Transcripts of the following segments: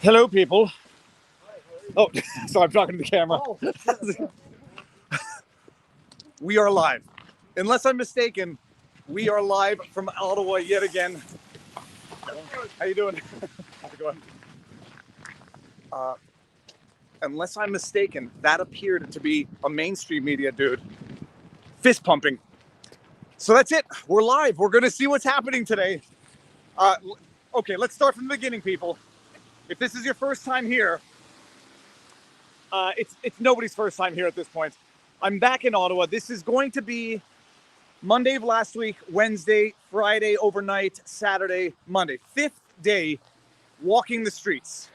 Hello, people. Oh, so I'm talking to the camera. Oh. We are live. Unless I'm mistaken, we are live from Ottawa yet again. How you doing? How's it going? Unless I'm mistaken, that appeared to be a mainstream media dude fist pumping. So that's it. We're live. We're going to see what's happening today. Okay, let's start from the beginning, people. If this is your first time here, it's nobody's first time here at this point. I'm back in Ottawa. This is going to be Monday of last week, Wednesday, Friday, overnight, Saturday, Monday. 5th day walking the streets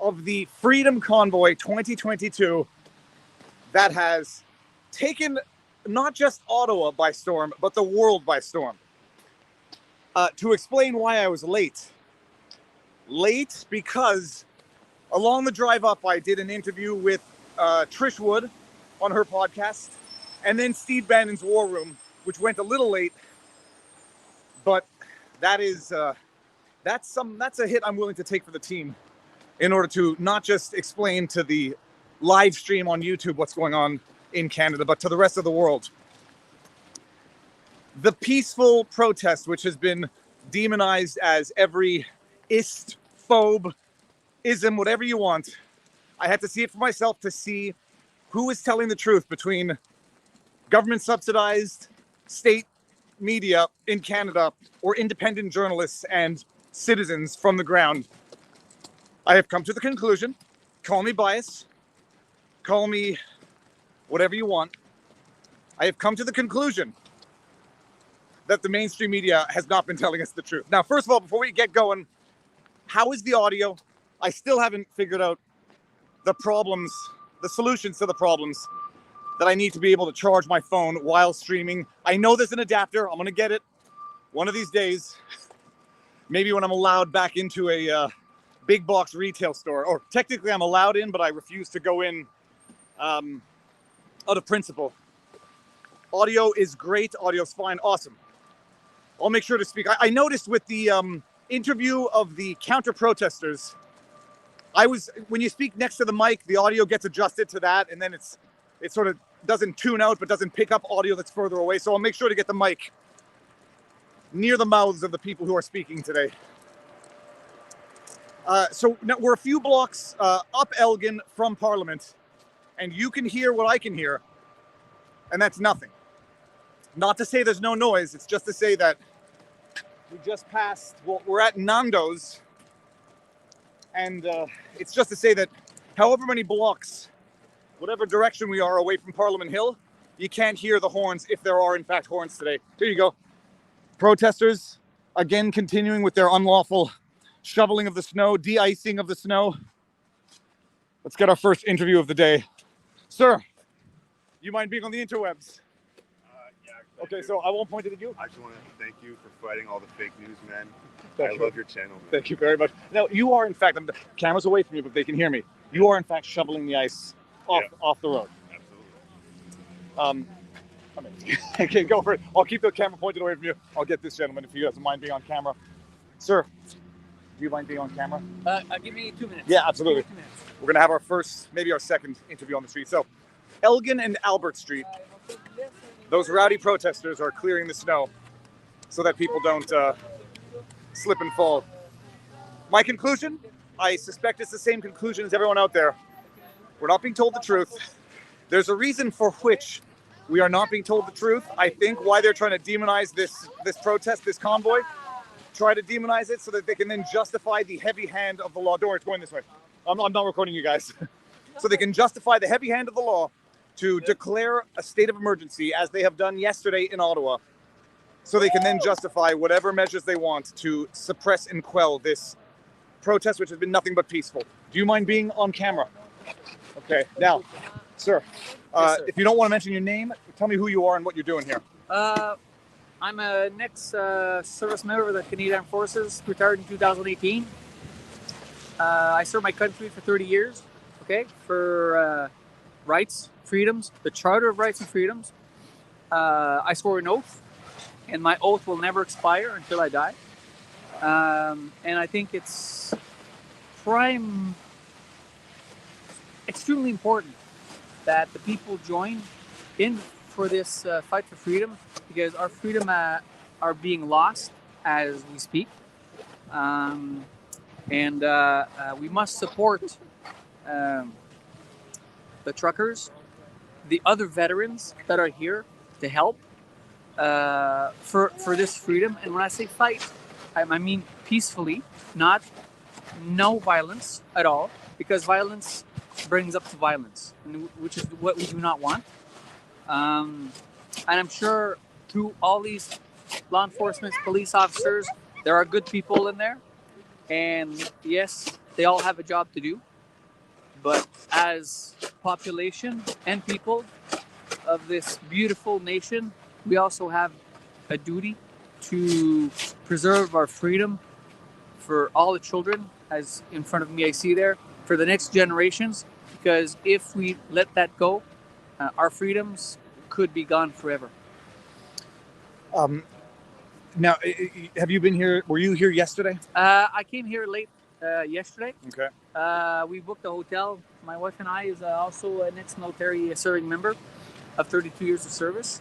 of the Freedom Convoy 2022 that has taken not just Ottawa by storm, but the world by storm. To explain why I was late. Late because along the drive up, I did an interview with Trish Wood on her podcast, and then Steve Bannon's War Room, which went a little late, but that's a hit I'm willing to take for the team in order to not just explain to the live stream on YouTube what's going on in Canada, but to the rest of the world. The peaceful protest, which has been demonized as every ist, phobe, ism, whatever you want, I had to see it for myself to see who is telling the truth between government subsidized state media in Canada or independent journalists and citizens from the ground. I have come to the conclusion, call me biased, call me whatever you want. I have come to the conclusion that the mainstream media has not been telling us the truth. Now, first of all, before we get going, how is the audio? I still haven't figured out the problems, the solutions to the problems that I need to be able to charge my phone while streaming. I know there's an adapter. I'm going to get it one of these days. Maybe when I'm allowed back into a big box retail store. Or technically I'm allowed in, but I refuse to go in out of principle. Audio is great. Audio's fine. Awesome. I'll make sure to speak. I noticed with the interview of the counter-protesters, when you speak next to the mic, the audio gets adjusted to that, and then it sort of doesn't tune out, but doesn't pick up audio that's further away. So I'll make sure to get the mic near the mouths of the people who are speaking today. So now we're a few blocks up Elgin from Parliament, and you can hear what I can hear, and that's nothing. Not to say there's no noise, it's just to say that we just passed, well, we're at Nando's, and it's just to say that however many blocks, whatever direction we are away from Parliament Hill, you can't hear the horns if there are in fact horns today. Here you go. Protesters, again, continuing with their unlawful shoveling of the snow, de-icing of the snow. Let's get our first interview of the day. Sir, you mind being on the interwebs? Yeah. Okay, so I won't point it at you. I just want to thank you for fighting all the fake news, man. Thank I you. love your channel, man. Thank you very much. Now, you are in fact, the camera's away from you, but they can hear me. You are in fact shoveling the ice off the road. Absolutely. Okay, go for it. I'll keep the camera pointed away from you. I'll get this gentleman if he doesn't mind being on camera. Sir, do you mind being on camera? Give me 2 minutes. Yeah, absolutely. 2 minutes. We're going to have our first, maybe our second interview on the street. So, Elgin and Albert Street, those rowdy protesters are clearing the snow so that people don't slip and fall. My conclusion, I suspect it's the same conclusion as everyone out there. We're not being told the truth. There's a reason for which we are not being told the truth. I think why they're trying to demonize this protest, this convoy, try to demonize it so that they can then justify the heavy hand of the law. Don't worry, it's going this way. I'm not recording you guys. So they can justify the heavy hand of the law to declare a state of emergency, as they have done yesterday in Ottawa, so they can then justify whatever measures they want to suppress and quell this protest, which has been nothing but peaceful. Do you mind being on camera? Okay, now, sir, Yes, sir. if you don't want to mention your name, tell me who you are and what you're doing here. I'm a next service member of the Canadian Armed Forces, retired in 2018. I served my country for 30 years, okay, for rights, freedoms, the Charter of Rights and Freedoms. I swore an oath, and my oath will never expire until I die. And I think it's extremely important that the people join in for this fight for freedom, because our freedom are being lost as we speak, and we must support um, the truckers, the other veterans that are here to help for this freedom. And when I say fight, I mean peacefully, not no violence at all, because violence brings up to violence, which is what we do not want. And I'm sure through all these law enforcement, police officers, there are good people in there, and yes, they all have a job to do. But as population and people of this beautiful nation, we also have a duty to preserve our freedom for all the children, as in front of me I see there, for the next generations, because if we let that go, our freedoms could be gone forever. Now, have you been here? Were you here yesterday? I came here late yesterday. Okay. We booked a hotel. My wife and I is also an ex-military serving member of 32 years of service,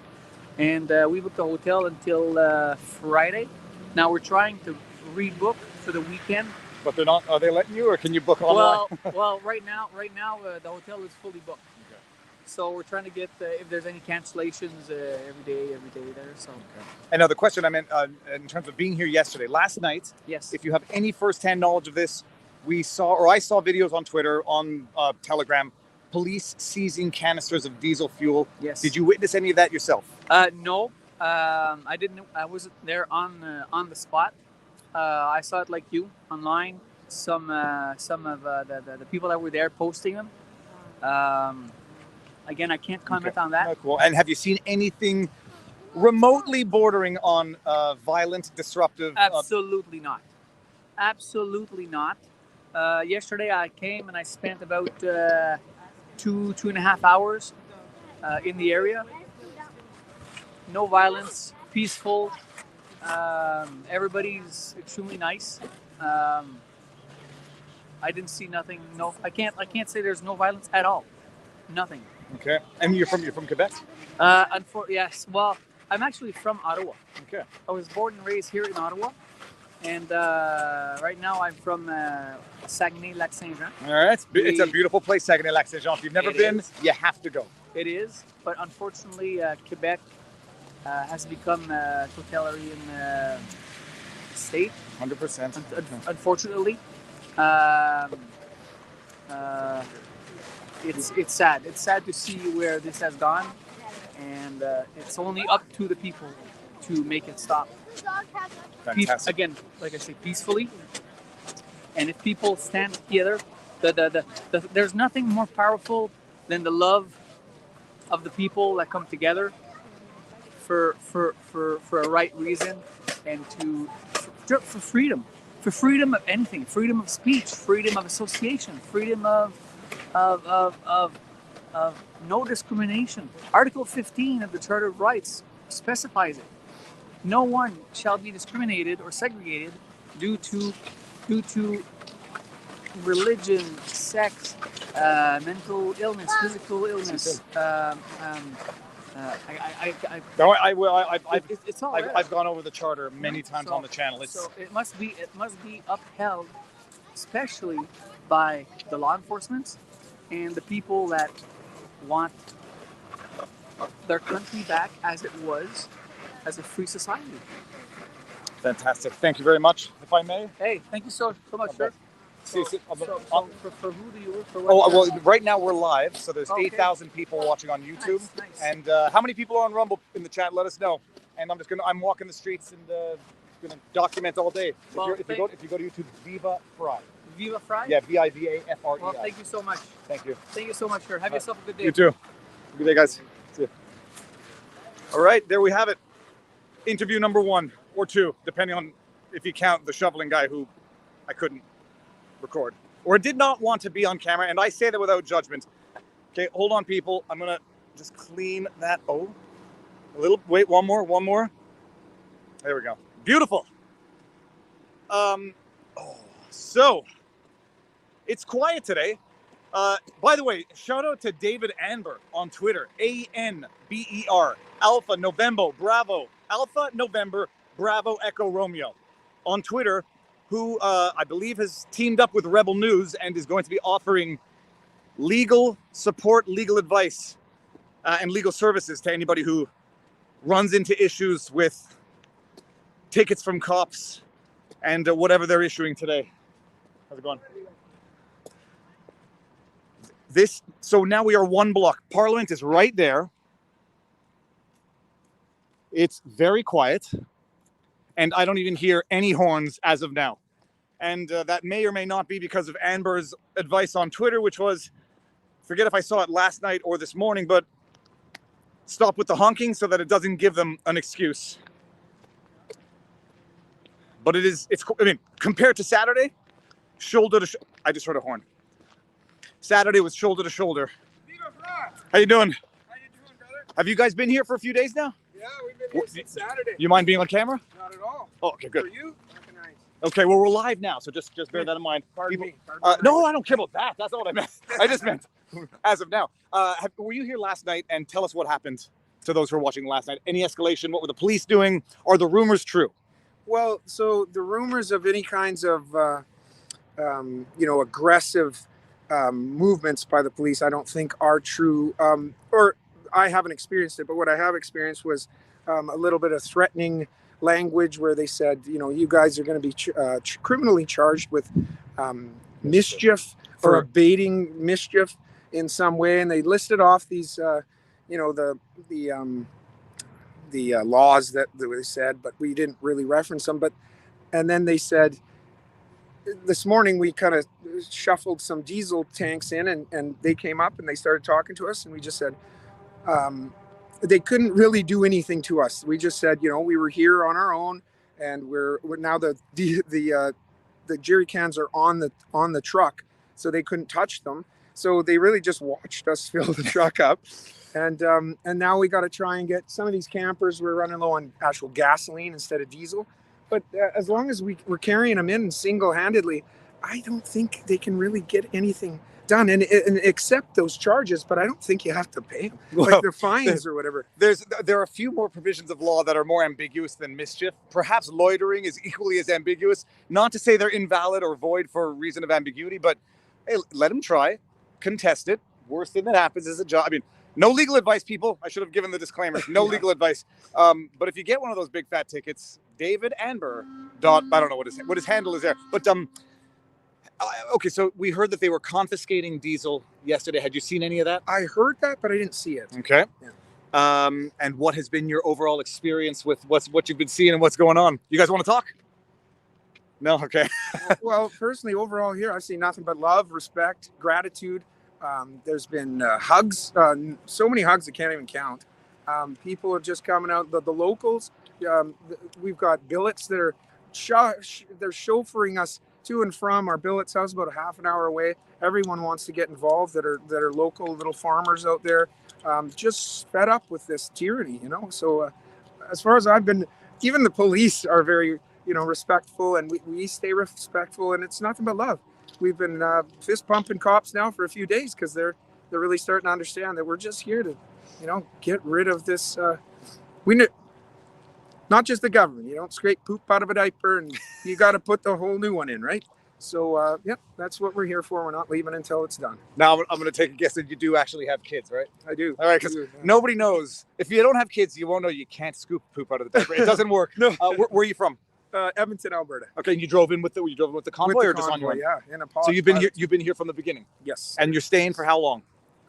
and we booked a hotel until Friday. Now we're trying to rebook for the weekend. But they're not. Are they letting you, or can you book online? Well, right now, the hotel is fully booked. Okay. So we're trying to get if there's any cancellations every day there. So. Okay. And now the question I meant in terms of being here yesterday, last night. Yes. If you have any firsthand knowledge of this, I saw videos on Twitter, on Telegram, police seizing canisters of diesel fuel. Yes. Did you witness any of that yourself? No, I didn't. I wasn't there on the spot. I saw it like you online. Some of the people that were there posting them. Again, I can't comment on that. Oh, cool. And have you seen anything remotely bordering on violent, disruptive? Absolutely not. Absolutely not. Yesterday I came and I spent about 2.5 hours in the area. No violence, peaceful. Everybody's extremely nice. I didn't see nothing. No, I can't say there's no violence at all. Nothing. Okay. And you're from Quebec? Yes. Well, I'm actually from Ottawa. Okay. I was born and raised here in Ottawa, and right now I'm from Saguenay-Lac-Saint-Jean. All right. It's a beautiful place, Saguenay-Lac-Saint-Jean. If you've never been, you have to go. It is, but unfortunately, Quebec has become a totalitarian state. 100%. Unfortunately, it's sad. It's sad to see where this has gone, and it's only up to the people to make it stop. Fantastic. Again, like I say, peacefully. And if people stand together, there's nothing more powerful than the love of the people that come together for a right reason, and for freedom of anything, freedom of speech, freedom of association, freedom of no discrimination. Article 15 of the Charter of Rights specifies it. No one shall be discriminated or segregated due to religion, sex, mental illness, physical illness. I've gone over the charter many times on the channel. So it must be upheld, especially by the law enforcement and the people that want their country back as it was, as a free society. Fantastic. Thank you very much, if I may. Hey, thank you so much, sir. For who do you work for? Well, right now we're live, so there's 8,000 people watching on YouTube. Nice. And how many people are on Rumble in the chat? Let us know. And I'm walking the streets and gonna document all day. Well, if you go to YouTube, Viva Fry. Viva Fry? Yeah, VIVAFREI. Well, thank you so much. Thank you. Thank you so much, sir. Have yourself a good day. You too. Good day, guys. See you. All right, there we have it. Interview number 1 or 2, depending on if you count the shoveling guy who I couldn't record or did not want to be on camera, and I say that without judgment. Okay, hold on, people. I'm gonna just clean that. Wait, one more. There we go. Beautiful. So It's quiet today. By the way, shout out to David Anber on Twitter, ANBER, Alpha November Bravo, Alpha November Bravo Echo Romeo on Twitter, who I believe has teamed up with Rebel News and is going to be offering legal support, legal advice, and legal services to anybody who runs into issues with tickets from cops and whatever they're issuing today. How's it going? So now we are one block. Parliament is right there. It's very quiet, and I don't even hear any horns as of now. And that may or may not be because of Amber's advice on Twitter, which was, forget if I saw it last night or this morning, but stop with the honking so that it doesn't give them an excuse. But I mean, compared to Saturday, shoulder to I just heard a horn. Saturday was shoulder to shoulder. Viva. How you doing? How you doing, brother? Have you guys been here for a few days now? Yeah, we've been here since Saturday. You mind being on camera? Not at all. Oh, okay, good. For you? Okay, nice. Okay, well, we're live now, so just bear that in mind. Pardon People- me. Pardon No, me. I don't care about that. That's not what I meant. I just meant as of now. Were you here last night? And tell us what happened to those who were watching last night. Any escalation? What were the police doing? Are the rumors true? Well, so the rumors of any kinds of, aggressive movements by the police, I don't think are true. Or I haven't experienced it, but what I have experienced was a little bit of threatening language where they said, you guys are going to be criminally charged with mischief or abating mischief in some way, and they listed off these, the laws that they said, but we didn't really reference them. And then they said, this morning we kind of shuffled some diesel tanks in, and they came up and they started talking to us, and we just said, they couldn't really do anything to us. We just said, we were here on our own, and we're now the jerry cans are on the truck, so they couldn't touch them. So they really just watched us fill the truck up, and now we got to try and get some of these campers. We're running low on actual gasoline instead of diesel, but as long as we're carrying them in single-handedly, I don't think they can really get anything done and accept those charges. But I don't think you have to pay them, like the fines or whatever. There are a few more provisions of law that are more ambiguous than mischief. Perhaps loitering is equally as ambiguous. Not to say they're invalid or void for a reason of ambiguity, but hey, let them try, contest it. Worst thing that happens is a job. I mean, no legal advice, people. I should have given the disclaimers. No legal advice. But if you get one of those big fat tickets, David Anber. I don't know what his handle is there. But okay, so we heard that they were confiscating diesel yesterday. Had you seen any of that? I heard that, but I didn't see it. Okay. Yeah. And what has been your overall experience with what you've been seeing and what's going on? You guys want to talk? No? Okay. Well, personally, overall here, I've seen nothing but love, respect, gratitude. There's been hugs, so many hugs I can't even count. People are just coming out. The locals, we've got billets that are they're chauffeuring us to and from our billet's house, about a half an hour away. Everyone wants to get involved that are local little farmers out there, just fed up with this tyranny, So as far as I've been, even the police are very, respectful, and we stay respectful, and it's nothing but love. We've been fist pumping cops now for a few days because they're really starting to understand that we're just here to, get rid of this. Not just the government. You don't scrape poop out of a diaper, and you got to put the whole new one in, right? So, that's what we're here for. We're not leaving until it's done. Now I'm going to take a guess that you do actually have kids, right? I do. All right, because nobody knows. If you don't have kids, you won't know you can't scoop poop out of the diaper. It doesn't work. No. Where are you from? Edmonton, Alberta. Okay, and you drove in with the convoy, or just on your own? Yeah, in a pod. So you've been here from the beginning. Yes. And you're staying for how long?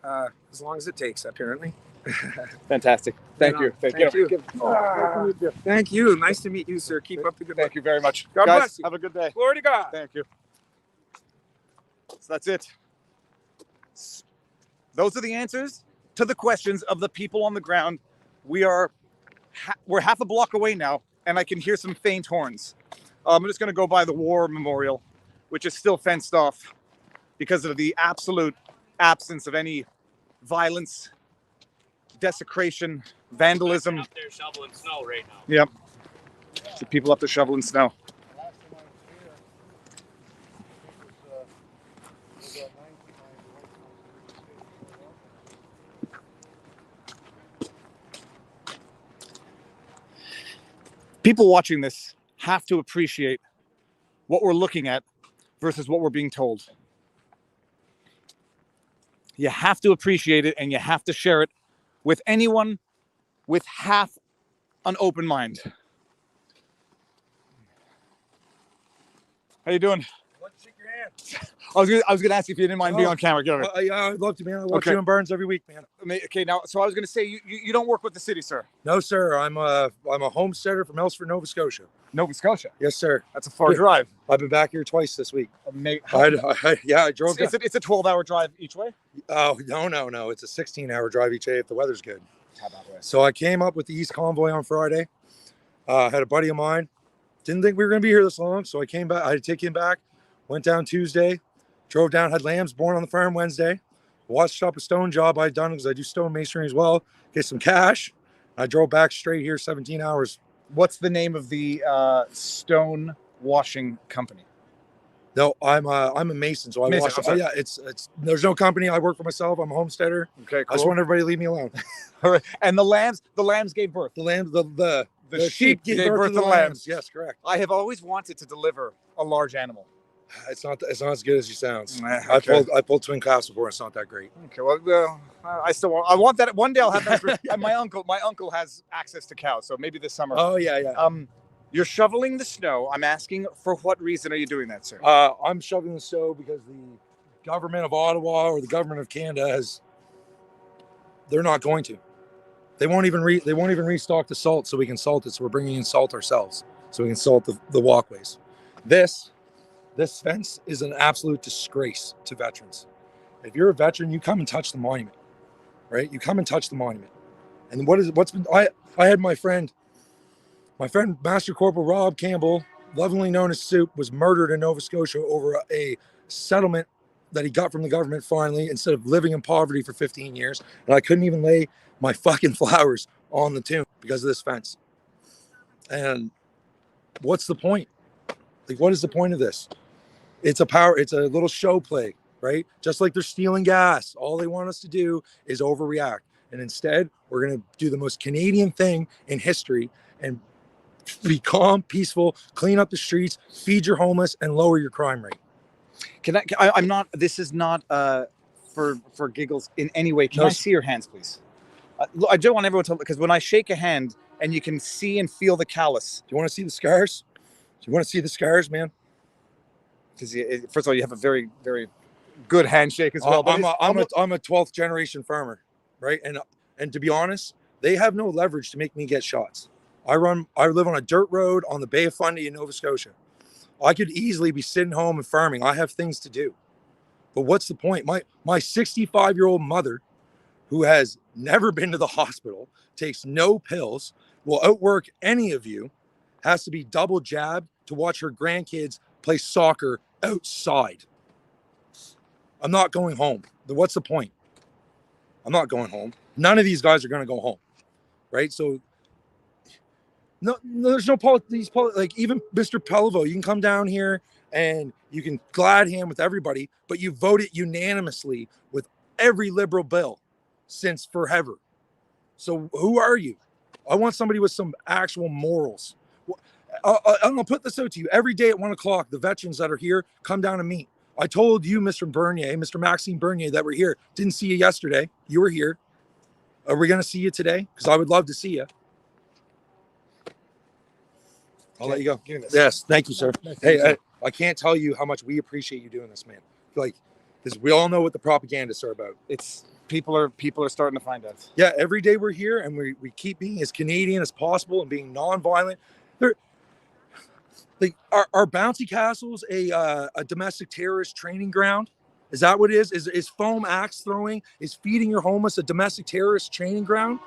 As long as it takes, apparently. Fantastic. Thank you. Thank you. Thank you. Nice to meet you, sir. Keep up the good work. Thank you very much. God Guys, bless you. Have a good day. Glory to God. Thank you. So that's it. Those are the answers to the questions of the people on the ground. We're half a block away now, and I can hear some faint horns. I'm just going to go by the war memorial, which is still fenced off because of the absolute absence of any violence, desecration, vandalism. Up there shoveling snow right now. Yep. The people up there shoveling snow. People watching this have to appreciate what we're looking at versus what we're being told. You have to appreciate it, and you have to share it with anyone with half an open mind. How you doing? Let's shake your hand. I was gonna ask you if you didn't mind being on camera. Get over it. Yeah, I'd love to, man. I watch Okay. you in Burns every week, man. Okay, now, so I was gonna say you don't work with the city, sir. No, sir. I'm a homesteader from Elsford, Nova Scotia. Nova Scotia. Yes, sir. That's a far drive. I've been back here twice this week. I drove. It's a 12-hour drive each way. Oh, no. It's a 16-hour drive each day if the weather's good. How about that? So I came up with the East Convoy on Friday. Had a buddy of mine. Didn't think we were going to be here this long, so I came back. I had to take him back. Went down Tuesday. Drove down. Had lambs born on the farm Wednesday. Watched up a stone job I'd done because I do stone masonry as well. Get some cash. I drove back straight here 17 hours. What's the name of the stone washing company? No, I'm a mason, so I Mason, wash. I'm sorry. Yeah, it's there's no company. I work for myself. I'm a homesteader. Okay, I just cool. want everybody to leave me alone. All right. And the lambs gave birth. The lambs, the sheep gave birth to the lambs. Yes, correct. I have always wanted to deliver a large animal. It's not as good as he sounds. Okay. I pulled twin calves before. It's not that great. Okay, well, I want that. One day I'll have that. And my uncle has access to cows, so maybe this summer. Oh yeah. You're shoveling the snow. I'm asking, for what reason are you doing that, sir? I'm shoveling the snow because the government of Ottawa or the government of Canada they're not going to. They won't even restock the salt so we can salt it. So we're bringing in salt ourselves so we can salt the walkways. This fence is an absolute disgrace to veterans. If you're a veteran, you come and touch the monument, right? You come and touch the monument. And I had my friend Master Corporal Rob Campbell, lovingly known as Soup, was murdered in Nova Scotia over a settlement that he got from the government finally, instead of living in poverty for 15 years. And I couldn't even lay my fucking flowers on the tomb because of this fence. And what's the point? Like, what is the point of this? It's a little show play, right? Just like they're stealing gas. All they want us to do is overreact. And instead, we're going to do the most Canadian thing in history and be calm, peaceful, clean up the streets, feed your homeless, and lower your crime rate. I'm not, this is not for giggles in any way. Can I see your hands, please? I don't want everyone to, because when I shake a hand and you can see and feel the callus. Do you want to see the scars? Do you want to see the scars, man? Because first of all, you have a very, very good handshake as well. I'm a 12th generation farmer, right? And to be honest, they have no leverage to make me get shots. I live on a dirt road on the Bay of Fundy in Nova Scotia. I could easily be sitting home and farming. I have things to do. But what's the point? My 65-year-old mother, who has never been to the hospital, takes no pills, will outwork any of you, has to be double jabbed to watch her grandkids play soccer outside. I'm not going home. What's the point? I'm not going home. None of these guys are going to go home, right? So no, there's no politics. Like even Mr. Pellivo, you can come down here and you can glad hand with everybody, but you voted unanimously with every liberal bill since forever. So who are you? I want somebody with some actual morals. I'll put this out to you. Every day at 1 o'clock, the veterans that are here come down and meet. I told you, Mr. Maxime Bernier, that we're here. Didn't see you yesterday. You were here. Are we going to see you today? Because I would love to see you. I'll let you go. Yes, thank you, sir. Hey, I can't tell you how much we appreciate you doing this, man. Like, because we all know what the propagandists are about. It's people are starting to find out. Yeah, every day we're here and we keep being as Canadian as possible and being non-violent. Like, are bouncy castles a domestic terrorist training ground? Is that what it is? Is foam axe throwing, is feeding your homeless a domestic terrorist training ground?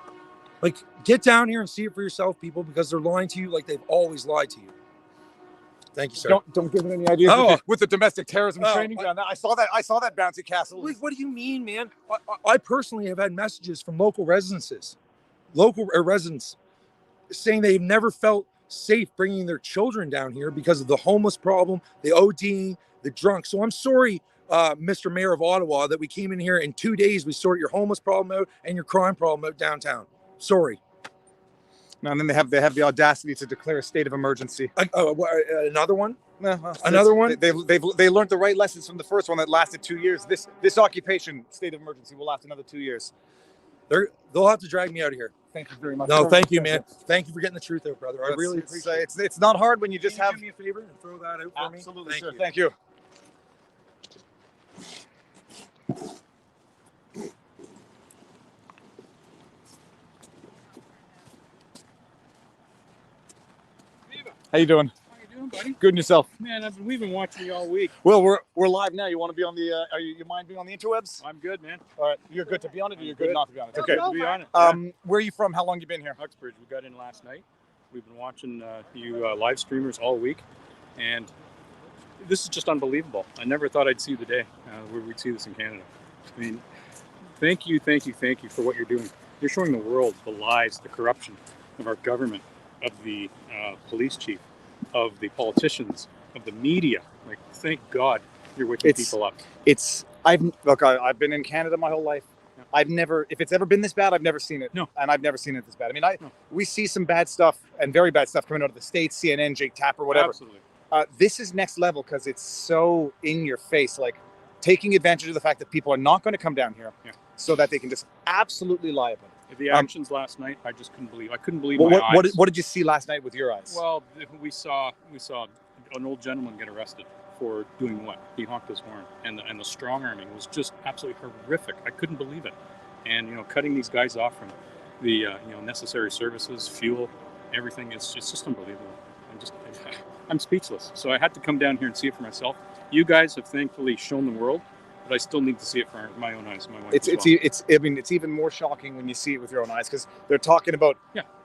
Like, get down here and see it for yourself, people, because they're lying to you like they've always lied to you. Thank you, sir. Don't give it any ideas with the domestic terrorism training ground. I saw that bouncy castle. Like, what do you mean, man? I personally have had messages from local residents saying they've never felt safe bringing their children down here because of the homeless problem, the ODing, the drunk. So I'm sorry, Mr. Mayor of Ottawa, that we came in here in 2 days. We sort your homeless problem out and your crime problem out downtown. Sorry. No, and then they have the audacity to declare a state of emergency. Another one? No, Another one? They learned the right lessons from the first one that lasted 2 years. This occupation state of emergency will last another 2 years. They'll have to drag me out of here. Thank you very much. No, thank you, man. Thank you for getting the truth out, brother. I really appreciate it. It's not hard when you just Can have. you do me a favor and throw that out for me? Absolutely, sir. Thank you. Viva. How you doing? How you doing, buddy? Good, and yourself? Man, we've been watching you all week. Well, we're live now. You want to be on the? You mind being on the interwebs? I'm good, man. All right, you're good to be on it, or you're good Good. not to be on it. Okay. To be honest. Where are you from? How long you been here? Uxbridge. We got in last night. We've been watching you live streamers all week, and this is just unbelievable. I never thought I'd see the day where we'd see this in Canada. I mean, thank you for what you're doing. You're showing the world the lies, the corruption of our government, of the police chief, of the politicians, of the media. Like, thank God you're waking people up. I've been in Canada my whole life. Yeah. I've never, if it's ever been this bad, I've never seen it. No. And I've never seen it this bad. I mean, No. we see some bad stuff and very bad stuff coming out of the States, CNN, Jake Tapper, whatever. Absolutely. This is next level because it's so in your face, like taking advantage of the fact that people are not going to come down here so that they can just absolutely lie about it. The actions last night, I just couldn't believe. I couldn't believe Well, my eyes. what did you see last night with your eyes? Well, we saw an old gentleman get arrested for doing what? He honked his horn, and the strong arming was just absolutely horrific. I couldn't believe it. And cutting these guys off from the necessary services, fuel, everything is just unbelievable. I'm speechless. So I had to come down here and see it for myself. You guys have thankfully shown the world, but I still need to see it for my own eyes. My wife It's even more shocking when you see it with your own eyes because they're talking about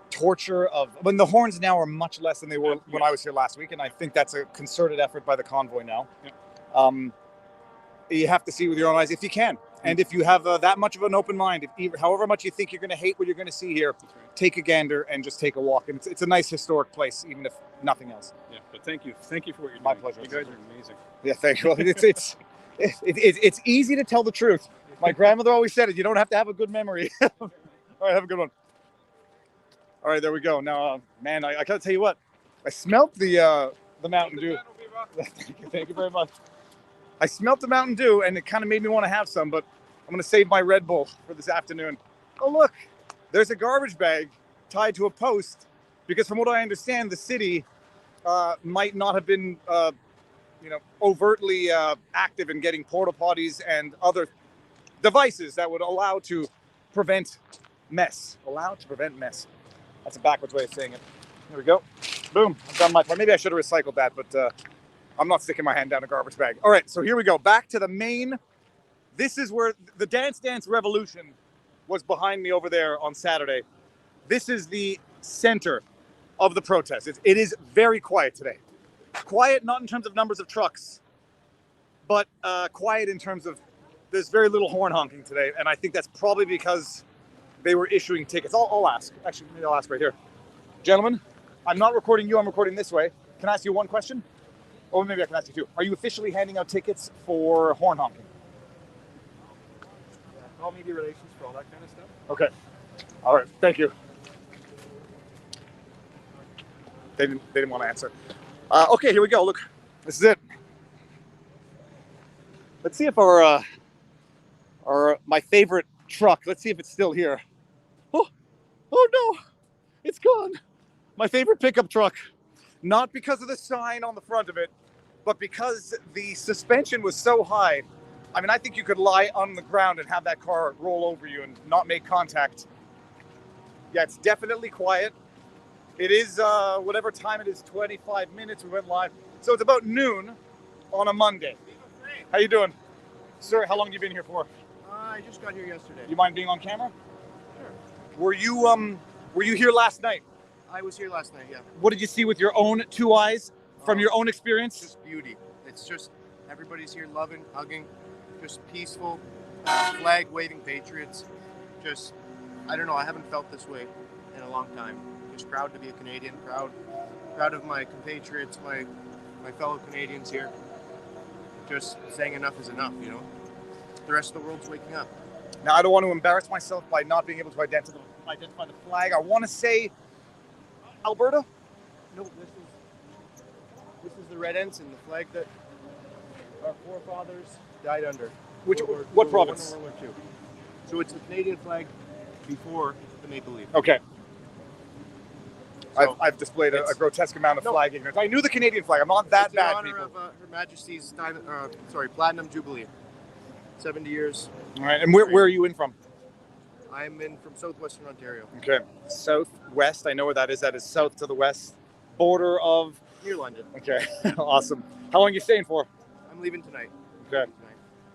torture of when the horns now are much less than they were when I was here last week, and I think that's a concerted effort by the convoy now. You have to see it with your own eyes if you can, and if you have that much of an open mind, however much you think you're going to hate what you're going to see here, take a gander and just take a walk. And it's a nice historic place, even if nothing else. Yeah, but thank you for what you're doing. My pleasure. You guys are amazing. Yeah, thank you. It's easy to tell the truth. My grandmother always said it. You don't have to have a good memory. All right, have a good one. All right, there we go. Now, man, I gotta tell you what. I smelt the Mountain Dew. Thank you very much. I smelt the Mountain Dew, and it kind of made me want to have some, but I'm gonna save my Red Bull for this afternoon. Oh, look, there's a garbage bag tied to a post because, from what I understand, the city might not have been, overtly active in getting porta potties and other devices that would allow to prevent mess. Allow to prevent mess. That's a backwards way of saying it. There we go. Boom. I've done my part. Maybe I should have recycled that, but I'm not sticking my hand down a garbage bag. All right, so here we go. Back to the main. This is where the Dance Revolution was behind me over there on Saturday. This is the center of the protest. It is very quiet today. Quiet, not in terms of numbers of trucks, but quiet in terms of there's very little horn honking today. And I think that's probably because they were issuing tickets. I'll ask. Actually, maybe I'll ask right here. Gentlemen, I'm not recording you. I'm recording this way. Can I ask you one question? Or maybe I can ask you two. Are you officially handing out tickets for horn honking? All media relations for all that kind of stuff. Okay. All right. Thank you. They didn't want to answer. Okay, here we go. Look, this is it. Let's see if our my favorite truck. Let's see if it's still here. Oh no, it's gone. My favorite pickup truck. Not because of the sign on the front of it, but because the suspension was so high. I mean, I think you could lie on the ground and have that car roll over you and not make contact. Yeah, it's definitely quiet. It is whatever time it is, 25 minutes. We went live. So it's about noon on a Monday. How you doing? Sir, how long have you been here for? I just got here yesterday. You mind being on camera? Sure. Were you here last night? I was here last night, yeah. What did you see with your own two eyes from your own experience? Just beauty. It's just everybody's here loving, hugging, just peaceful, flag waving patriots. Just, I don't know, I haven't felt this way in a long time. Just proud to be a Canadian, proud of my compatriots, my fellow Canadians here. Just saying enough is enough, you know. The rest of the world's waking up. Now, I don't want to embarrass myself by not being able to identify the flag. I want to say Alberta? No, this is the red ensign, the flag that our forefathers died under. Which World War- what World War I province? and World War II. So it's the Canadian flag before the maple leaf. Okay. So I've displayed a it's- grotesque amount of No. flag ignorance. I knew the Canadian flag. I'm not that it's bad, in honor people. of Her Majesty's Platinum Jubilee. 70 years. All right, and where are you in from? I'm in from southwestern Ontario, Okay. Southwest, I know where that is. That is south to the west. Border of... near London. Okay, awesome. How long are you staying for? I'm leaving tonight. Okay. Tonight.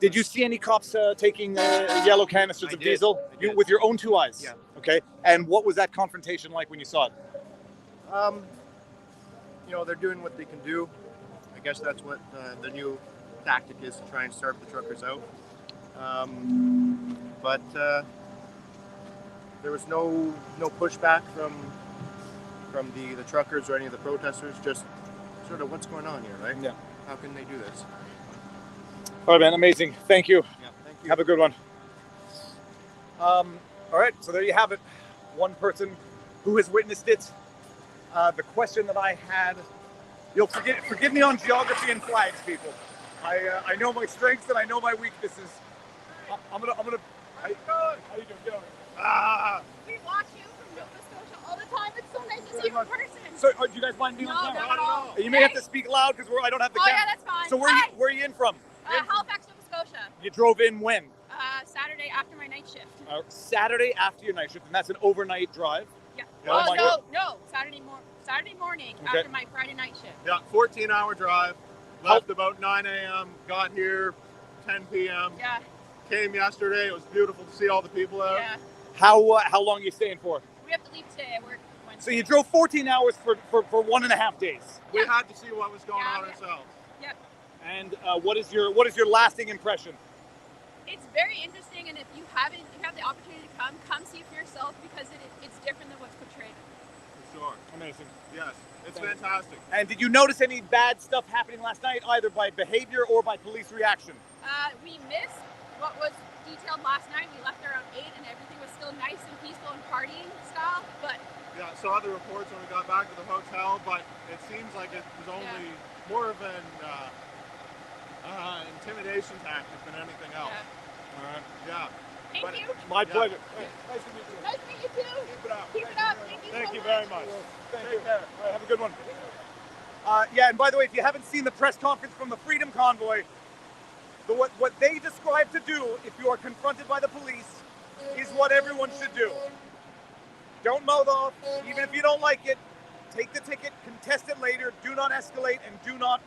Did you see any cops taking yellow canisters I of did. diesel I did. with your own two eyes? Yeah. Okay. And what was that confrontation like when you saw it? They're doing what they can do. I guess that's what the new tactic is, to try and starve the truckers out. But there was no pushback from the truckers or any of the protesters. Just sort of what's going on here, right? Yeah. How can they do this? All right, man. Amazing. Thank you. Yeah. Thank you. Have a good one. All right, so there you have it. One person who has witnessed it. The question that I had, you'll forgive me on geography and flags, people. I know my strengths and I know my weaknesses. I'm gonna. How you doing? How you doing? Get over here. We watch you from Nova Scotia all the time. It's so nice to see you in person. So, do you guys mind being No, on camera? not at all. You may have to speak loud because I don't have the Oh camera. yeah, that's fine. So Hi. where are you in from? Halifax, Nova Scotia. You drove in when? Saturday after my night shift. Saturday after your night shift, and that's an overnight drive. Yeah. Oh my God. No. Saturday morning Okay. after my Friday night shift. Yeah, 14-hour drive. Left about 9 a.m. Got here 10 p.m. Yeah. Came yesterday. It was beautiful to see all the people out. Yeah. How long are you staying for? We have to leave today. I work Wednesday. So you drove 14 hours for 1.5 days. We Yeah. had to see what was going Yeah, on yeah. ourselves. Yep. And what is your lasting impression? It's very interesting, and if you have the opportunity to come see it for yourself, because it's different than what's portrayed. For sure. Amazing. Yes, it's fantastic. And did you notice any bad stuff happening last night, either by behavior or by police reaction? We missed what was detailed last night. We left around 8, and everything was still nice and peaceful and partying style. But Yeah, saw the reports when we got back to the hotel, but it seems like it was only more of an intimidation tactic than anything else. yeah. All right. Yeah. Thank But- you. My Yeah. pleasure. Hey, nice to meet you. Nice to meet you too. Keep it up. Keep it up. Thank you. Thank so you much. very much. Thank Take you. care. All right, have a good one. Yeah, and by the way, if you haven't seen the press conference from the Freedom Convoy, what they describe to do if you are confronted by the police is what everyone should do. Don't mouth off, even if you don't like it. Take the ticket, contest it later. Do not escalate, and do not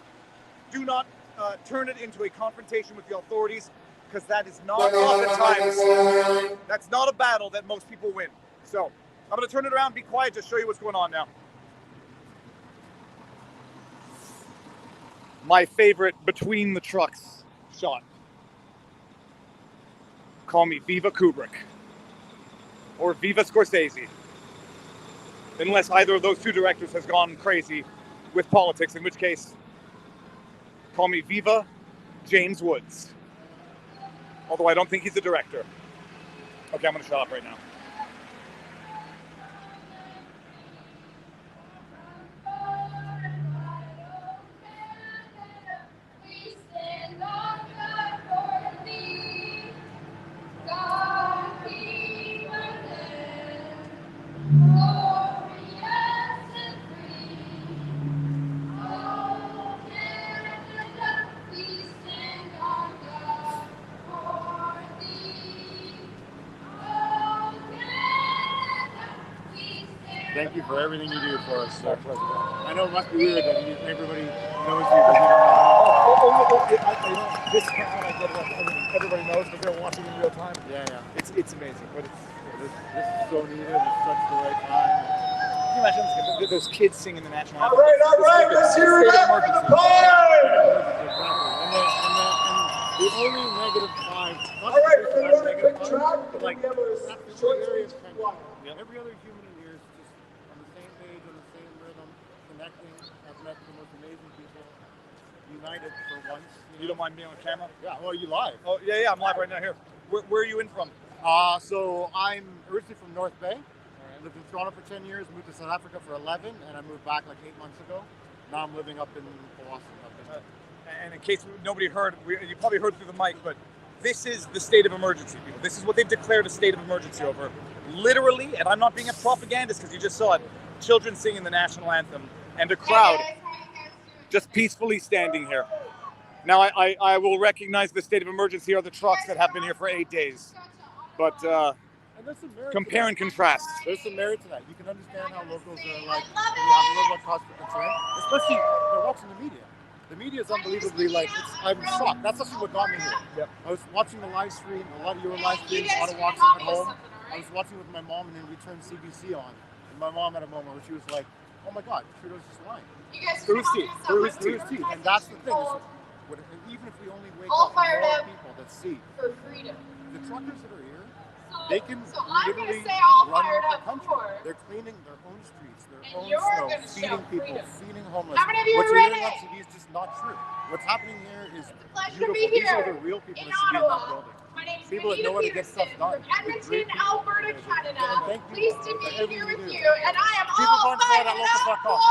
turn it into a confrontation with the authorities, because that is not oftentimes, that's not a battle that most people win. So I'm going to turn it around, be quiet, just show you what's going on now. My favorite between the trucks shot. Call me Viva Kubrick or Viva Scorsese, unless either of those two directors has gone crazy with politics, in which case, call me Viva James Woods. Although I don't think he's a director. Okay, I'm going to shut up right now. Thank you for everything you do for us, sir. I know it must be weird that everybody knows you, but you don't know. This is what I get it. Everybody knows because they're watching in real time. Yeah. It's amazing, but it's. This is so needed. It's such the right time. Can you imagine those kids singing the national anthem? All right, let's hear it up for the party! And the only negative vibe, not All right, just for another negative quick vibe, track, but like we have a after short two areas, speech. every other human in here is just on the same page, on the same rhythm, connecting. I've met the most amazing people, united for once. You don't mind being on camera? Yeah, well, you live. Oh yeah, I'm live right now here. Where are you in from? So I'm originally from North Bay, I lived in Toronto for 10 years, moved to South Africa for 11, and I moved back like 8 months ago. Now I'm living up in Boston. And in case nobody heard, you probably heard through the mic, but this is the state of emergency, people. This is what they've declared a state of emergency over. Literally, and I'm not being a propagandist because you just saw it, children singing the national anthem and a crowd just peacefully standing here. Now, I will recognize the state of emergency are the trucks that have been here for 8 days. But compare and contrast. There's some merit to that. You can understand how locals are like, when you have a little bit of cause for concern, especially they're watching the media. The media is unbelievably like, I'm shocked. That's actually what got me here. Yep. I was watching the live stream, a lot of your live streams, Ottawa at home. I was watching with my mom, and then we turned CBC on. And my mom had a moment where she was like, oh my God, Trudeau's just lying. Through his teeth. And that's the thing. Even if we only wake up more people that see for freedom. The truckers that are here, they can literally run the country. They're cleaning their own streets, their own snow, feeding people, feeding homeless. How many of you What's are hearing ready? on TV is just not true. What's happening here is Pleasure beautiful. to be These are here the real people in that should be in that Ottawa. building. My name's People that know how to get stuff done. from Edmonton, Alberta, Canada. And thank you Pleased to for be everything here with do. you, and I am People all punch right fired at local up fuck off. for.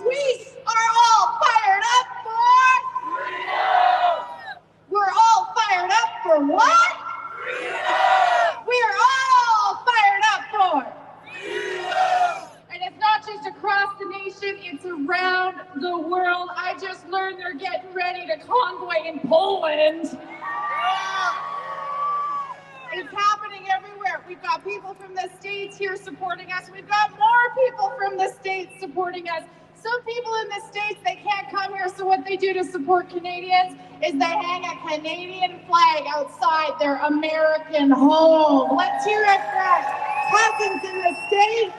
We are all fired up for. We're all fired up for what? We are all fired up for. And it's not just across the nation, it's around the world. I just learned they're getting ready to convoy in Poland. It's happening everywhere. We've got people from the States here supporting us. We've got more people from the States supporting us. Some people in the States, they can't come here, so what they do to support Canadians is they hang a Canadian flag outside their American home. Let's hear it for our cousins in the States.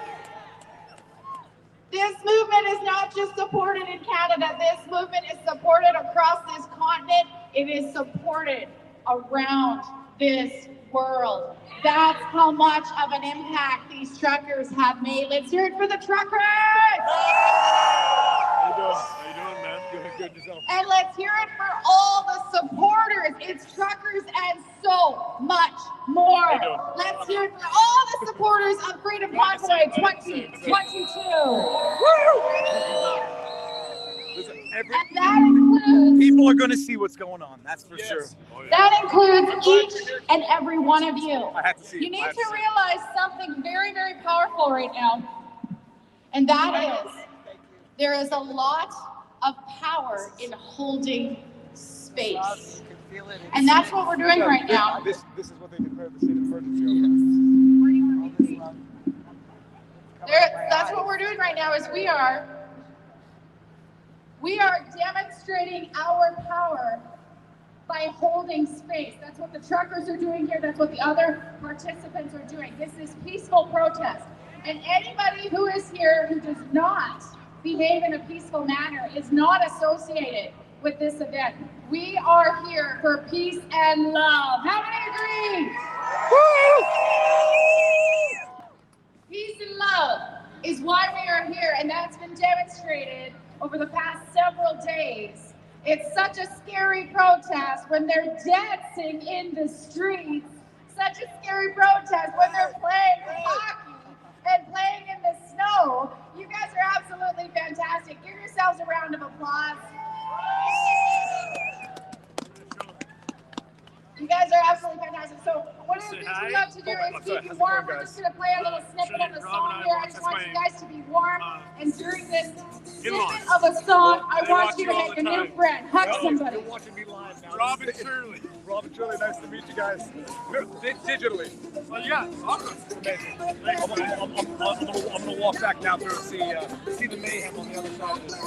This movement is not just supported in Canada. This movement is supported across this continent. It is supported around this world. That's how much of an impact these truckers have made. Let's hear it for the truckers! How you doing, man? Doing good yourself. And let's hear it for all the supporters. It's truckers and so much more. Let's hear it for all the supporters of Freedom Convoy 2022. And that includes, people are going to see what's going on. That's for sure. that includes each and every one of you. I have to see. You need to realize something very, very powerful right now. And that is, there is a lot of power in holding space. And that's what we're doing right now. This is what they declared the state of emergency over. That's what we're doing right now is we are demonstrating our power by holding space. That's what the truckers are doing here. That's what the other participants are doing. This is peaceful protest. And anybody who is here who does not behave in a peaceful manner is not associated with this event. We are here for peace and love. How many agree? Woo! Peace and love is why we are here, and that's been demonstrated over the past several days. It's such a scary protest when they're dancing in the streets. Such a scary protest when they're playing hockey and playing in the snow. You guys are absolutely fantastic. Give yourselves a round of applause. You guys are absolutely fantastic. So one of the things we love to do is keep you warm. We're just going to play a little snippet of the song here. I just want you guys to be warm. And during this snippet of a song, I want you to make a new friend. Hug somebody. You're watching me live now. Robin Shirley. Robin Shirley, nice to meet you guys. Digitally. Well, yeah, awesome. Amazing. I'm gonna walk back now through and see the mayhem on the other side of this.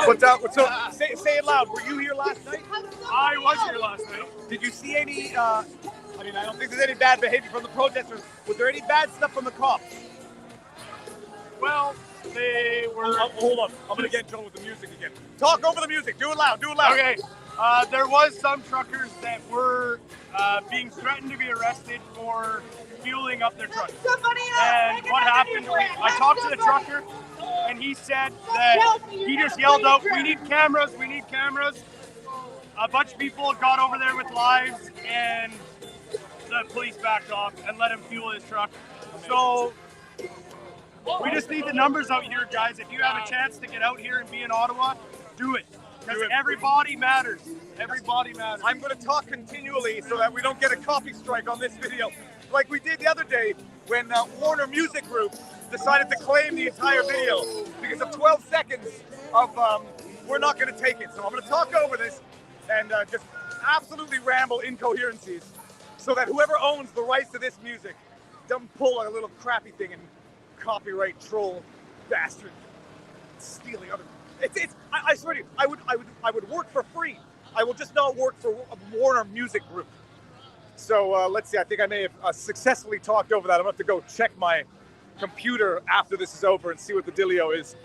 But say it loud. Were you here last night? I was here last night. Did you see any? I don't think there's any bad behavior from the protesters. Was there any bad stuff from the cops? Well, they were. Hold on. I'm gonna get in trouble with the music again. Talk over the music. Do it loud. Do it loud. Okay. There was some truckers that were being threatened to be arrested for fueling up their trucks. And what happened? I talked to the trucker, and he said that he just yelled out, "We need cameras! We need cameras!" A bunch of people got over there with lives, and the police backed off and let him fuel his truck. So we just need the numbers out here, guys. If you have a chance to get out here and be in Ottawa, do it. Because everybody matters. Everybody matters. I'm going to talk continually so that we don't get a copy strike on this video, like we did the other day when Warner Music Group decided to claim the entire video because of 12 seconds of we're not going to take it. So I'm going to talk over this and just absolutely ramble incoherencies so that whoever owns the rights to this music don't pull a little crappy thing and copyright troll bastard stealing other. I swear to you, I would work for free. I will just not work for Warner Music Group. So let's see. I think I may have successfully talked over that. I'm gonna have to go check my computer after this is over and see what the dealio is.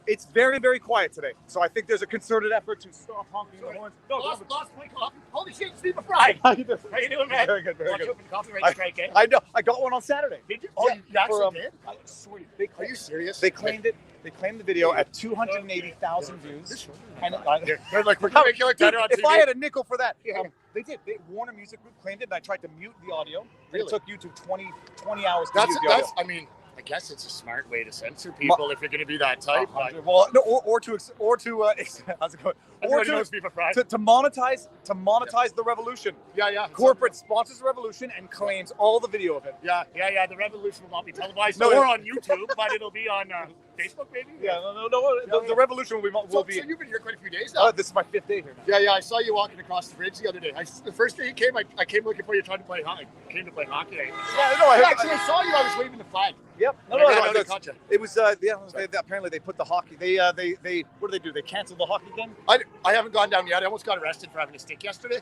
It's very, very quiet today. So I think there's a concerted effort to stop honking the horns. Lost my coffee. Holy shit, Steve McFry. How you doing? How you doing, man? Very good, very Watch good. out for the copyright strike, eh? I know. I got one on Saturday. Did you? Oh, Yeah, you actually did? I swear to you, Are you serious? They claimed it. They claimed the video at 280,000 views. And They're like, we're going to make you look better on TV. if I had a nickel for that, they did. Warner Music Group claimed it, and I tried to mute the audio. Really? It took YouTube 20 hours to That's, mute the audio. I mean, I guess it's a smart way to censor people if you're going to be that type. Well, no, or to how's it going? Or knows Viva Fry. to monetize the revolution. Yeah. Corporate sponsors the revolution and claims all the video of it. Yeah. The revolution will not be televised No, or on YouTube, but it'll be on Facebook, maybe? Yeah, no. The revolution will So be. you've been here quite a few days now. This is my 5th day here now. Yeah. I saw you walking across the bridge the other day. The first day you came, I came looking for you trying to play hockey. I came to play hockey. Yeah, no, Actually, I saw you. I was waving the flag. Yep. No, No, caught you. it was apparently they put the hockey. They what do they do? They canceled the hockey game. I haven't gone down yet. I almost got arrested for having a stick yesterday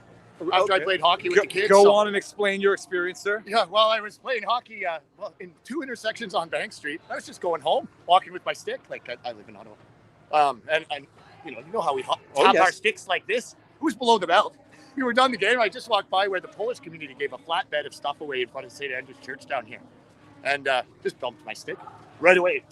after I played hockey with the kids. Go on and explain your experience, sir. Yeah, well, I was playing hockey in 2 intersections on Bank Street. I was just going home, walking with my stick. Like I live in Ottawa, and you know how we tap our sticks like this. Who's below the belt? We were done the game. I just walked by where the Polish community gave a flatbed of stuff away in front of St. Andrew's Church down here, and just bumped my stick right away.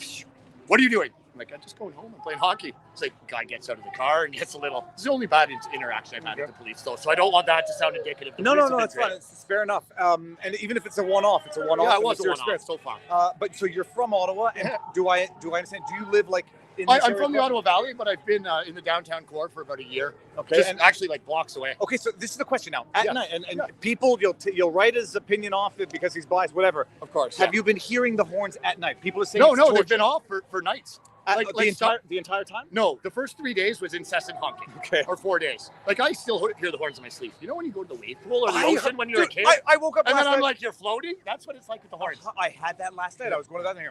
What are you doing? I'm like, I'm just going home and playing hockey. It's like, guy gets out of the car and gets a little. It's the only bad interaction I've had with the police, though. So I don't want that to sound indicative. No, that's fine. It's fair enough. And even if it's a one-off, it's a one-off. Yeah, it was a one-off so far. But so you're from Ottawa, and do I understand? Do you live like? I'm from the Ottawa Valley, but I've been in the downtown core for about a year. Okay, just actually like blocks away. Okay, so this is the question now. At night, and people, you'll write his opinion off it because he's biased, whatever. Of course. Have you been hearing the horns at night? People are saying no, they've been off for nights. The entire time? No, the first 3 days was incessant honking. Okay. Or 4 days. Like I still hear the horns in my sleep. You know when you go to the wave pool or the ocean when you're a kid? I woke up and last then I'm night. like, you're floating? That's what it's like with the horns. I had that last night. I was going to that thing.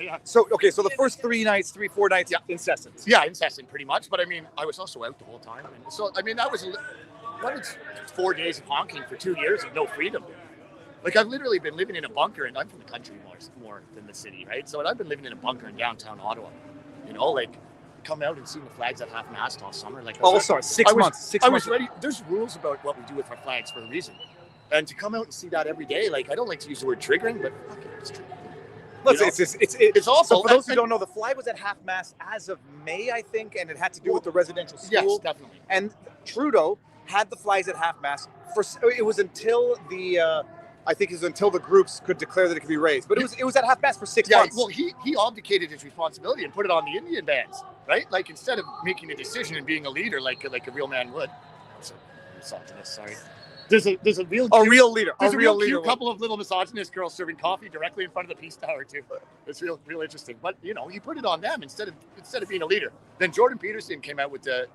Yeah. So the first 4 nights, incessant. Yeah, incessant pretty much. But I mean, I was also out the whole time. And so, I mean, that was 4 days of honking for 2 years of no freedom. Like I've literally been living in a bunker, and I'm from the country more than the city, right? So I've been living in a bunker in downtown Ottawa. You know, like come out and seeing the flags at half-mast all summer. Like, 6 months. I was ready. There's rules about what we do with our flags for a reason, and to come out and see that every day, like I don't like to use the word triggering, but fuck it, it's triggering. It's also for those who don't know, the flag was at half-mast as of May, I think, and it had to do with the residential school. Yes, definitely. And Trudeau had the flags at half-mast it was until the. I think it was until the groups could declare that it could be raised, but it was at half-mast for 6 months. Well, he abdicated his responsibility and put it on the Indian bands, right? Like instead of making a decision and being a leader, like a real man would. It's a misogynist, sorry. There's a real leader. There's a real cute couple of little misogynist girls serving coffee directly in front of the Peace Tower too. It's real interesting. But you know, he put it on them instead of being a leader. Then Jordan Peterson came out with the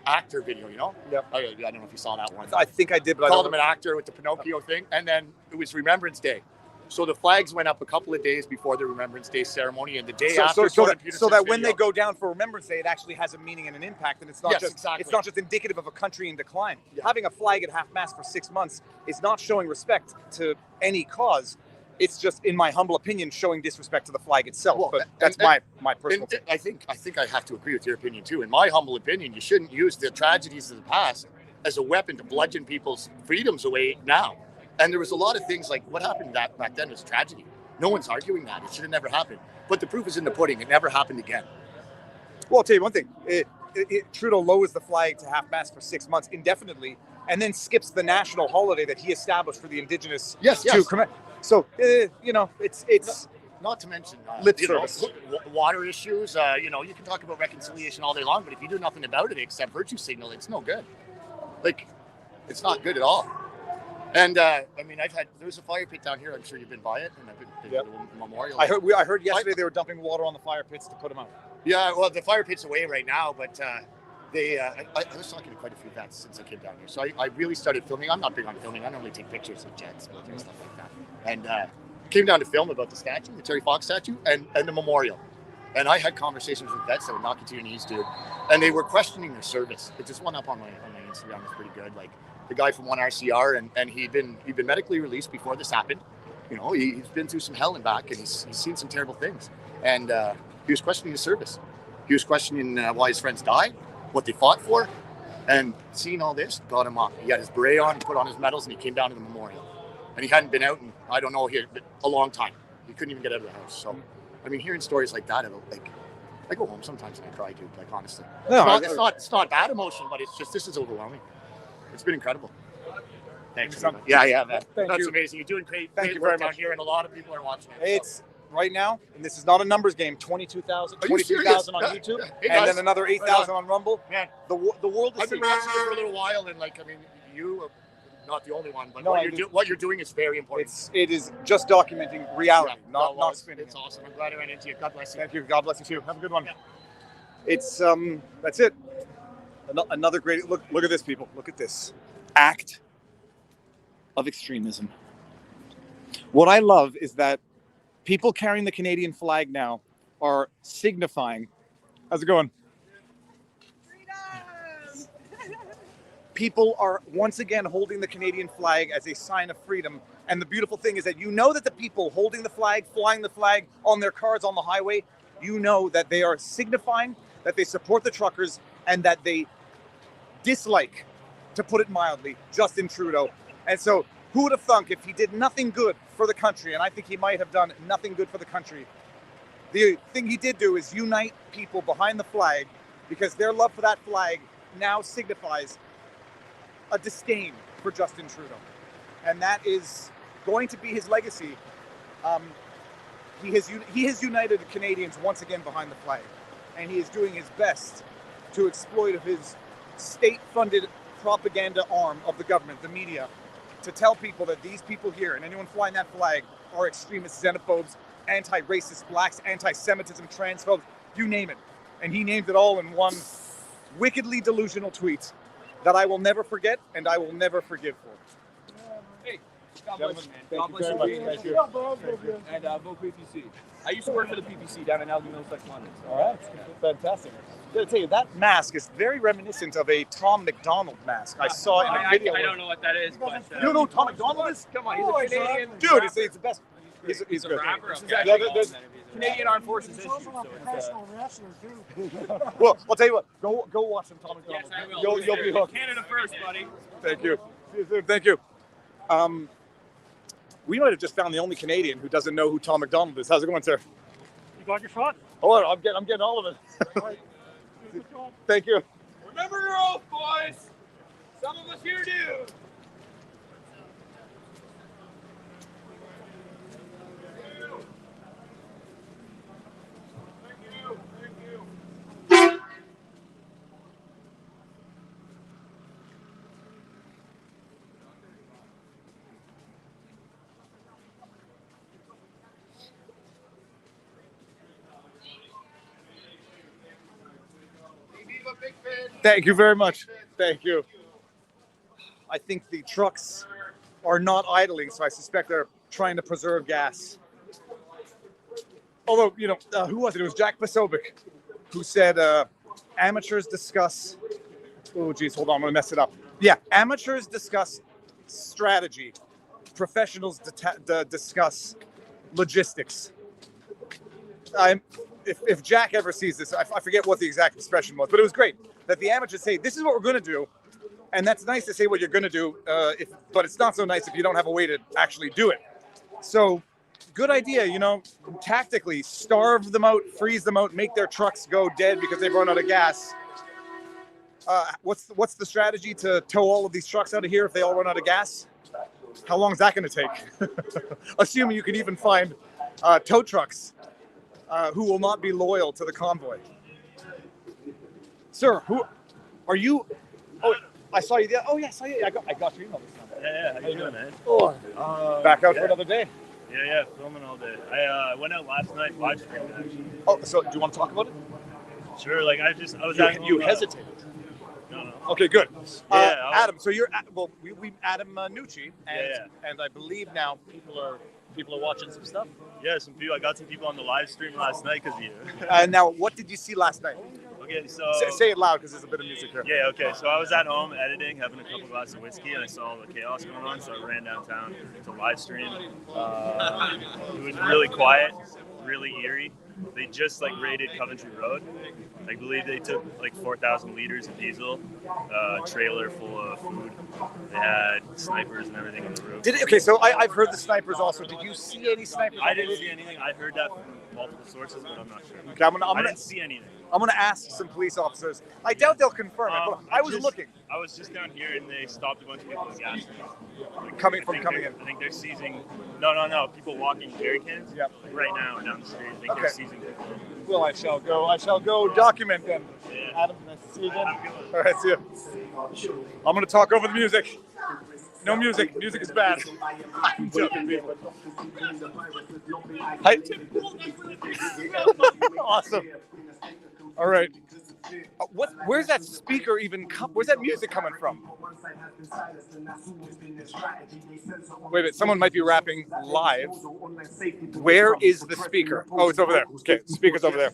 actor video, you know? Yeah. I don't know if you saw that one. I think I did, but called him an actor with the Pinocchio thing. And then it was Remembrance Day. So the flags went up a couple of days before the Remembrance Day ceremony, and the day after. So that when they go down for Remembrance Day, it actually has a meaning and an impact, and it's not it's not just indicative of a country in decline. Yeah. Having a flag at half-mast for 6 months is not showing respect to any cause. It's just, in my humble opinion, showing disrespect to the flag itself. Well, but that's my personal opinion. I think I have to agree with your opinion too. In my humble opinion, you shouldn't use the tragedies of the past as a weapon to bludgeon people's freedoms away now. And there was a lot of things like what happened back then was tragedy. No one's arguing that. It should have never happened. But the proof is in the pudding. It never happened again. Well, I'll tell you one thing. Trudeau lowers the flag to half-mast for 6 months indefinitely, and then skips the national holiday that he established for the Indigenous Yes, to commemorate. So, you know, it's not to mention lip you know, service. water issues. You know, you can talk about reconciliation all day long, but if you do nothing about it except virtue signal, it's no good. Like, it's not good at all. And I mean, there's a fire pit down here. I'm sure you've been by it, and I've been to the memorial. I heard yesterday they were dumping water on the fire pits to put them out. Yeah, well, the fire pit's away right now, but I was talking to quite a few vets since I came down here. So I really started filming. I'm not big on filming. I normally take pictures of jets, military stuff like that. And came down to film about the statue, the Terry Fox statue, and the memorial. And I had conversations with vets that would knock you to your knees, dude. And they were questioning their service. It just went up on my Instagram. It's pretty good. Like the guy from 1RCR, and he'd been medically released before this happened. You know, he's been through some hell and back, and he's seen some terrible things. And he was questioning his service. He was questioning why his friends died, what they fought for, and seeing all this got him up. He had his beret on, he put on his medals, and he came down to the memorial. And he hadn't been out in, I don't know, a long time. He couldn't even get out of the house. So, I mean, hearing stories like that, like, I go home sometimes and I cry, dude. Like, honestly, it's not bad emotion, but it's just, this is overwhelming. It's been incredible. Thanks. Yeah, man. That's amazing. You're doing great. Thank you very much. Down here, and a lot of people are watching it. It's right now, and this is not a numbers game. 22,000 on YouTube, and then another 8,000 on Rumble. Man, the world is. I've been watching it for a little while, and like, I mean, you are not the only one, but what you're doing is very important. It is just documenting reality, not spinning. It's awesome. I'm glad I ran into you. God bless you. Thank you. God bless you too. Have a good one. Yeah. It's that's it. Another great look. Look at this, people. Look at this act of extremism. What I love is that people carrying the Canadian flag now are signifying. How's it going? People are once again holding the Canadian flag as a sign of freedom. And the beautiful thing is that you know that the people holding the flag, flying the flag on their cars on the highway, you know that they are signifying that they support the truckers and that they dislike, to put it mildly, Justin Trudeau. And so who would have thunk if he did nothing good for the country, and I think he might have done nothing good for the country. The thing he did do is unite people behind the flag, because their love for that flag now signifies a disdain for Justin Trudeau. And that is going to be his legacy. He has united Canadians once again behind the flag, and he is doing his best to exploit his state-funded propaganda arm of the government, the media, to tell people that these people here and anyone flying that flag are extremists, xenophobes, anti-racist, blacks, anti-Semitism, transphobes, you name it. And he named it all in one wickedly delusional tweet that I will never forget and I will never forgive for. Hey, God bless you, man. God bless you. Thank you. And vote PPC. I used to work for the PPC down in Albion, Middlesex, London. So. All right, fantastic. I gotta tell you, that mask is very reminiscent of a Tom McDonald mask I saw in a video. I don't know what that is, but you know who Tom McDonald is? Come on, he's a Canadian dude. He's the best. He's a good. rapper. Yeah, there's Canadian Armed Forces issue. Also a professional wrestler too. Well, I'll tell you what. Go watch some Tom McDonald. Yes, I will. You'll be hooked. Canada first, buddy. Thank you. Thank you. We might have just found the only Canadian who doesn't know who Tom McDonald is. How's it going, sir? You got your shot? Oh, I'm getting all of it. Thank you. Remember your oath, boys. Some of us here do. Thank you very much. Thank you. I think the trucks are not idling, so I suspect they're trying to preserve gas. Although, you know, who was it? It was Jack Posobiec who said amateurs discuss... Oh, geez, hold on. I'm going to mess it up. Yeah, amateurs discuss strategy. Professionals discuss logistics. If Jack ever sees this, I forget what the exact expression was, but it was great that the amateurs say, this is what we're going to do. And that's nice to say what you're going to do, but it's not so nice if you don't have a way to actually do it. So good idea, you know, tactically starve them out, freeze them out, make their trucks go dead because they've run out of gas. What's the strategy to tow all of these trucks out of here if they all run out of gas? How long is that going to take? Assuming you can even find tow trucks who will not be loyal to the convoy. Sir, who are you? Oh, I saw you there. Oh, yeah, I saw you. I got your email this time. Yeah, how you doing, man? Oh, back out for another day. Yeah, filming all day. I went out last night, live streaming actually. Oh, so do you want to talk about it? Sure, like I was at home, You hesitated. No. Okay, good. Yeah, Adam. So you're we Adam Nucci, and Yeah. and I believe now people are watching some stuff. Yeah, I got some people on the live stream last night because of you. Now, what did you see last night? Okay, so Say it loud because there's a bit of music here. yeah, okay. So I was at home editing, having a couple glasses of whiskey, and I saw all the chaos going on. So I ran downtown to live stream. It was really quiet, really eerie. They just raided Coventry Road. I believe they took 4,000 liters of diesel, a trailer full of food. They had snipers and everything in the roof. Okay, so I've heard the snipers also. Did you see any snipers? I didn't see anything. I heard that from multiple sources, but I'm not sure. Okay, I didn't see anything. I'm gonna ask some police officers. I doubt they'll confirm it, but I was looking. I was just down here and they stopped a bunch of people with gas cans. Coming in. I think they're seizing. No. People walking jerry cans. Yep. Right now down the street. I think they're seizing people. Well, I shall go document them. Yeah. Adam, nice to see you again. All right, see you. I'm gonna talk over the music. No music. Music is bad. I'm joking, people. Hi. Awesome. All right. Where's that speaker even where's that music coming from? Wait a minute, someone might be rapping live. Where is the speaker? Oh, it's over there. Okay, the speaker's over there.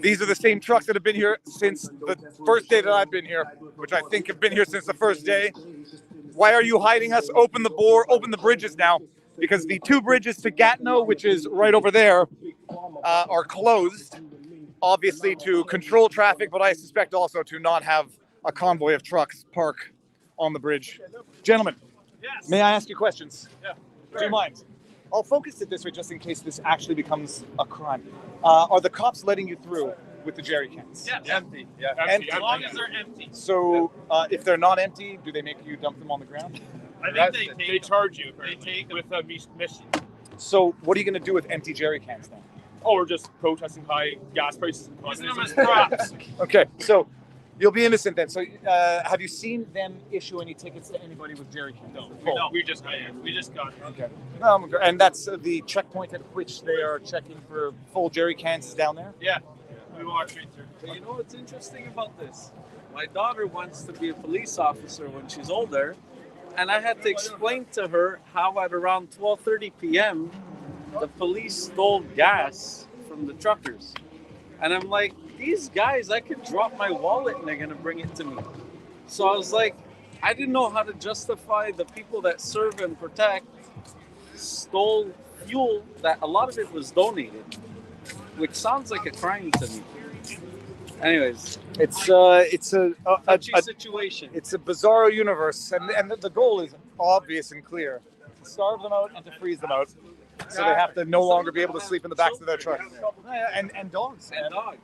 These are the same trucks that have been here since the first day that I've been here, which I think have been here since the first day. Why are you hiding us? Open the bridges now, because the two bridges to Gatineau, which is right over there, are closed. Obviously to control traffic, but I suspect also to not have a convoy of trucks park on the bridge. Gentlemen, Yes. may I ask you questions? Yeah. Do you mind? I'll focus it this way just in case this actually becomes a crime. Are the cops letting you through with the jerry cans? Yeah. Empty. Yeah. Empty. As long as they're empty. So if they're not empty, do they make you dump them on the ground? I think they charge you. They take with a mission. So what are you going to do with empty jerry cans then? Oh, we're just protesting high gas prices. Using them as props. Okay, so you'll be innocent then. So have you seen them issue any tickets to anybody with jerry cans? No, we just got here. We just got here. Okay. And that's the checkpoint at which they are checking for full jerry cans is down there? Yeah. We walked straight through. But you know what's interesting about this? My daughter wants to be a police officer when she's older, and I had to explain to her how at around 12:30 p.m. the police stole gas from the truckers. And I'm like, these guys, I could drop my wallet and they're gonna bring it to me. So I was like, I didn't know how to justify the people that serve and protect stole fuel that a lot of it was donated, which sounds like a crime to me. Anyways, it's a touchy situation. It's a bizarro universe, and the goal is obvious and clear: to starve them out and to freeze them out, so they have to no longer be able to sleep in the backs of their trucks. And dogs. And dogs.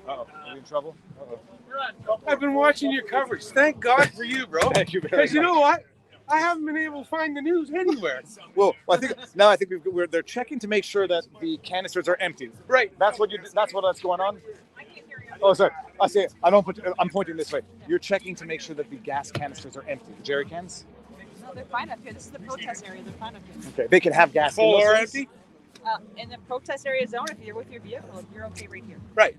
Uh-oh, are we in trouble? Uh-oh. I've been watching your coverage. Thank God for you, bro. Thank you very much. Because you know what? I haven't been able to find the news anywhere. Well, I think they're checking to make sure that the canisters are empty. Right. That's what's going on. Oh, sorry. I'm pointing this way. You're checking to make sure that the gas canisters are empty. The jerry cans? No, they're fine up here. This is the protest area. They're fine up here. Okay. They can have gas. Full or things? empty? In the protest area zone, if you're with your vehicle, you're okay right here. Right.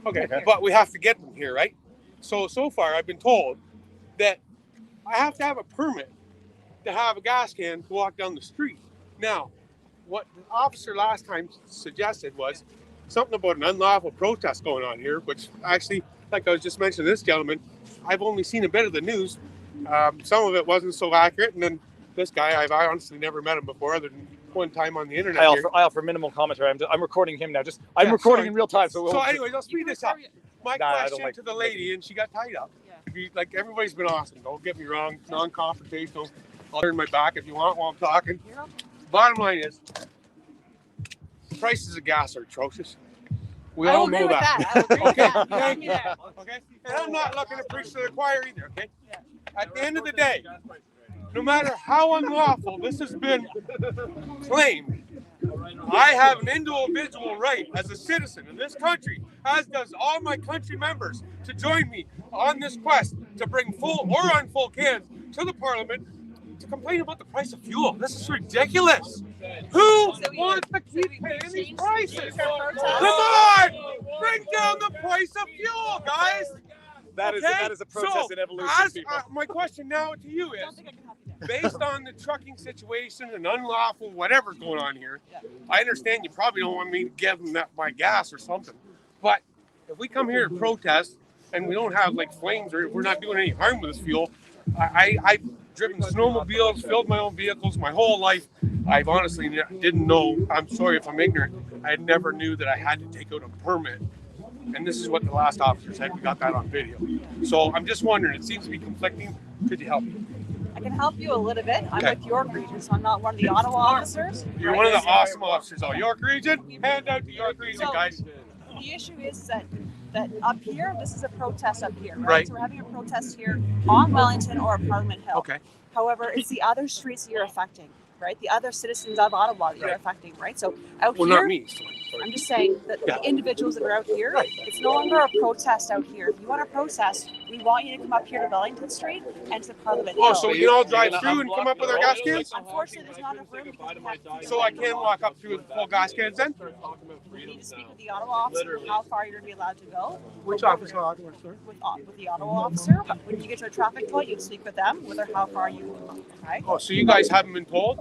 Okay. But we have to get them here, right? So far, I've been told that I have to have a permit to have a gas can to walk down the street. Now, what the officer last time suggested was something about an unlawful protest going on here, which actually, like I was just mentioning this gentleman, I've only seen a bit of the news. Some of it wasn't so accurate, and then this guy, I've honestly never met him before, other than one time on the internet. I offer minimal commentary. I'm recording him now. I'm recording in real time. So anyways, I'll speed this up. My I don't question like to the lady, and she got tied up. Like, everybody's been awesome. Don't get me wrong. Non-confrontational. I'll turn my back if you want while I'm talking. Bottom line is, prices of gas are atrocious. We I all will agree know with that. that. I will agree with Okay, that. thank you. Okay, and I'm not looking to preach to the choir either. Okay, at the end of the day, no matter how unlawful this has been claimed, I have an individual right as a citizen in this country, as does all my country members, to join me on this quest to bring full or unfull cans to the Parliament to complain about the price of fuel. This is ridiculous. Who wants to keep paying these prices? Come on! Bring down the price of fuel, guys! That is a protest in evolution, people. My question now to you is, based on the trucking situation and unlawful whatever's going on here, I understand you probably don't want me to give them my gas or something, but if we come here to protest and we don't have like flames or we're not doing any harm with this fuel, I've driven snowmobiles, filled my own vehicles my whole life. I've honestly didn't know, I'm sorry if I'm ignorant, I never knew that I had to take out a permit. And this is what the last officer said. We got that on video. So I'm just wondering, it seems to be conflicting. Could you help me? I can help you a little bit. I'm Okay. with York Region, so I'm not one of the Ottawa officers. You're one of the awesome officers. Oh, York Region? Hand out to York Region, So, guys. The issue is that up here, this is a protest up here, right? Right. So we're having a protest here on Wellington or Parliament Hill. Okay. However, it's the other streets that you're affecting, right? The other citizens of Ottawa that you're affecting, right? So out Well, here, not me. Sorry. I'm just saying that Yeah. the individuals that are out here, it's no longer a protest out here. If you want to protest, we want you to come up here to Wellington Street and to Parliament Hill. Oh, so we can all drive through and come up with our gas cans? Unfortunately, there's not enough room because we have to So I can walk up through with full gas cans then? You need to speak with the Ottawa officer how far you're going to be allowed to go. Which officer? With the Ottawa officer. When you get to a traffic point, you speak with them, whether how far you can go. Okay? Oh, so you guys haven't been told?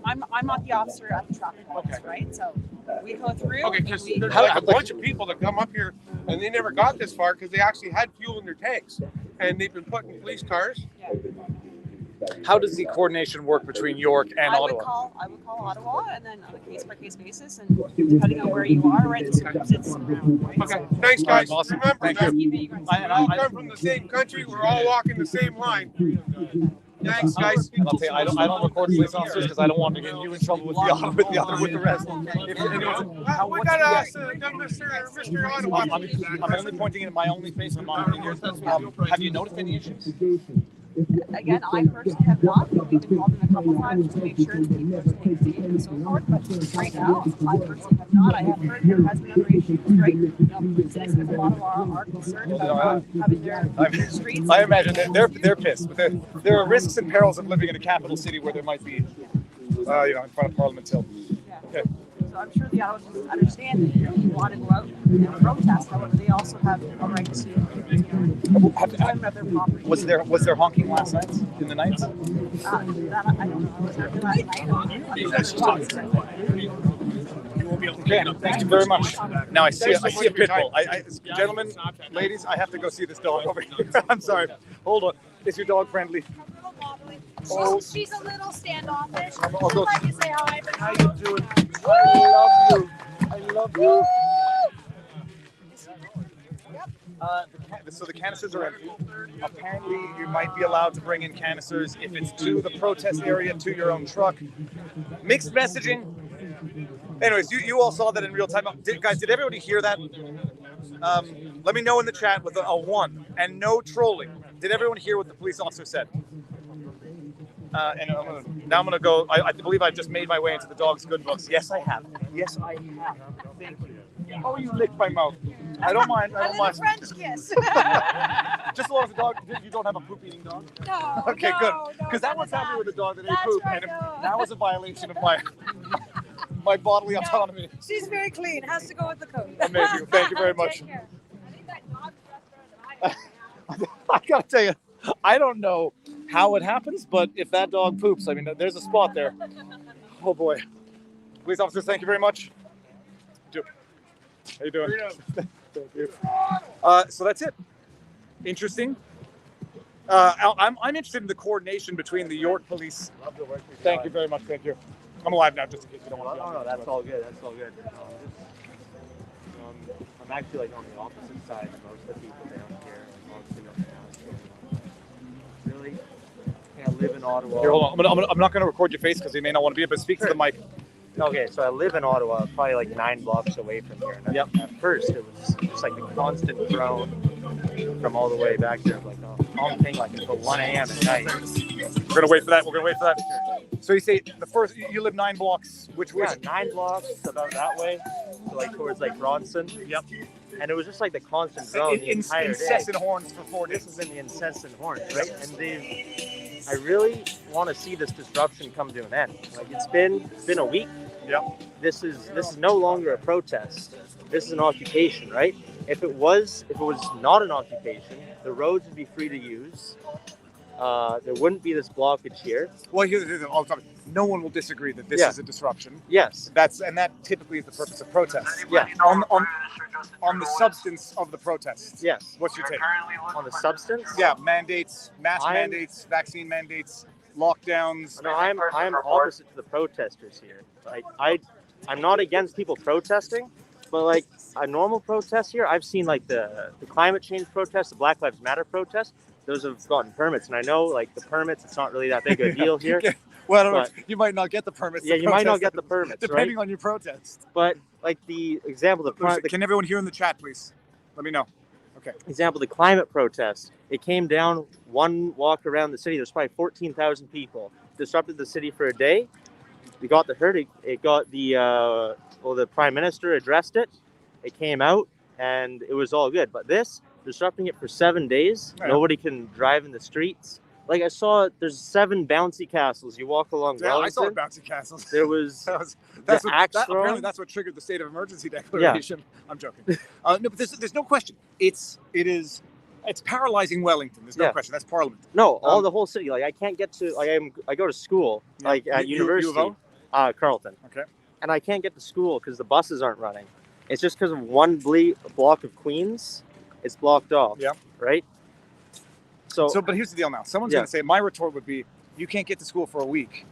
I'm not the officer at the traffic points, right? So we go through. Okay, because we- there's like a bunch of people that come up here and they never got this far because they actually had fuel in their tanks. And they've been put in police cars. How does the coordination work between York and I would Ottawa? call Ottawa, and then on a case-by-case basis, and depending on where you are, right, the circumstances around. Right? Okay, thanks guys. Awesome. Remember Thank that you. we all come from the same country. We're all walking the same line. Thanks, guys. And I'll tell you, I don't record police officers because I don't want to get you in trouble with the rest. We got Mr. Ottawa. I'm only pointing at my only face. I'm monitoring yours. Have you noticed any issues? Again, I personally have not. We've been called in a couple times to make sure that people are staying safe and so forth. But right now, I personally have not. I have heard there has been other issues. Right? Citizens of Ottawa are concerned about having their streets. I imagine they're pissed. But there are risks and perils of living in a capital city where there might be, in front of Parliament Hill. Okay. So I'm sure the Ottawa citizens understand that you want to go out and protest. However, they also have a right to enjoyment of their property. Was there honking last night in the nights? That I don't know. I was there last night. Okay, thank you very much. Now I see a pit bull. Gentlemen, ladies, I have to go see this dog over here. I'm sorry. Hold on. Is your dog friendly? She's a little standoffish. I'll go. Let you say hi. How you doing? I love you. I love you. So the canisters are empty. Apparently, you might be allowed to bring in canisters if it's to the protest area, to your own truck. Mixed messaging. Anyways, you all saw that in real time. Guys, did everybody hear that? Let me know in the chat with a 1 and no trolling. Did everyone hear what the police officer said? And I'm gonna go. I believe I just made my way into the dog's good books. Yes, I have. Yes, I have. Thank you. Oh, you licked my mouth. I don't mind. I don't mind. French kiss. Just as long as the dog, you don't have a poop-eating dog? No. Okay, good. No, Because that was happening with a dog that ate That's poop, right, and no. that was a violation of my bodily autonomy. She's very clean. Has to go with the code. Amazing. Thank you very much. Take care. I think that dog's dressed better than I I gotta tell you, I don't know how it happens, but if that dog poops, I mean, there's a spot there. Oh boy. Police officers, thank you very much. How you doing? Thank you. So that's it. Interesting. I'm interested in the coordination between the York Police. Love the work. Thank you very much. Thank you. I'm alive now, just in case you don't want to. Oh, no, that's all good. That's all good. I'm actually like on the opposite side of most of the people down here. Really can't live in Ottawa. Here, hold on. I'm not going to record your face because they may not want to be it, but speak to the mic. Okay, so I live in Ottawa, probably like 9 blocks away from here. And at first, it was just like the constant drone from all the way back there, like honking like until 1 a.m. at night. We're gonna wait for that. We're gonna wait for that. So you say the first you live 9 blocks, which Yeah, 9 blocks about that way, so like towards like Bronson. Yep. And it was just like the constant drone the entire incessant day. horns for 4 days. This has been the incessant horns, right? And I really want to see this disruption come to an end. Like it's been a week. Yep. This is no longer a protest. This is an occupation, right? If it was not an occupation, the roads would be free to use. There wouldn't be this blockage here. Well, here's all the time. No one will disagree that this is a disruption. Yes. That typically is the purpose of protests. Yeah. On the substance of the protests. Yes. What's your take? On the substance? Yeah, mandates, mandates, vaccine mandates, lockdowns. No, I'm opposite to the protesters here. Like I'm not against people protesting, but like a normal protest here, I've seen like the climate change protests, the Black Lives Matter protests. Those have gotten permits, and I know like the permits, it's not really that big a deal here. Well, I don't know. You might not get the permits. Yeah, you might not get the permits, depending right? on your protest. But like the example, Can everyone hear in the chat, please? Let me know. Okay. Example, the climate protest. It came down one walk around the city. There's probably 14,000 people. Disrupted the city for a day. We got the herd. It got the Prime Minister addressed it. It came out, and it was all good. But this, disrupting it for 7 days, nobody can drive in the streets. Like I saw, there's 7 bouncy castles. You walk along. Yeah, I saw bouncy castles. There was apparently that's what triggered the state of emergency declaration. Yeah. I'm joking. No, but there's no question. It's paralyzing Wellington. There's no question. That's Parliament. No, the whole city. Like I can't get to. I go to school like at university, Carleton. Okay. And I can't get to school because the buses aren't running. It's just because of one block of Queens. It's blocked off. Yeah. Right. So, but here's the deal now. Someone's going to say, my retort would be, you can't get to school for a week.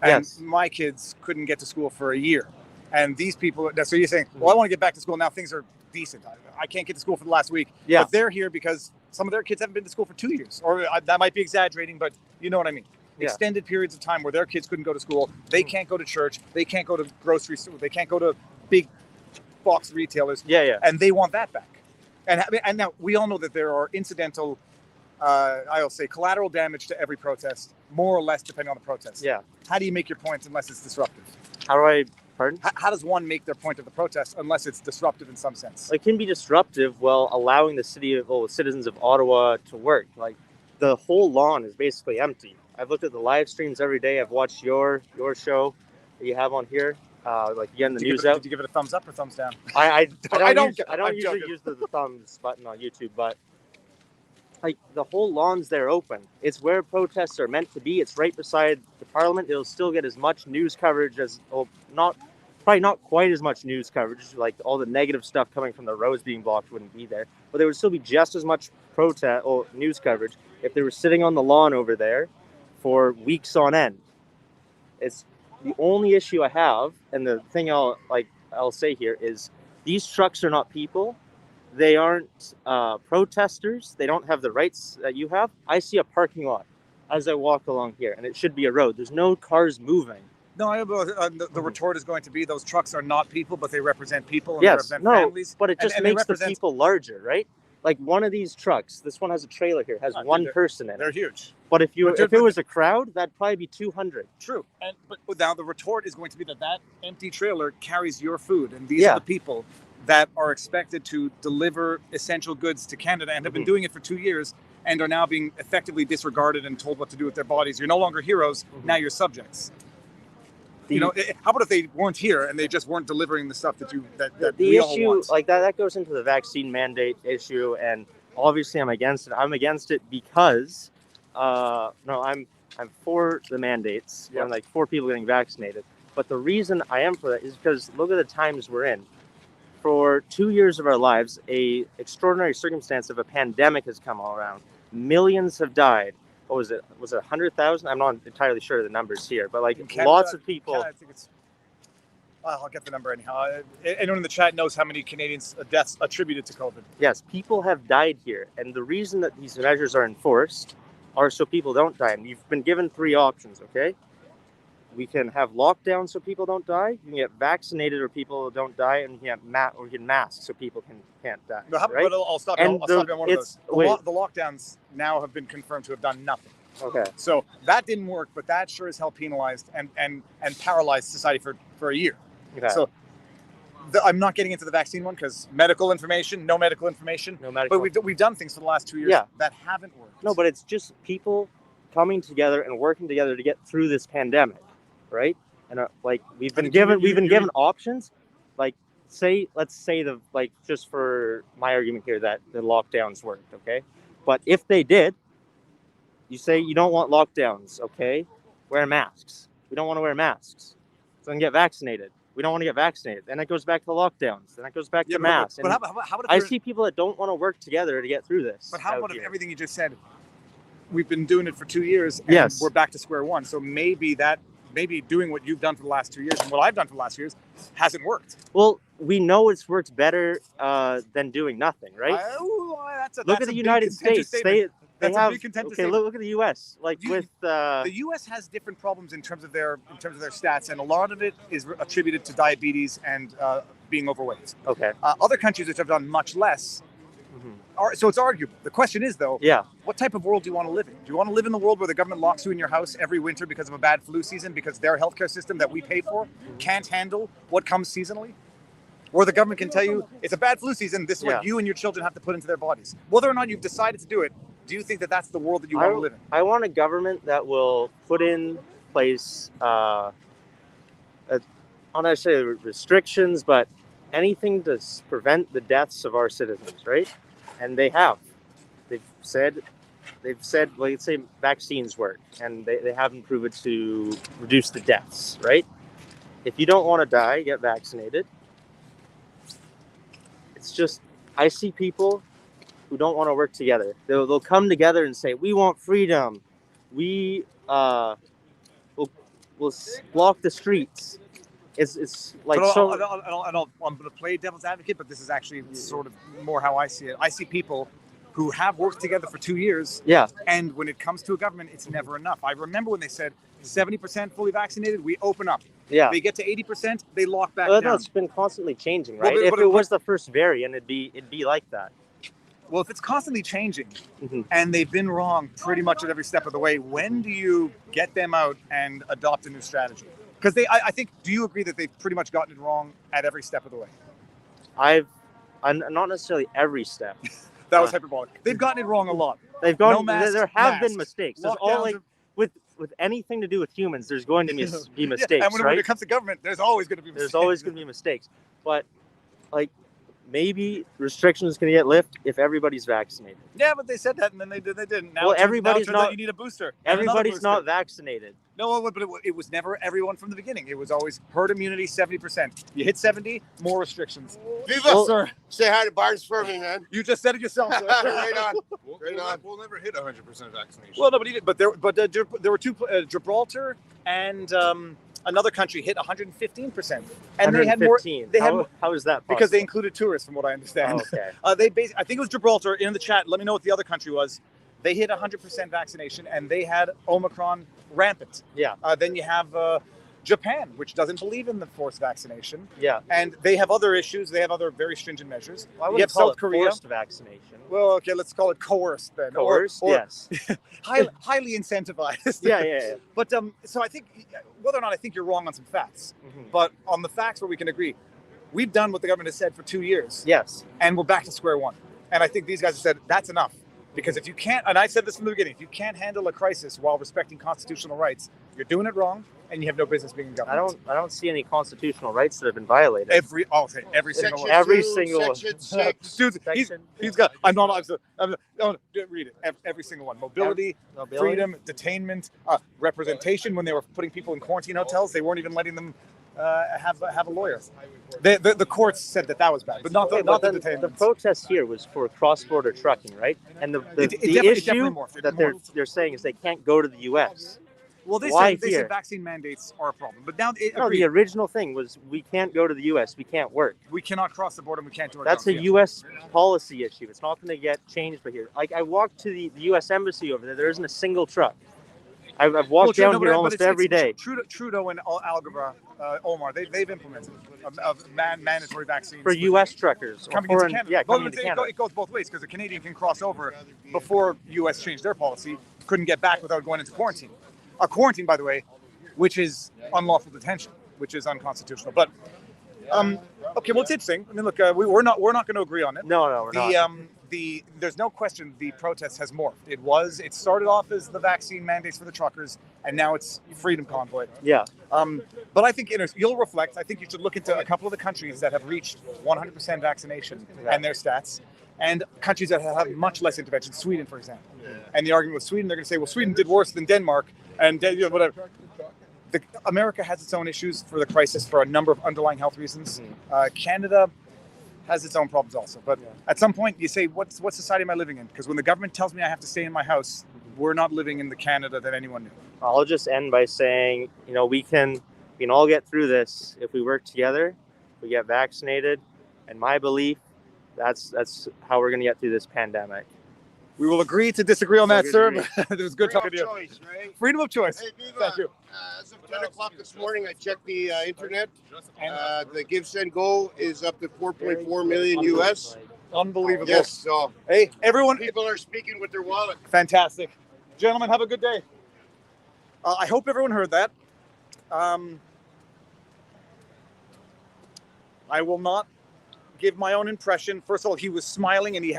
And my kids couldn't get to school for a year. And these people, so you're saying, well, I want to get back to school now. Things are decent. I can't get to school for the last week. Yeah. But they're here because some of their kids haven't been to school for 2 years. Or that might be exaggerating, but you know what I mean. Yeah. Extended periods of time where their kids couldn't go to school. They can't go to church. They can't go to grocery store. They can't go to big box retailers. Yeah. And they want that back. And now we all know that there are incidental, I'll say collateral damage to every protest, more or less depending on the protest. Yeah. How do you make your point unless it's disruptive? Pardon? How does one make their point of the protest unless it's disruptive in some sense? It can be disruptive while allowing the citizens of Ottawa to work. Like the whole lawn is basically empty. I've looked at the live streams every day. I've watched your show that you have on here. Like getting the news out. Did you give it a thumbs up or thumbs down? I don't usually use the thumbs button on YouTube, but like the whole lawn's there open. It's where protests are meant to be. It's right beside the Parliament. It'll still get as much news coverage as probably not quite as much news coverage. Like all the negative stuff coming from the roads being blocked wouldn't be there, but there would still be just as much protest or news coverage if they were sitting on the lawn over there for weeks on end. It's the only issue I have, and the thing I'll say here is these trucks are not people. They aren't protesters. They don't have the rights that you have. I see a parking lot as I walk along here, and it should be a road. There's no cars moving. No, the retort is going to be those trucks are not people, but they represent people and they represent families. But it just makes the people larger, right? Like one of these trucks, this one has a trailer here, has one person in it. They're huge. But if it was a crowd, that'd probably be 200. True. But now the retort is going to be that empty trailer carries your food. And these are the people that are expected to deliver essential goods to Canada and have been doing it for 2 years and are now being effectively disregarded and told what to do with their bodies. You're no longer heroes. Now you're subjects. How about if they weren't here and they just weren't delivering the stuff that we all want? Like that goes into the vaccine mandate issue, and obviously I'm against it. I'm against it because I'm for the mandates. I'm like for people getting vaccinated. But the reason I am for that is because look at the times we're in. For 2 years of our lives, a extraordinary circumstance of a pandemic has come all around. Millions have died. What was it? Was it 100,000? I'm not entirely sure of the numbers here, but like Canada, lots of people. Canada, I think it's. I'll get the number anyhow. Anyone in the chat knows how many Canadians deaths attributed to COVID? Yes, people have died here, and the reason that these measures are enforced are so people don't die. And you've been given 3 options. Okay, we can have lockdowns so people don't die. You can get vaccinated or people don't die, and you can mask so people can't die. No, right? But I'll stop you on one of those. The lockdowns now have been confirmed to have done nothing. Okay. So that didn't work, but that sure as hell penalized and paralyzed society for a year. Okay. So I'm not getting into the vaccine one because no medical information. But we've done things for the last 2 years that haven't worked. No, but it's just people coming together and working together to get through this pandemic, right? And like we've been given options. Like let's say just for my argument here that the lockdowns worked, okay? But if they did, you say you don't want lockdowns, okay? Wear masks. We don't want to wear masks. So then get vaccinated. We don't want to get vaccinated. Then it goes back to the lockdowns. Then it goes back to masks. But how about I see people that don't want to work together to get through this. But how about if everything you just said, we've been doing it for 2 years and we're back to square one. So maybe doing what you've done for the last 2 years and what I've done for the last 2 years hasn't worked. Well, we know it's worked better than doing nothing, right? Look at the United States. They have, look at the U.S. The U.S. has different problems in terms of their stats, and a lot of it is attributed to diabetes and being overweight. Okay. Other countries which have done much less, so it's arguable. The question is though, what type of world do you want to live in? Do you want to live in the world where the government locks you in your house every winter because of a bad flu season because their healthcare system that we pay for can't handle what comes seasonally? Or the government can tell you it's a bad flu season. This is what you and your children have to put into their bodies. Whether or not you've decided to do it. Do you think that that's the world that you want to live in? I want a government that will put in place, not necessarily restrictions, but anything to prevent the deaths of our citizens, right? And they have. They've said, let's say vaccines work, and they haven't proven to reduce the deaths, right? If you don't want to die, get vaccinated. It's just, I see people who don't want to work together. They'll come together and say, we want freedom. We will block the streets. It's like I'm going to play devil's advocate, but this is actually sort of more how I see it. I see people who have worked together for 2 years. Yeah. And when it comes to a government, it's never enough. I remember when they said 70% fully vaccinated, we open up. Yeah. They get to 80%, they lock back down. No, it's been constantly changing, right? If it was the first variant, it'd be like that. Well, if it's constantly changing and they've been wrong pretty much at every step of the way, when do you get them out and adopt a new strategy? Because I think, do you agree that they've pretty much gotten it wrong at every step of the way? I'm not necessarily every step. That was hyperbolic. They've gotten it wrong a lot. They've gone. There have been mistakes. There's all with anything to do with humans, there's going to be mistakes. And when it comes to government, there's always going to be mistakes. There's always going to be mistakes. But maybe restrictions can get lifted if everybody's vaccinated. Yeah, but they said that and then they didn't. Now everybody's now you need a booster. Everybody's not vaccinated. No, but it was never everyone from the beginning. It was always herd immunity, 70%. You hit 70, more restrictions. Viva, sir. Say hi to Barnes for me, man. You just said it yourself. Sir. Right on. We'll never hit 100% vaccination. Well, no, but there were two, Gibraltar and another country hit 115%, and they had more. How is that possible? Because they included tourists, from what I understand. Oh, okay. I think it was Gibraltar. In the chat, let me know what the other country was. They hit 100% vaccination, and they had Omicron rampant. Yeah. Then you have Japan, which doesn't believe in the forced vaccination. Yeah. And they have other issues. They have other very stringent measures. Well, I wouldn't call it forced vaccination. Well, okay, let's call it coerced then. Coerced, yes. highly incentivized. Yeah. But so I think whether or not I think you're wrong on some facts, but on the facts where we can agree, we've done what the government has said for 2 years. Yes. And we're back to square one. And I think these guys have said that's enough. Because if you can't, and I said this from the beginning, if you can't handle a crisis while respecting constitutional rights, you're doing it wrong, and you have no business being in government. I don't see any constitutional rights that have been violated. Every single one. Every single one. Section 6. Dude, he's got. Read it. Every single one. Mobility, freedom, detainment, representation. When they were putting people in quarantine hotels, they weren't even letting them have a lawyer. The courts said that was bad, but not the detainment. The protest here was for cross-border trucking, right? And the issue that they're saying is they can't go to the U.S. Well, they said vaccine mandates are a problem, but now the original thing was we can't go to the U.S. We can't work. We cannot cross the border. And we can't do our That's a U.S. policy issue. It's not going to get changed by here. Like I walked to the U.S. embassy over there. There isn't a single truck. I've walked down here almost every day. Trudeau and Algebra, Omar, they've implemented mandatory vaccines For U.S. truckers. coming or into Canada. Yeah, Well, coming into Canada. it goes both ways because a Canadian can cross over before U.S. changed their policy, couldn't get back without going into quarantine. A quarantine, by the way, which is unlawful detention, which is unconstitutional. But okay, well, it's interesting. I mean, look, we're not going to agree on it. No, we're not. There's no question the protest has morphed. It started off as the vaccine mandates for the truckers, and now it's Freedom Convoy. Yeah. But I think you'll reflect. I think you should look into a couple of the countries that have reached 100% vaccination and their stats, and countries that have much less intervention. Sweden, for example. And the argument with Sweden, they're going to say, well, Sweden did worse than Denmark, and whatever. America has its own issues for the crisis for a number of underlying health reasons. Canada has its own problems also. But at some point, you say, what society am I living in? Because when the government tells me I have to stay in my house, we're not living in the Canada that anyone knew. I'll just end by saying, we can all get through this if we work together, we get vaccinated, and my belief, that's how we're going to get through this pandemic. We will agree to disagree on that, sir. It was good talking to you. Choice, right? Freedom of choice. Hey, Viva, Thank you. As of 10 o'clock this morning, I checked the internet. The Give, Send, Go is up to 4.4 million US. Unbelievable. Yes, so hey, everyone. People are speaking with their wallet. Fantastic. Gentlemen, have a good day. I hope everyone heard that. I will not give my own impression. First of all, he was smiling and he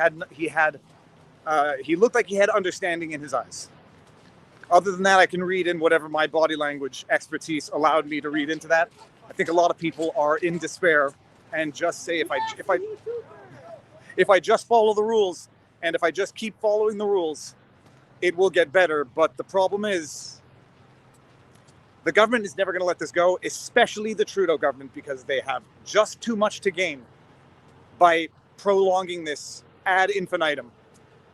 looked like he had understanding in his eyes. Other than that, I can read in whatever my body language expertise allowed me to read into that. I think a lot of people are in despair and just say, if I just follow the rules and if I just keep following the rules, it will get better. But the problem is, the government is never going to let this go, especially the Trudeau government, because they have just too much to gain by prolonging this ad infinitum.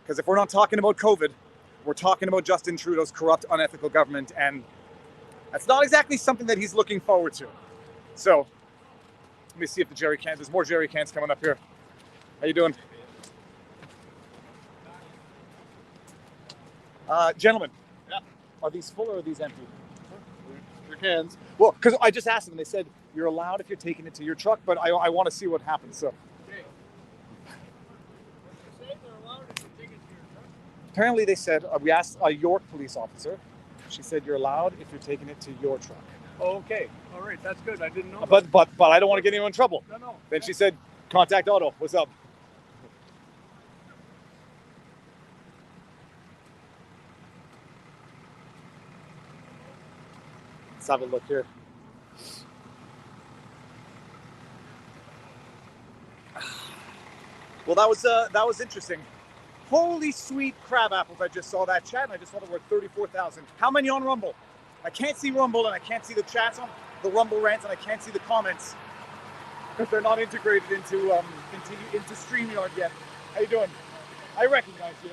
Because if we're not talking about COVID, we're talking about Justin Trudeau's corrupt, unethical government, and that's not exactly something that he's looking forward to. So, let me see if there's more jerry cans coming up here. How you doing? Gentlemen, are these full or are these empty? Your cans. Well, because I just asked them, and they said, you're allowed if you're taking it to your truck, but I want to see what happens, so. Apparently they said, we asked a York police officer. She said, you're allowed if you're taking it to your truck. Oh, okay. All right. That's good. I didn't know. But I don't want to get anyone in trouble. No. Then she said, contact Otto. What's up? Let's have a look here. Well, that was interesting. Holy sweet crab apples. I just saw that chat and I just saw the word 34,000. How many on Rumble? I can't see Rumble and I can't see the chats on the Rumble rants and I can't see the comments because they're not integrated into StreamYard yet. How you doing? I recognize you.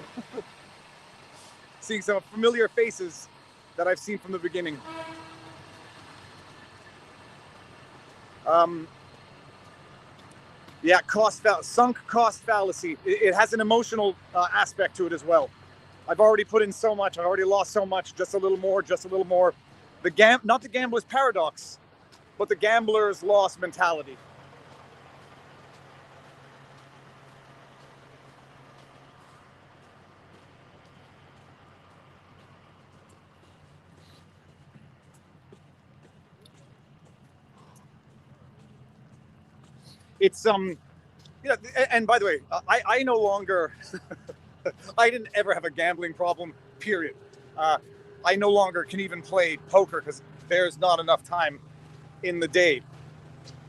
Seeing some familiar faces that I've seen from the beginning. Yeah, sunk cost fallacy. It has an emotional aspect to it as well. I've already put in so much. I've already lost so much. Just a little more. Just a little more. Not the gambler's paradox, but the gambler's loss mentality. It's and by the way, I no longer I didn't ever have a gambling problem, period. I no longer can even play poker because there's not enough time in the day.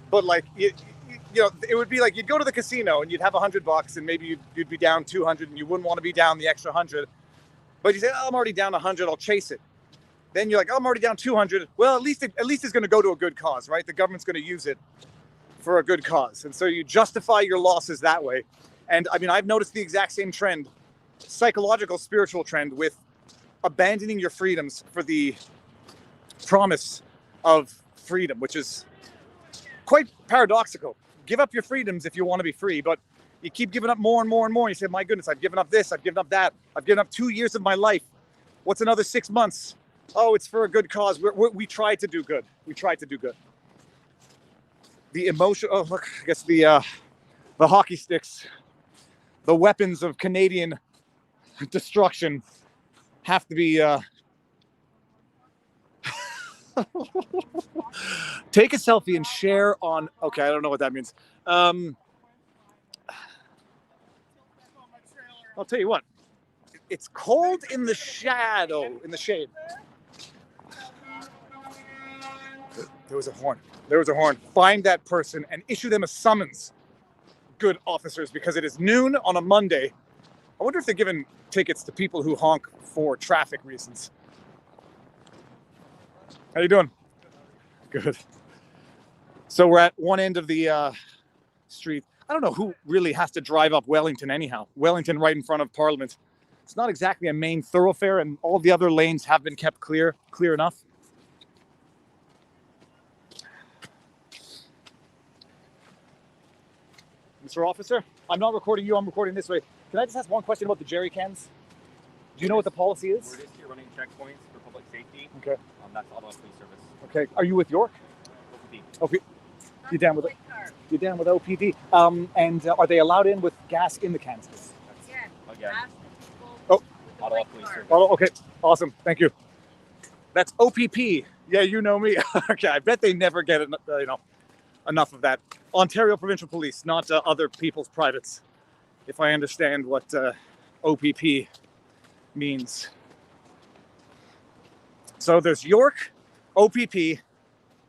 But like it would be like you'd go to the casino and you'd have $100 and maybe you'd be down 200 and you wouldn't want to be down the extra 100. But you say, oh, I'm already down 100, I'll chase it. Then you're like, oh, I'm already down 200. Well, at least it's going to go to a good cause, right? The government's going to use it for a good cause. And so you justify your losses that way. And I mean, I've noticed the exact same trend, psychological, spiritual trend with abandoning your freedoms for the promise of freedom, which is quite paradoxical. Give up your freedoms if you want to be free, but you keep giving up more and more and more. You say, my goodness, I've given up this, I've given up that. I've given up 2 years of my life. What's another 6 months? Oh, it's for a good cause. We try to do good. We try to do good. The emotion. Oh, look. I guess the hockey sticks, the weapons of Canadian destruction, have to be. Take a selfie and share on. Okay, I don't know what that means. I'll tell you what. It's cold in the shadow, in the shade. There was a horn. There was a horn. Find that person and issue them a summons. Good officers, because it is noon on a Monday. I wonder if they're giving tickets to people who honk for traffic reasons. How you doing? Good. So we're at one end of the street. I don't know who really has to drive up Wellington anyhow. Wellington right in front of Parliament. It's not exactly a main thoroughfare, and all the other lanes have been kept clear enough. Mr. Officer, I'm not recording you, I'm recording this way. Can I just ask one question about the jerry cans? Do you know what the policy is? We're just here running checkpoints for public safety. Okay. That's Ottawa Police Service. Okay. Are you with York? OPD. Okay. You're down with it? You're down with OPD. And are they allowed in with gas in the canisters? Yeah. Again. Oh. Ottawa Police Service. Oh, okay. Awesome. Thank you. That's OPP. Yeah, you know me. Okay. I bet they never get enough of that. Ontario Provincial Police, not other people's privates, if I understand what OPP means. So there's York, OPP,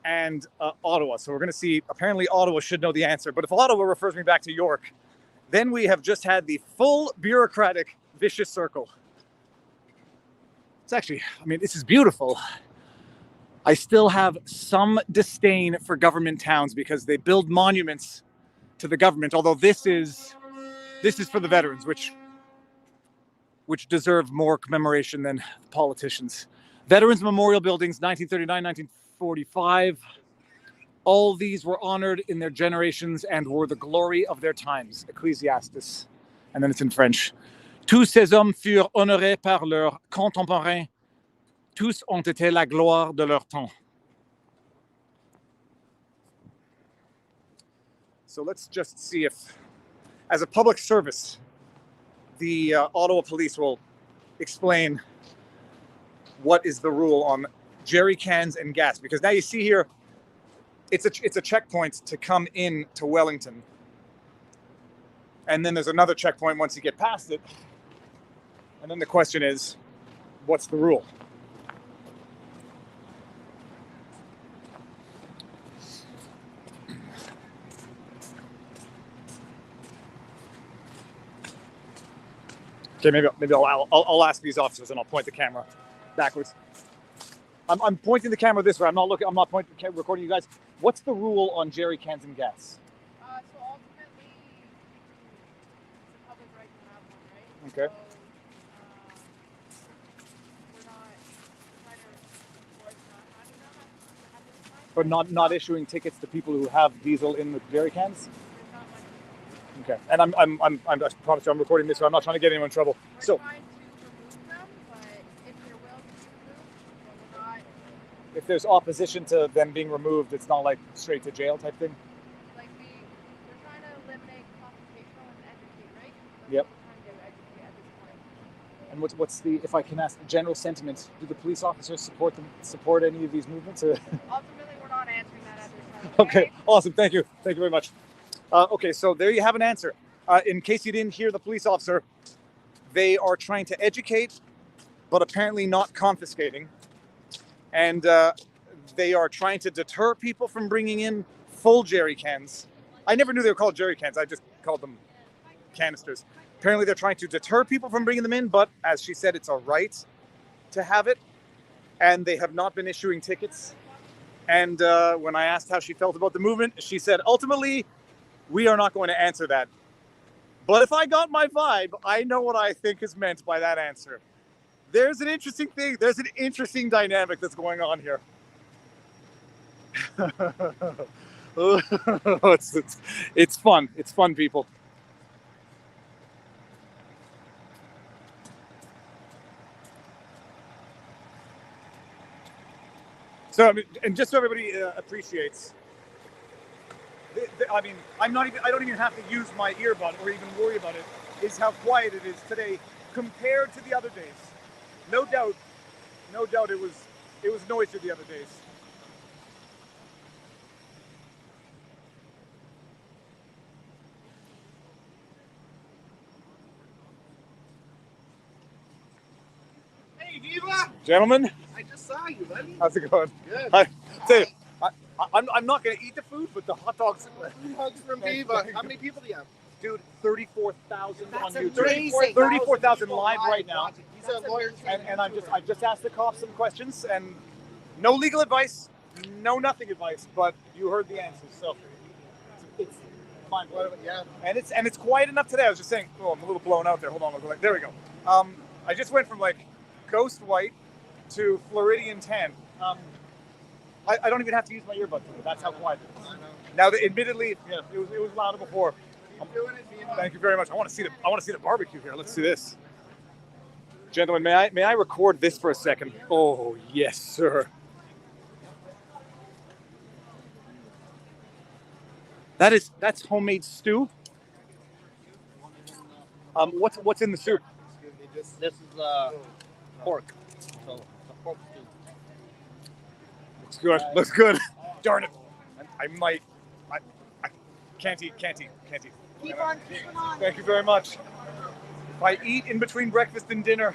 and Ottawa. So we're going to see, apparently Ottawa should know the answer, but if Ottawa refers me back to York, then we have just had the full bureaucratic vicious circle. It's actually, I mean, this is beautiful. I still have some disdain for government towns because they build monuments to the government, although this is for the veterans, which deserve more commemoration than politicians. Veterans Memorial Buildings, 1939, 1945. All these were honored in their generations and were the glory of their times. Ecclesiastes. And then it's in French. Tous ces hommes furent honorés par leurs contemporains. Tous ont été la gloire de leur temps. So let's just see if, as a public service, the Ottawa Police will explain what is the rule on jerry cans and gas. Because now you see here, it's a checkpoint to come in to Wellington. And then there's another checkpoint once you get past it. And then the question is, what's the rule? Okay, maybe I'll ask these officers and I'll point the camera backwards. I'm pointing the camera this way. I'm not recording you guys. What's the rule on jerry cans and gas? So ultimately, it's a public right to have one, right? Okay. So, we're not trying to enforce not having them at this time. But not issuing tickets to people who have diesel in the jerry cans? Okay. And I promise you I'm recording this, so I'm not trying to get anyone in trouble. We're trying to remove them, but if you're willing to remove, then we're not. If there's opposition to them being removed, it's not like straight to jail type thing? Like we're trying to eliminate confrontational and educate, right? Yep. We're trying to educate at this point. And what's the, if I can ask, general sentiment? Do the police officers support any of these movements? Ultimately, we're not answering that at this time. Okay, awesome. Thank you. Thank you very much. Okay, so there you have an answer. In case you didn't hear the police officer, they are trying to educate, but apparently not confiscating. And they are trying to deter people from bringing in full jerry cans. I never knew they were called jerry cans. I just called them canisters. Apparently they're trying to deter people from bringing them in, but as she said, it's a right to have it. And they have not been issuing tickets. And when I asked how she felt about the movement, she said, ultimately, we are not going to answer that. But if I got my vibe, I know what I think is meant by that answer. There's an interesting thing. There's an interesting dynamic that's going on here. It's fun. It's fun, people. So, I mean, and just so everybody appreciates, I mean, I don't even have to use my earbud or even worry about it, is how quiet it is today compared to the other days. No doubt it was noisier the other days. Hey, Viva! Gentlemen, I just saw you, buddy. how's it going? Good. I'm not going to eat the food, but the hot dogs. Free hugs from Viva. How many people do you have? Dude, 34,000 on That's YouTube. amazing. 34,000 live right now. He's a lawyer. And I just asked the cops some questions, and no legal advice, no nothing advice, but you heard the answers, so it's fine. Yeah. And it's quiet enough today. I was just saying, oh, I'm a little blown out there. Hold on, I'll go there we go. I just went from like ghost white to Floridian tan. I don't even have to use my earbuds. That's how quiet it is. Now, admittedly, yeah, it was louder before. Thank you very much. I want to see the barbecue here. Let's see this. Gentlemen, may I record this for a second? Oh, yes, sir. That's homemade stew. What's in the soup? This is pork. So it's a pork stew. Looks good. Looks good. Darn it. I can't eat. Keep on keeping on. Thank you very much. If I eat in between breakfast and dinner,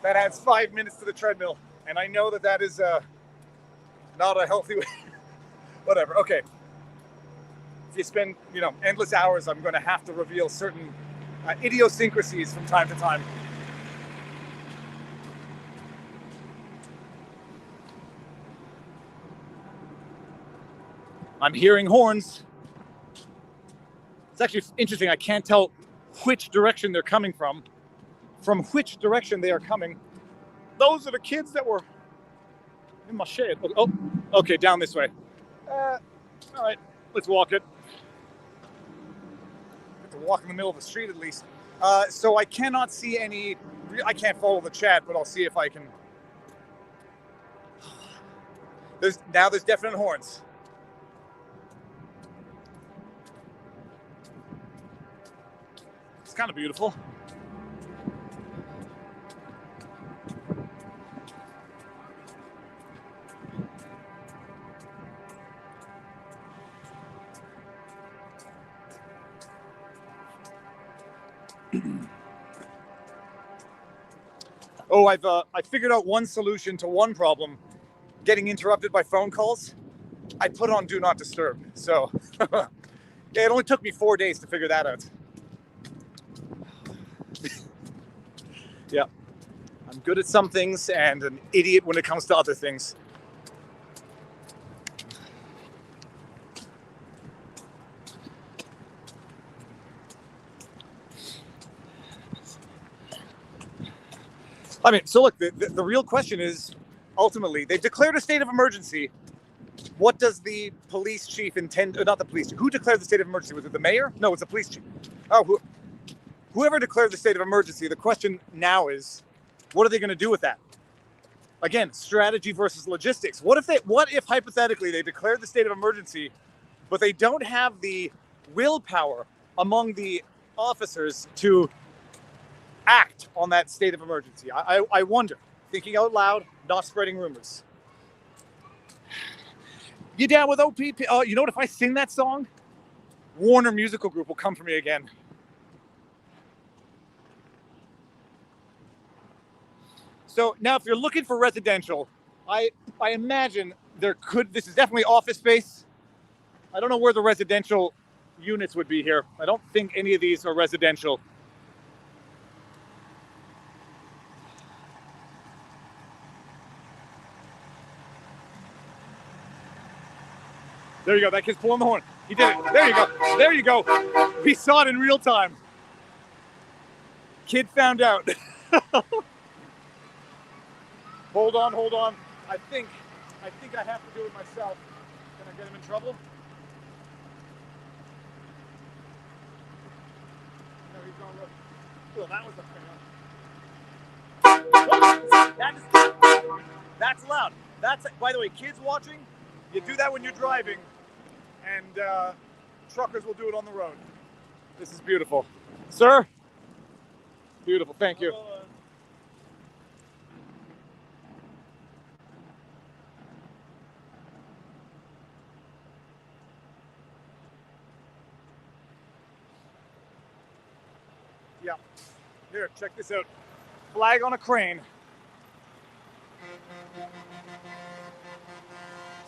that adds 5 minutes to the treadmill. And I know that is not a healthy way. Whatever. Okay. If you spend, endless hours, I'm going to have to reveal certain idiosyncrasies from time to time. I'm hearing horns. It's actually interesting. I can't tell which direction they're coming from which direction they are coming. Those are the kids that were in my shade. Oh, okay, down this way. All right, let's walk it. Have to walk in the middle of the street at least. So I cannot see any. I can't follow the chat, but I'll see if I can. There's definite horns. It's kind of beautiful. Oh, I figured out one solution to one problem, getting interrupted by phone calls. I put on Do Not Disturb. So yeah, it only took me 4 days to figure that out. Yeah, I'm good at some things and an idiot when it comes to other things. I mean, so look, the real question is, ultimately, they've declared a state of emergency. What does the police chief intend? Not the police chief. Who declared the state of emergency? Was it the mayor? No, it's the police chief. Oh, whoever declared the state of emergency, the question now is, what are they going to do with that? Again, strategy versus logistics. What if hypothetically they declared the state of emergency, but they don't have the willpower among the officers to act on that state of emergency? I wonder, thinking out loud, not spreading rumors. You down with OPP? You know what? If I sing that song, Warner Musical Group will come for me again. So now, if you're looking for residential, I imagine this is definitely office space. I don't know where the residential units would be here. I don't think any of these are residential. There you go. That kid's pulling the horn. He did it. There you go. There you go. We saw it in real time. Kid found out. Hold on. I think I have to do it myself. Can I get him in trouble? No, he's gonna look. Oh, that was a fail. That's loud. That's, by the way, kids watching, you do that when you're driving, and truckers will do it on the road. This is beautiful. Sir? Beautiful, thank you. Yeah. Here, check this out. Flag on a crane.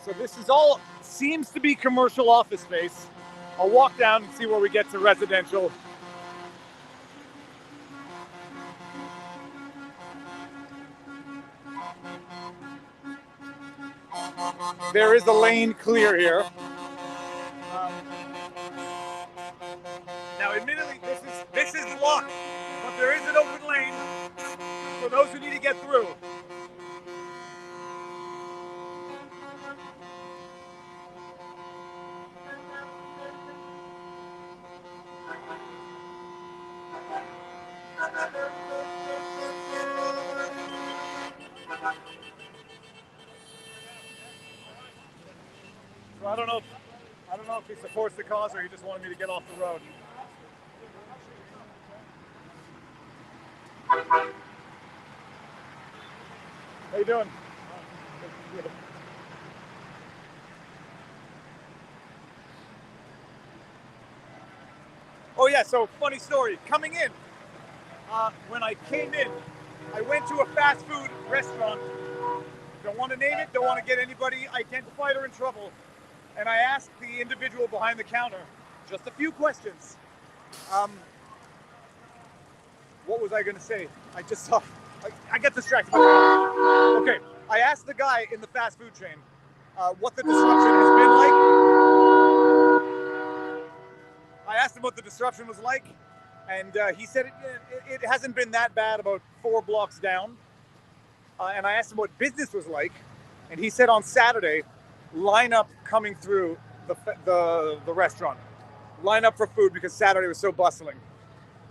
So this is all, seems to be commercial office space. I'll walk down and see where we get to residential. There is a lane clear here. Now, admittedly, this is blocked, but there is an open lane for those who need to get through. So I don't know if he supports the cause or he just wanted me to get off the road. How you doing? Oh yeah, so funny story. Coming in, when I came in, I went to a fast food restaurant. Don't want to name it, don't want to get anybody identified or in trouble. And I asked the individual behind the counter just a few questions. What was I going to say? I just saw, I get distracted. Okay, I asked the guy in the fast food chain what the disruption has been like. I asked him what the disruption was like, and he said it hasn't been that bad about 4 blocks down. And I asked him what business was like, and he said on Saturday, line up coming through the restaurant. Line up for food because Saturday was so bustling.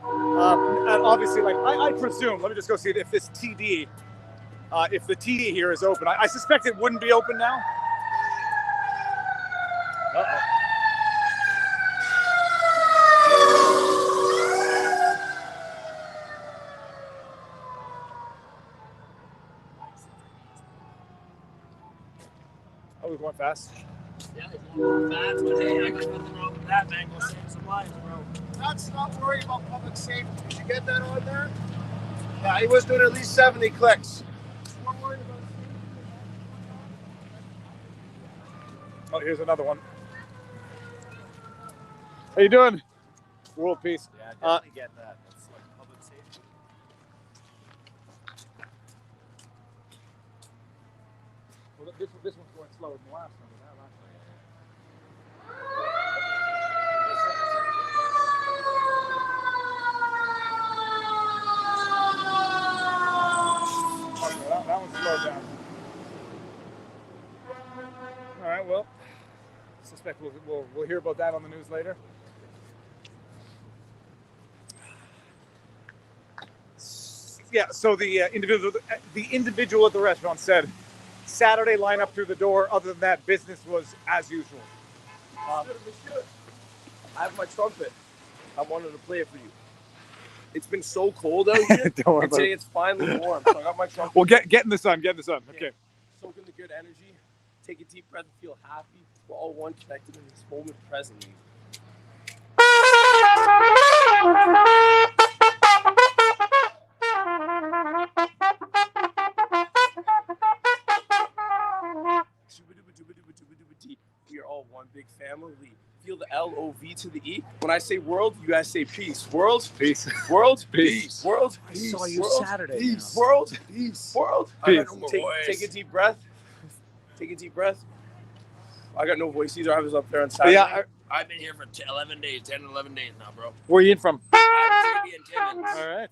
And obviously, like I presume, let me just go see if this TD, if the TD here is open. I suspect it wouldn't be open now. Uh-oh. Oh, we're going fast. Yeah, it's going fast, but hey, I got nothing wrong with that, man. Go save some lives, bro. Let's not worry about public safety. Did you get that on there? Yeah, he was doing at least 70 clicks. Don't worry about safety. Oh, here's another one. How you doing? World peace. Yeah, definitely get that. That's like public safety. Well, this one's going slower than the last one. That one's slowed down. All right, well, I suspect we'll hear about that on the news later. Yeah, so the individual at the restaurant said Saturday line up through the door. Other than that, business was as usual. Monsieur, I have my trumpet. I wanted to play it for you. It's been so cold out here. Don't worry and about today it. it's finally warm. So I got my trumpet. Well, get in the sun. Get in the sun. Okay. Soak in the good energy. Take a deep breath and feel happy. We're all one connected in this moment presently. We are all one big family. Feel the L-O-V to the E. When I say world, you guys say peace. World, peace. World, Peace. World, I peace. saw you World, Saturday. Peace. Now. World, peace. World, Peace. Take a deep breath. Take a deep breath. I got no voice either. I was up there on Saturday. Yeah, I've been here for 11 days now, bro. Where are you in from? I'm in Timmins. All right.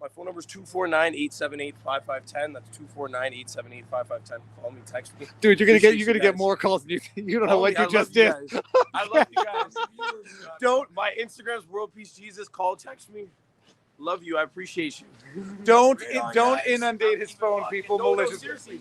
My phone number is 249-878-5510. That's 249-878-5510. Call me, text me. Dude, you're Appreciate gonna you get guys. more calls than you don't know Oh, what yeah, you I just love did. you guys. I love you guys. My Instagram's World Peace Jesus. Call, text me. Love you. I appreciate you. Don't Right on, don't guys. inundate his phone, people. No, Maliciously. seriously.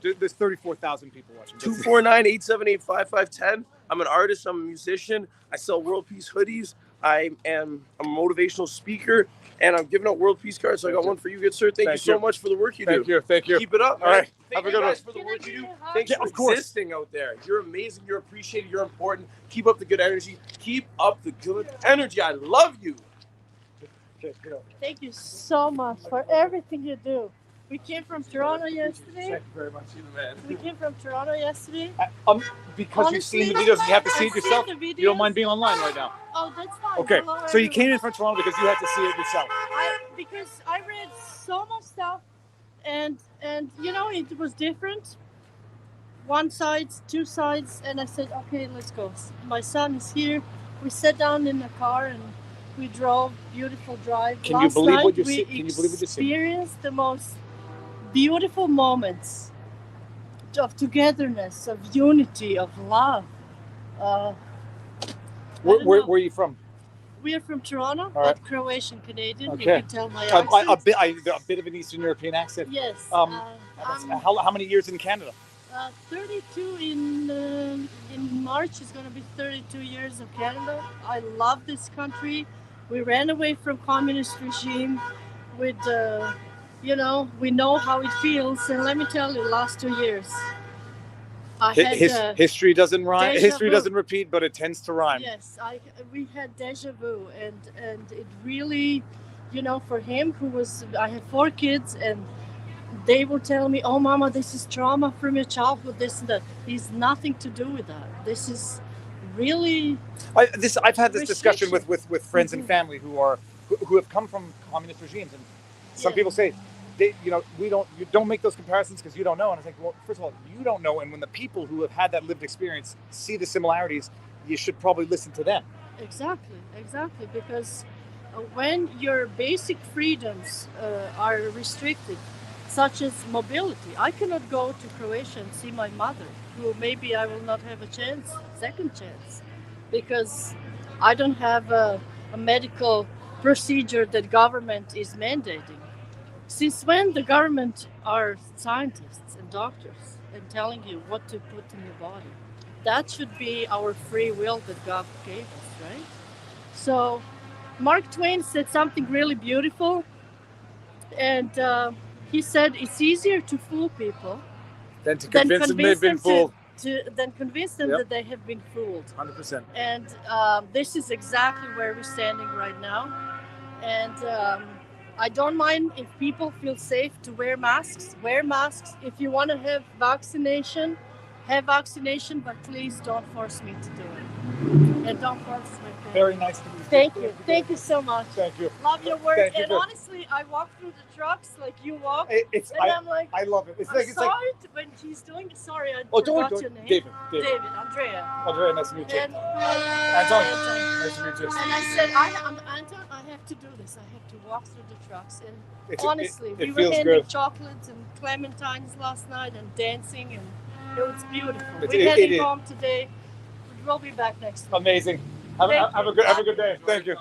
There's 34,000 people watching. 249-878-5510. I'm an artist. I'm a musician. I sell World Peace hoodies. I'm a motivational speaker, and I'm giving out World Peace cards. So I got one for you, good sir. Thank you so much for the work you do. Thank you. Keep it up, man. All right. Thank Have a you good guys one. for the work you do. Thanks for of course. existing out there. You're amazing. You're appreciated. You're important. Keep up the good energy. Keep up the good energy. I love you. Thank you so much for everything you do. We came from Toronto yesterday. Thank you very much. You're the man. We came from Toronto yesterday. Because you've seen the videos, you have to see it yourself. You don't mind being online right now. Oh, that's fine. Okay, Hello, so you everyone. came in from Toronto because you had to see it yourself. Because I read so much stuff, and you know, it was different. One side, two sides, and I said, okay, let's go. My son is here. We sat down in the car and we drove. Beautiful drive. Can you believe what you're seeing? Can you believe what you're seeing? Experienced the most beautiful moments of togetherness, of unity, of love. Where are you from? We are from Toronto, All right. but Croatian Canadian. Okay. You can tell my accent. A bit of an Eastern European accent. Yes. How many years in Canada? 32 in March is going to be 32 years of Canada. I love this country. We ran away from communist regime with, you know, we know how it feels. And let me tell you, the last 2 years, I had history doesn't rhyme. déjà History vu. doesn't repeat, but it tends to rhyme. Yes, we had deja vu, and it really, you know, for him I have 4 kids, and they will tell me, "Oh, Mama, this is trauma from your childhood. This and that." It's nothing to do with that. This is really. I've had this discussion with friends and family who have come from communist regimes, and some people say, you don't make those comparisons because you don't know. And I think, well, first of all, you don't know, and when the people who have had that lived experience see the similarities, you should probably listen to them. Exactly, because when your basic freedoms are restricted, such as mobility, I cannot go to Croatia and see my mother, who maybe I will not have a second chance, because I don't have a medical procedure that government is mandating. Since when the government are scientists and doctors and telling you what to put in your body? That should be our free will that God gave us, right? So Mark Twain said something really beautiful, and he said it's easier to fool people than to convince them they've been fooled. Than convince them that they have been fooled. 100%. And this is exactly where we're standing right now. And I don't mind if people feel safe to wear masks. Wear masks. If you want to have vaccination, but please don't force me to do it. And don't force my family. Very nice to meet you. Thank you. Thank you so much. Thank you. Love your work. Thank you. And honestly, I walk through the trucks like you walk. I'm like, I love it. It's I'm like, sorry when he's doing. Sorry, I Oh, forgot don't. your name. David. Andrea. Andrea, nice to meet you. And, Anton, nice to meet you. And I said, I'm Anton. I have to do this. I have to walk through the trucks. And honestly, we were handing chocolates and clementines last night and dancing, and it was beautiful. We're heading home today. We'll be back next week. Amazing. Have a good day. Thank you.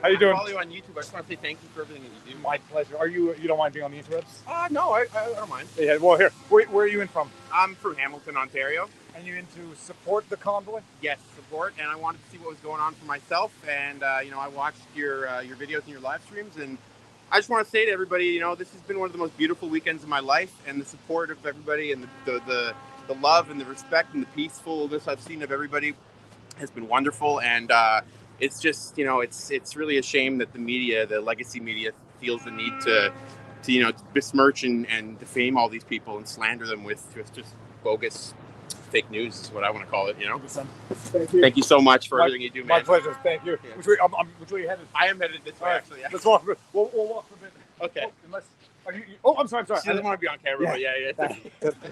How you doing? I follow you on YouTube. I just want to say thank you for everything that you do. My pleasure. You don't mind being on the interwebs? No, I don't mind. Yeah. Well, here. Where are you in from? I'm from Hamilton, Ontario. And you in to support the convoy? Yes, support. And I wanted to see what was going on for myself. And I watched your videos and your live streams. And I just want to say to everybody, this has been one of the most beautiful weekends of my life. And the support of everybody, and the love and the respect and the peacefulness I've seen of everybody has been wonderful. And it's just, it's really a shame that the media, the legacy media, feels the need to besmirch and defame all these people and slander them with just bogus fake news is what I want to call it. Thank you so much for everything you do, man. My pleasure. Thank you. Yeah. Which way are you headed? I am headed this way, actually. Yeah. Let's walk. We'll walk for a bit. Okay. I'm sorry. I didn't want to be on camera, but yeah.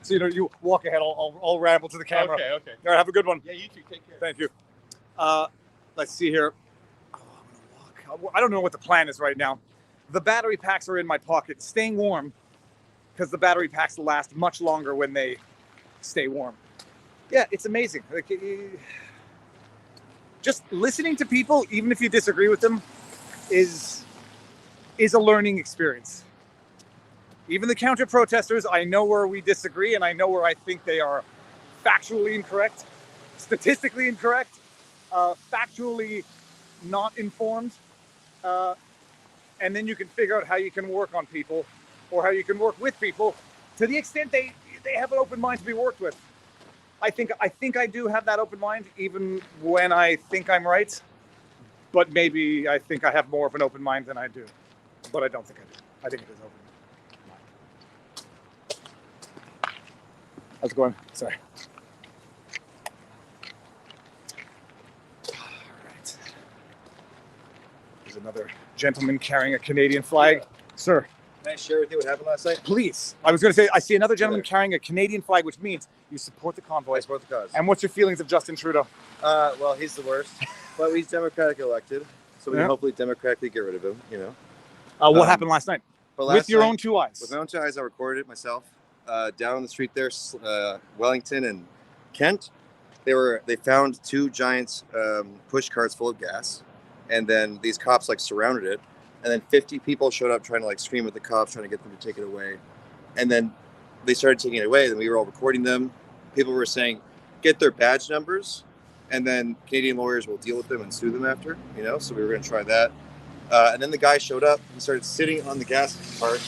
So you walk ahead. I'll ramble to the camera. Okay. All right. Have a good one. Yeah, you too. Take care. Thank you. Let's see here. I'm gonna walk. I don't know what the plan is right now. The battery packs are in my pocket, staying warm, because the battery packs last much longer when they stay warm. Yeah, it's amazing. Just listening to people, even if you disagree with them, is a learning experience. even the counter protesters, I know where we disagree, and I know where I think they are factually incorrect, statistically incorrect, factually not informed, and then you can figure out how you can work on people, or how you can work with people to the extent they have an open mind to be worked with. I think I do have that open mind, even when I think I'm right. But maybe I think I have more of an open mind than I do. But I don't think I do. I think it is open. How's it going? Sorry. All right. There's another gentleman carrying a Canadian flag. Sir. Can I share with you what happened last night? Please. I was going to say, I see another gentleman carrying a Canadian flag, which means you support the convoy. I support the cause. And what's your feelings of Justin Trudeau? Well, he's the worst. But he's democratic elected, so we can hopefully democratically get rid of him, you know. What happened last night? With your own two eyes? With my own two eyes, I recorded it myself. Down on the street there, Wellington and Kent, they found two giant push carts full of gas, and then these cops like surrounded it. And then 50 people showed up trying to like scream at the cops, trying to get them to take it away. And then they started taking it away. Then we were all recording them. People were saying, get their badge numbers, and then Canadian lawyers will deal with them and sue them after, you know? So we were going to try that. And then the guy showed up. He started sitting on the gas cart,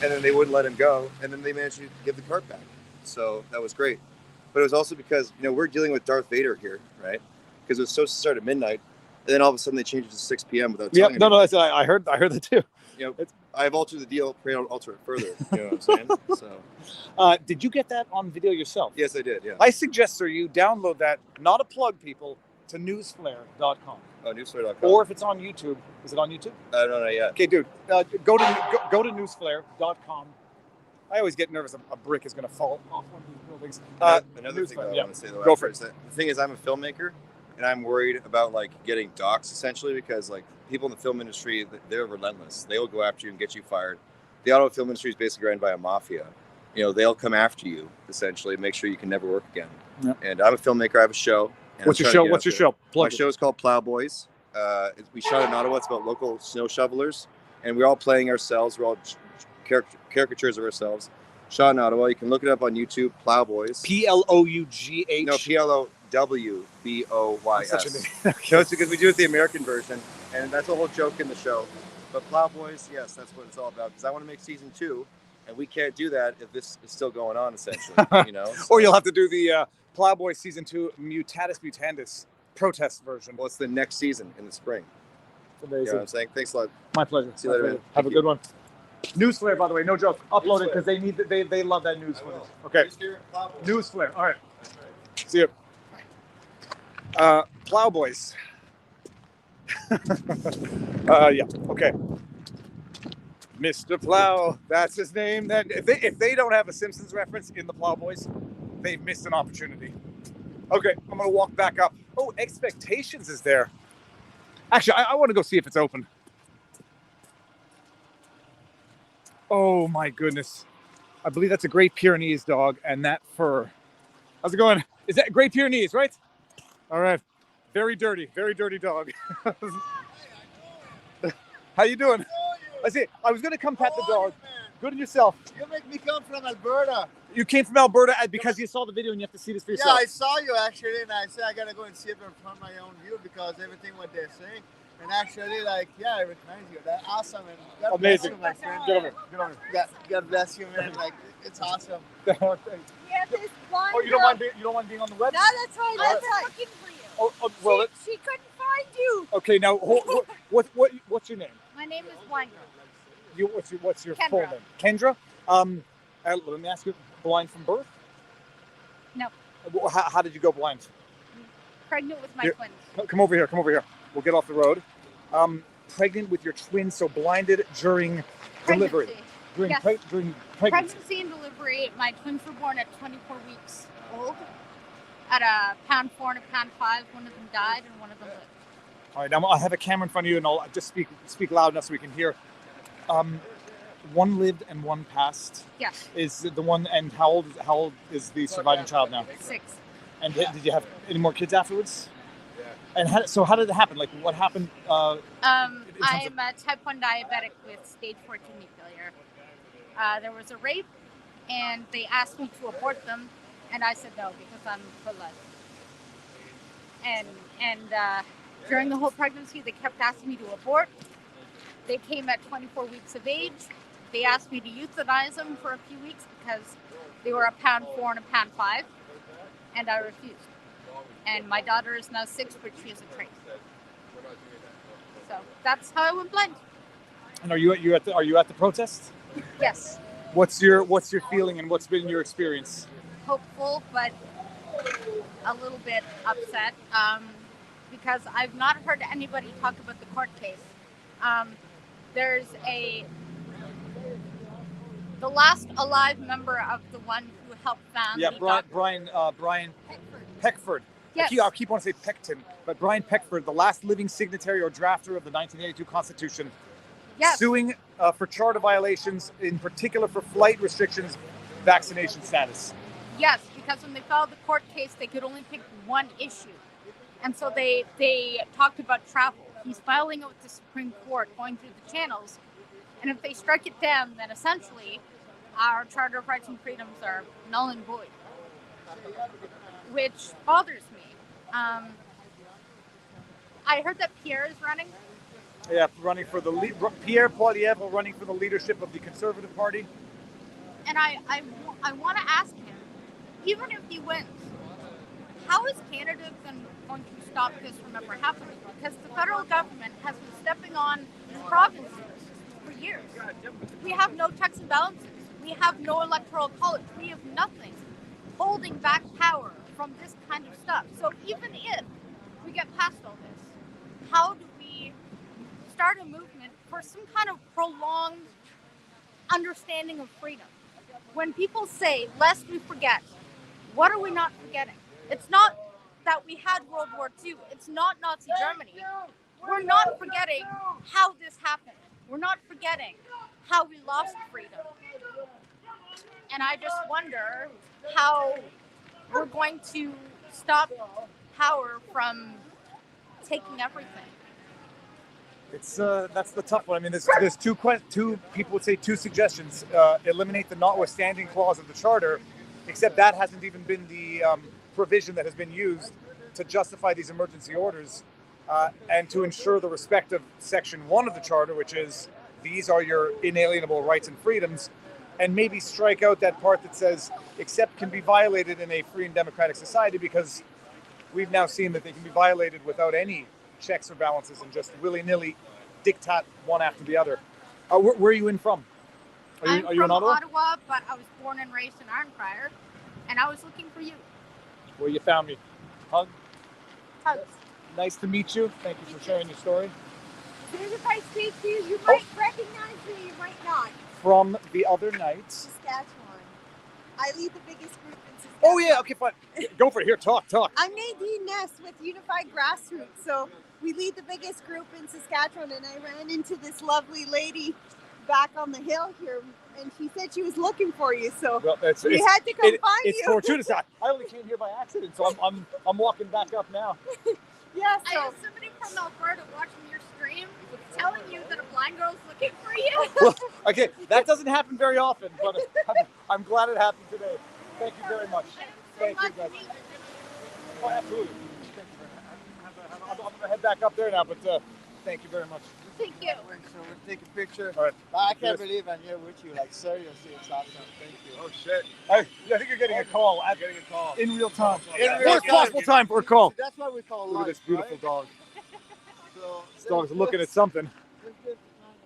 and then they wouldn't let him go. And then they managed to give the cart back. So that was great. But it was also because, you know, we're dealing with Darth Vader here, right? Because it was supposed to start at midnight. And then all of a sudden they changed it to 6 p.m. without telling me. No, I heard that too. You know, I've altered the deal, alter it further. You know what I'm saying? So, did you get that on video yourself? Yes, I did. Yeah. I suggest, sir, you download that. Not a plug, people, to newsflare.com. Oh, newsflare.com. Or if it's on YouTube, is it on YouTube? I don't know yet. Okay, dude, go to newsflare.com. I always get nervous a brick is going to fall off one of these buildings. Another thing that I want to say though, go for it. Is that the thing is, I'm a filmmaker. And I'm worried about like getting doxxed essentially because like people in the film industry, they're relentless. They will go after you and get you fired. The Ottawa film industry is basically run by a mafia. You know, they'll come after you essentially, make sure you can never work again. Yep. And I'm a filmmaker. I have a show. What's your show? What's your show? My show is called Plowboys. We shot in Ottawa. It's about local snow shovelers, and we're all playing ourselves. We're all caricatures of ourselves. Shot in Ottawa. You can look it up on YouTube. Plowboys. Plough. No, PLOWBOYS. So it's because we do it the American version, and that's a whole joke in the show. But Plowboys, yes, that's what it's all about. Because I want to make season 2, and we can't do that if this is still going on, essentially. You know. So, or you'll have to do the Plowboys season 2 Mutatis Mutandis protest version. Well, it's the next season in the spring. Amazing. You know what I'm saying? Thanks a lot. My pleasure. See you later, man. Have a good one. Newsflare, by the way, no joke. Upload it because they love that news footage. Okay. Newsflare. All right. See you. Plowboys. Yeah. Okay. Mr. Plow. That's his name. That if they don't have a Simpsons reference in the Plowboys, they've missed an opportunity. Okay, I'm gonna walk back up. Oh, Expectations is there. Actually, I want to go see if it's open. Oh my goodness. I believe that's a Great Pyrenees dog, and that fur. How's it going? Is that Great Pyrenees, right? All right. Very dirty dog. How you doing? I see. I was going to come pet the dog. Good and yourself. You make me come from Alberta. You came from Alberta because you saw the video and you have to see this for yourself. Yeah, I saw you actually, and I said I gotta go and see it from my own view because everything what they're saying. And actually, like, yeah, I recognize you. That's awesome, and God amazing. Bless you, my friend. Get over. God bless you, man. Like, it's awesome. We have this blonde Oh, you don't mind being on the web? No, that's fine. That's fine. Looking for you. Oh, well, she couldn't find you. Okay, now what's your name? My name is Wanda. What's your Kendra. full name? Kendra. Let me ask you, blind from birth? No. How did you go blind? Pregnant with my Here, twins. Come over here. We'll get off the road. Pregnant with your twins, so blinded during delivery. During Yes. pregnancy. Pregnancy and delivery. My twins were born at 24 weeks old. At a pound 4 and a pound 5, one of them died and one of them lived. All right, now I have a camera in front of you, and I'll just speak loud enough so we can hear. One lived and one passed. Yes. Is the one, and how old is the surviving child now? 6. And did you have any more kids afterwards? Yeah. And how did it happen? Like, what happened? I'm a type 1 diabetic with stage 4 kidney failure. there was a rape, and they asked me to abort them, and I said no because I'm pro-life. And during the whole pregnancy, they kept asking me to abort. They came at 24 weeks of age. They asked me to euthanize them for a few weeks because they were a pound 4 and a pound 5, and I refused. And my daughter is now 6, but she is a train. So that's how I went blind. And are you at the protest? Yes, What's your feeling and what's been your experience? hopeful, but a little bit upset because I've not heard anybody talk about the court case. There's the last alive member of the one who helped found. Yeah, the Brian Peckford. Yes. I keep wanting to say Peckton, but Brian Peckford, the last living signatory or drafter of the 1982 Constitution, Yes. suing for charter violations, in particular for flight restrictions, vaccination status. Yes, because when they filed the court case, they could only pick one issue. And so they talked about travel. He's filing it with the Supreme Court, going through the channels. And if they strike it down, then essentially our Charter of Rights and Freedoms are null and void, which bothers me. I heard that Pierre is running. Yeah, running for the Pierre Poilievre running for the leadership of the Conservative Party. And I want to ask him, even if he wins, how is Canada going to stop this from ever happening? Because the federal government has been stepping on the provinces for years. We have no checks and balances. We have no electoral college. We have nothing holding back power from this kind of stuff. So even if we get past all this, how do we start a movement for some kind of prolonged understanding of freedom? When people say, lest we forget, what are we not forgetting? It's not that we had World War II. It's not Nazi Germany. We're not forgetting how this happened. We're not forgetting how we lost freedom. And I just wonder how we're going to stop power from taking everything. It's that's the tough one. I mean, there's two people would say two suggestions: eliminate the notwithstanding clause of the charter, except that hasn't even been the provision that has been used to justify these emergency orders, and to ensure the respect of Section 1 of the charter, which is these are your inalienable rights and freedoms, and maybe strike out that part that says except can be violated in a free and democratic society, because we've now seen that they can be violated without any checks or balances and just willy-nilly diktat one after the other. Where are you in from? Are you from in Ottawa? Ottawa, but I was born and raised in Ironprior, and I was looking for you. Well, you found me. Hug. Hugs. Nice to meet you. Thank you for sharing your story. If I speak to you, you might recognize me, you might not. From the other night. Saskatchewan. I lead the biggest group in Saskatchewan. Oh yeah, okay, fine. Go for it. Here, talk. I'm Nadine Ness with Unified Grassroots. So we lead the biggest group in Saskatchewan, and I ran into this lovely lady back on the hill here, and she said she was looking for you. So we had to come find you. It's fortuitous. I only came here by accident, so I'm walking back up now. Yeah, I have somebody from Alberta watching your stream telling you that a blind girl's looking for you. Well, okay, that doesn't happen very often, but I'm glad it happened today. Thank you very much. Thank you, guys. Oh, absolutely. Thank you very much. I'm going to head back up there now, but thank you very much. Thank you. So we'll take a picture. All right. I can't believe I'm here with you. Like, seriously, it's awesome. Thank you. Oh, shit. I think you're getting a call. In real time. In real Worst time. possible time for a call. That's what we call Look life, at this beautiful right? dog. So, This dog's looking at something.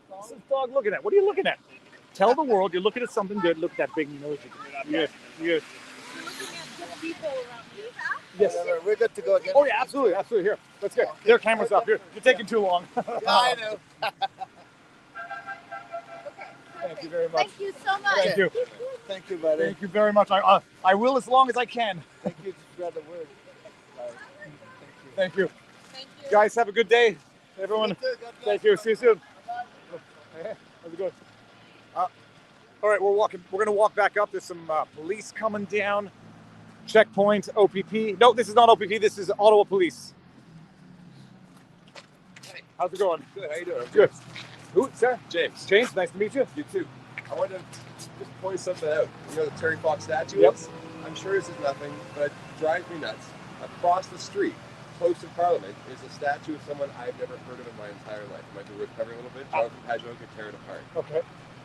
What's this dog looking at? What are you looking at? Tell the world you're looking at something good. Look at that big nose. Yes. Yes. We're good to go again. Oh yeah, absolutely. Here, let's go. Their camera's up. You're taking too long. Yeah, I know. Thank you very much. Thank you so much. Thank you. Thank you, buddy. Thank you very much. I will as long as I can. Thank you to spread the word. Thank you. Guys, have a good day. Everyone. Thank you. See you soon. Hey, how's it going? All right, we're going to walk back up. There's some police coming down. Checkpoint, OPP. No, this is not OPP. This is Ottawa Police. Hey, how's it going? Good. How you doing? Good. Who, sir? James. James, nice to meet you. You too. I wanted just point something out. You know the Terry Fox statue Yep. is? I'm sure this is nothing, but it drives me nuts. Across the street, close to Parliament, is a statue of someone I've never heard of in my entire life. Might be worth covering a little bit. Jonathan Pajot could tear it apart. Okay.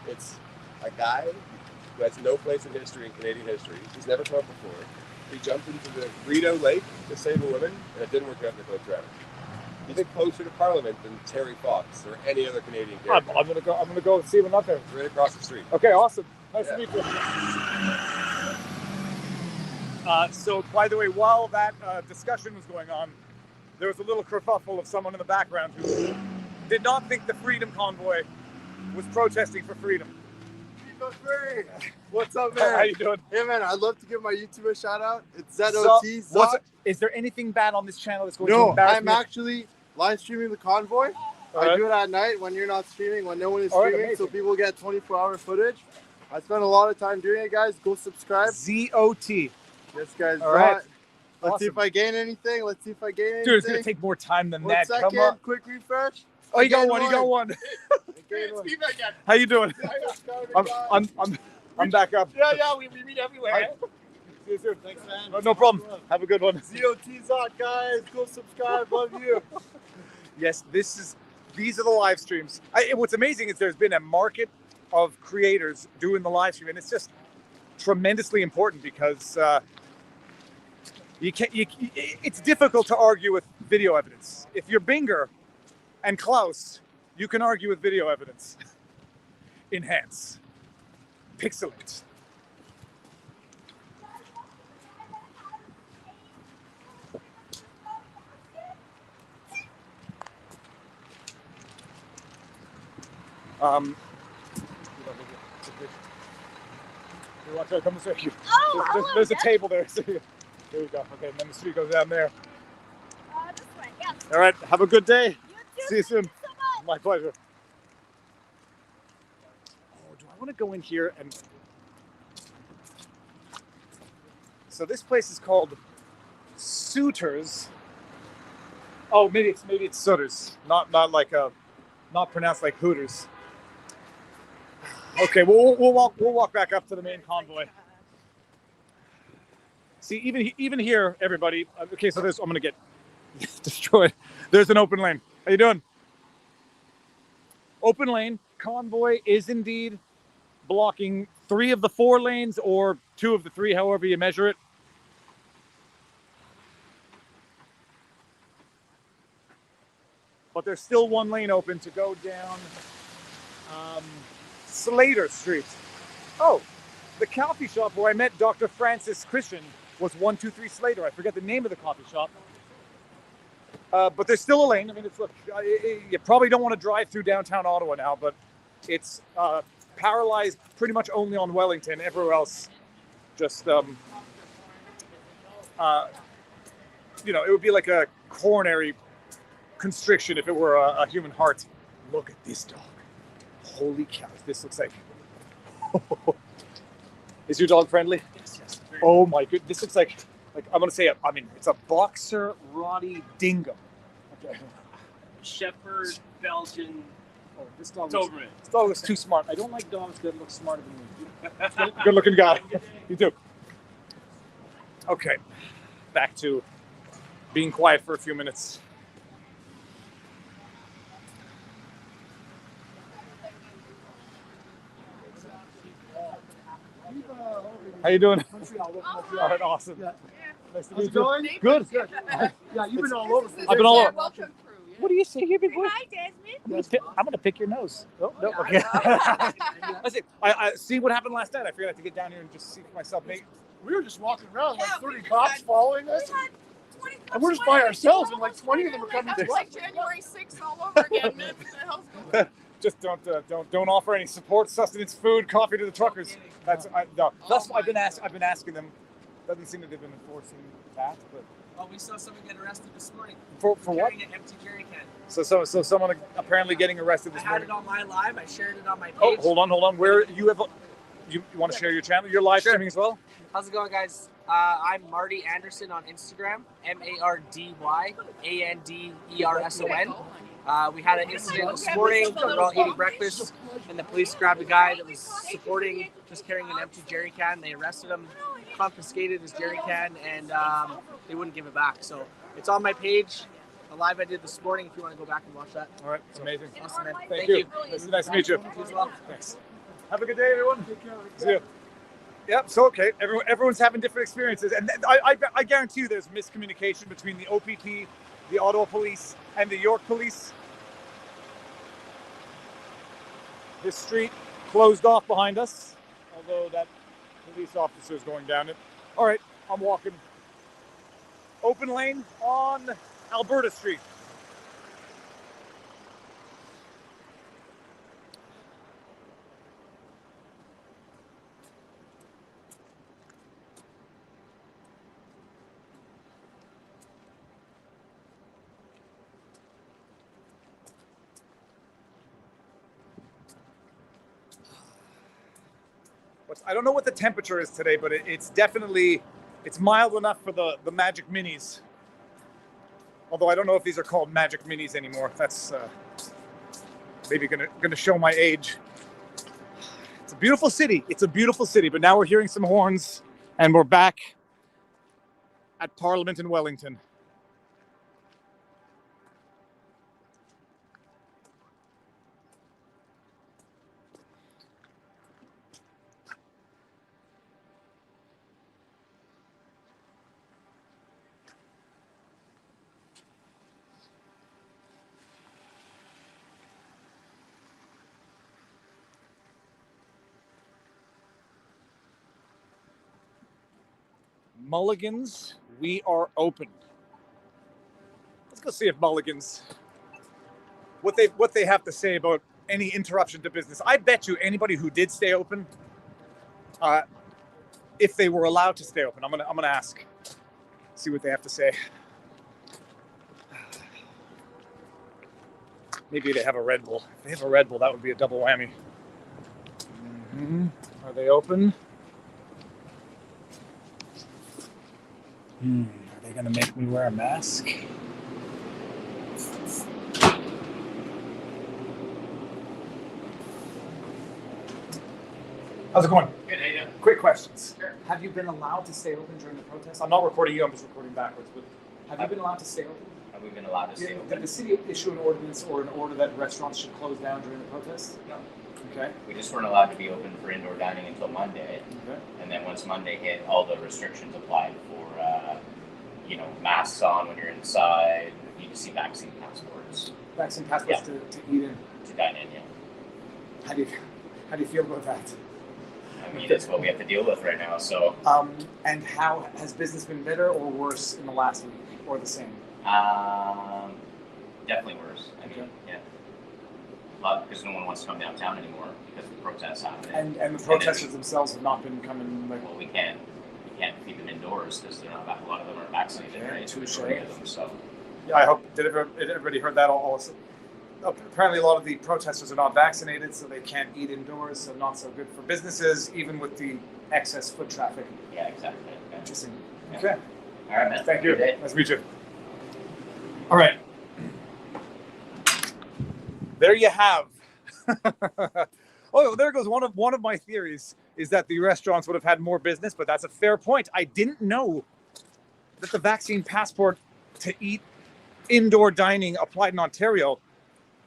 It's a guy who has no place in history, in Canadian history. He's never come up before. He jumped into the Rideau Lake to save a woman, and it didn't work out, and they both drowned. He's closer to Parliament than Terry Fox or any other Canadian character. I'm gonna go see him up there. Right across the street. Okay, awesome. Nice to meet you. So, by the way, while that discussion was going on, there was a little kerfuffle of someone in the background who did not think the Freedom Convoy was protesting for freedom. What's up, man? How you doing? Hey, man, I'd love to give my YouTuber a shout out. It's ZOT. Is there anything bad on this channel that's going to No, embarrass I'm me? actually live streaming the Convoy. Alright. I do it at night when you're not streaming, when no one is Alright, streaming, so amazing. people get 24-hour footage. I spend a lot of time doing it, guys. Go subscribe. ZOT. Yes, guys. All right. Let's see Awesome. if I gain anything. Let's see if I gain anything. Dude, it's going to take more time than 1 that. second, Come on. quick refresh. Oh, you got Again, one. You got one. It's Viva again. How you doing? I'm back up. Yeah, we meet everywhere. All right. See you soon. Thanks, man. No problem. Have a good one. ZOT's on, guys. Go subscribe. Love you. Yes, these are the live streams. What's amazing is there's been a market of creators doing the live stream, and it's just tremendously important because it's difficult to argue with video evidence. If you're Binger and Klaus, you can argue with video evidence. Enhance. Pixelate. You want to come this way? There's a table there. So there we go. Okay, and then the street goes down there. This way, yes. All right, have a good day. You too. See you soon. Thank you so much. My pleasure. Oh, do I want to go in here and... So this place is called Suitors. Oh, maybe it's Sooters. Not pronounced like Hooters. Okay, we'll walk back up to the main convoy. See, even here, everybody. Okay, so I'm gonna get destroyed. There's an open lane. How you doing? Open lane. Convoy is indeed blocking 3 of the 4 lanes or 2 of the 3, however you measure it. But there's still 1 lane open to go down Slater Street. Oh, the coffee shop where I met Dr. Francis Christian was 123 Slater. I forget the name of the coffee shop. But there's still a lane. I mean, look, you probably don't want to drive through downtown Ottawa now, but it's paralyzed pretty much only on Wellington. Everywhere else, just, it would be like a coronary constriction if it were a human heart. Look at this dog. Holy cow, this looks like... Is your dog friendly? Yes. Oh my goodness, this looks like I'm gonna say it. I mean, it's a boxer Roddy dingo. Okay. Shepherd, Belgian, This dog Doberman. This dog is too smart. I don't like dogs that look smarter than me. Good looking guy. You too. Okay, back to being quiet for a few minutes. How you doing? All right, awesome. Nice to meet you. Good. Yeah, you've been all over. I've been all over. Welcome through. What do you say here, big boy? Hi, Desmond. I'm gonna pick your nose. Oh, no, okay. I see what happened last night. I figured I had to get down here and just see for myself. We were just walking around, like 30 cops following us. And we're just by ourselves, and like 20 of them are coming to It's us. like January 6th all over again. What the hell's going on? Just don't offer any support, sustenance, food, coffee to the truckers. That's I've been asking them. Doesn't seem that they've been enforcing that, but Oh, we saw someone get arrested this morning. For what? Carrying an empty jerry can. So someone apparently getting arrested this I had morning. it on my live. I shared it on my page. Oh, hold on. Where you have? You want to share your channel? You're live streaming as well. How's it going, guys? I'm Marty Anderson on Instagram. MardyAnderson. We had an incident this morning. We were all eating breakfast, and the police grabbed a guy that was supporting just carrying an empty jerry can. They arrested him, confiscated his jerry can, and they wouldn't give it back. So it's on my page, a live I did this morning. If you want to go back and watch that. All right, it's amazing. Awesome, man. Thank you. Nice to meet you. You as well. Thanks. Have a good day, everyone. See you. Yep. So okay, everyone's having different experiences, and I guarantee you, there's miscommunication between the OPP, the Ottawa Police, and the York Police. This street closed off behind us, although that police officer is going down it. All right, I'm walking open lane on Alberta Street. I don't know what the temperature is today, but it's definitely, it's mild enough for the Magic Minis. Although I don't know if these are called Magic Minis anymore. That's maybe gonna show my age. It's a beautiful city. It's a beautiful city, but now we're hearing some horns and we're back at Parliament in Wellington. Mulligan's, we are open. Let's go see if Mulligan's, what they have to say about any interruption to business. I bet you anybody who did stay open, if they were allowed to stay open, I'm gonna ask, see what they have to say. Maybe they have a Red Bull. If they have a Red Bull, that would be a double whammy. Are they open? Are they gonna make me wear a mask? How's it going? Good, how you doing? Quick questions. Sure. Have you been allowed to stay open during the protest? I'm not recording you, I'm just recording backwards. But have you been allowed to stay open? Have we been allowed to stay open? Did the city issue an ordinance or an order that restaurants should close down during the protest? No. Okay. We just weren't allowed to be open for indoor dining until Monday. Okay. And then once Monday hit, all the restrictions applied for, masks on when you're inside. You need to see vaccine passports. Vaccine passports to eat in. To dine in, yeah. How do you feel about that? I mean, it's what we have to deal with right now, so. And how has business been better or worse in the last week, or the same? Definitely worse. I mean, yeah. A lot, because no one wants to come downtown anymore because the protests happening. And the protesters themselves have not been coming. Well, we can't keep them indoors because they're not. A lot of them are vaccinated, right? Too Majority of them, so. Yeah, I hope did everybody heard that also. Apparently, a lot of the protesters are not vaccinated, so they can't eat indoors. So not so good for businesses, even with the excess foot traffic. Yeah, exactly. Okay. Interesting. Yeah. Okay. All right, man. Thank you. Good day. Nice to meet you. All right. There you have. Oh, there goes one of my theories is that the restaurants would have had more business, but that's a fair point. I didn't know that the vaccine passport to eat indoor dining applied in Ontario.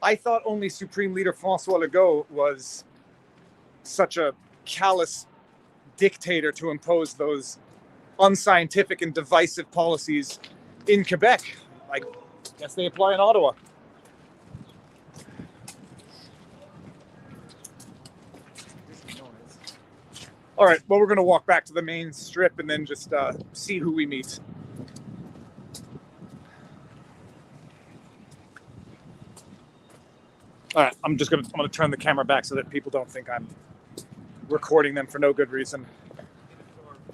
I thought only Supreme Leader François Legault was such a callous dictator to impose those unscientific and divisive policies in Quebec. I guess they apply in Ottawa. All right, well, we're going to walk back to the main strip and then just see who we meet. All right, I'm gonna turn the camera back so that people don't think I'm recording them for no good reason.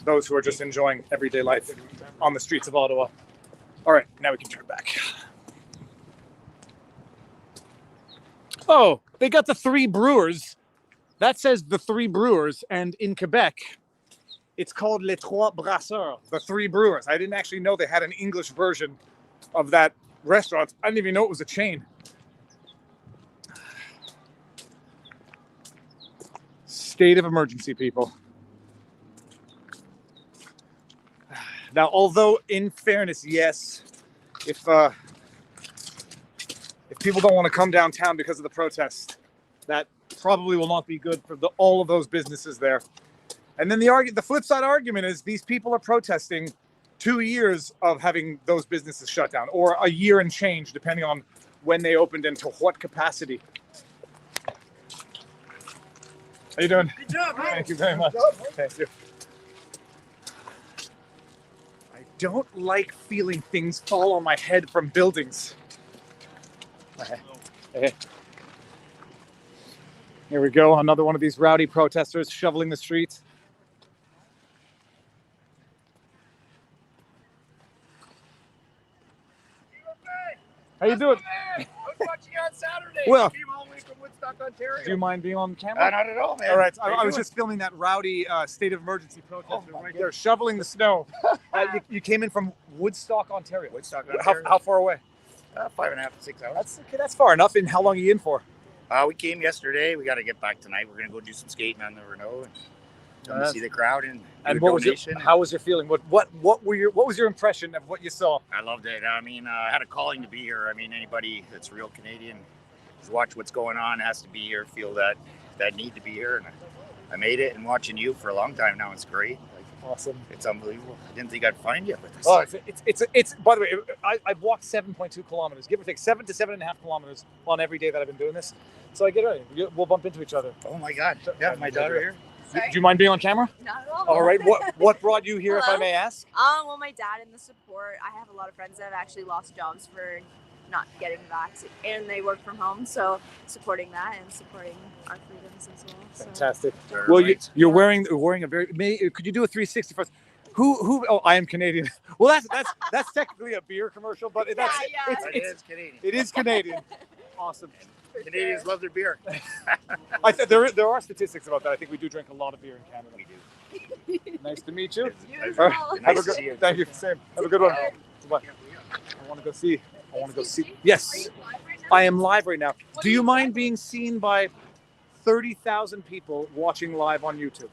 Those who are just enjoying everyday life on the streets of Ottawa. All right, now we can turn back. Oh, they got the Three Brewers. That says the Three Brewers, and in Quebec, it's called Les Trois Brasseurs, the Three Brewers. I didn't actually know they had an English version of that restaurant. I didn't even know it was a chain. state of emergency, people. Now, although in fairness, yes, if people don't want to come downtown because of the protest, that probably will not be good for all of those businesses there. And then the flip side argument is these people are protesting 2 years of having those businesses shut down, or a year and change, depending on when they opened and to what capacity. How you doing? Good job, man. Thank you very much. Thank you. I don't like feeling things fall on my head from buildings. Hey. Here we go, another one of these rowdy protesters shoveling the streets. How you doing? I was watching you on Saturday. Well, I came all the way from Woodstock, Ontario. do you mind being on camera? Not at all, man. All right, How you I was doing? just filming that rowdy state of emergency protester right there, shoveling the snow. You came in from Woodstock, Ontario. Woodstock, Ontario. How far away? 5.5 to 6 hours. That's far enough. And how long are you in for? We came yesterday. We got to get back tonight. We're gonna go do some skating on the Renault and come to see the crowd and do a donation. How was your feeling? What was your impression of what you saw? I loved it. I mean, I had a calling to be here. I mean, anybody that's real Canadian who's watch what's going on has to be here, feel that need to be here. And I made it, and watching you for a long time now, it's great. Awesome. It's unbelievable. I didn't think I'd find you, but It's by the way, I've walked 7.2 kilometers, give or take 7 to 7.5 kilometers on every day that I've been doing this. So I get ready. We'll bump into each other. Oh my God. Yeah, my daughter here. Do you mind being on camera? Not at all. All right. What brought you here, if I Hello? may ask? Well, my dad and the support. I have a lot of friends that have actually lost jobs for not getting vaccinated, and they work from home. So supporting that and supporting our freedoms as well. So. Fantastic. Well, you're wearing a very. Could you do a 360 for us? Who? Oh, I am Canadian. Well, that's technically a beer commercial, but It is Canadian. It is Canadian. Awesome. Canadians love their beer. There are statistics about that. I think we do drink a lot of beer in Canada. We do. Nice to meet you. All All right. right. Nice Have a to see you. good. Thank you. Same. Have a good one. Bye. I want to go see. Yes, I am live right now. Do you mind being seen by 30,000 people watching live on YouTube?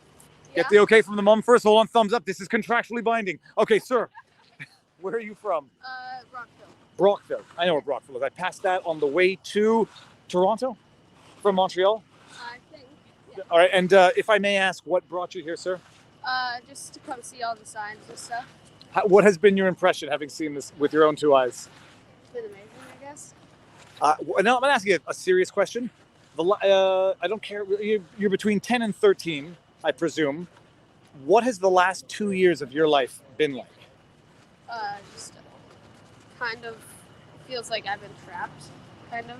Get the okay from the mom first. Hold on, thumbs up. This is contractually binding. Okay, sir. Where are you from? Rockville. Brockville. I know where Brockville is. I passed that on the way to Toronto from Montreal. I think. Yeah. All right, and if I may ask, what brought you here, sir? Just to come see all the signs and stuff. What has been your impression having seen this with your own two eyes? It's been amazing, I guess. Now I'm going to ask you a serious question. I don't care. You're between 10 and 13, I presume. What has the last 2 years of your life been like? Just kind of feels like I've been trapped, kind of.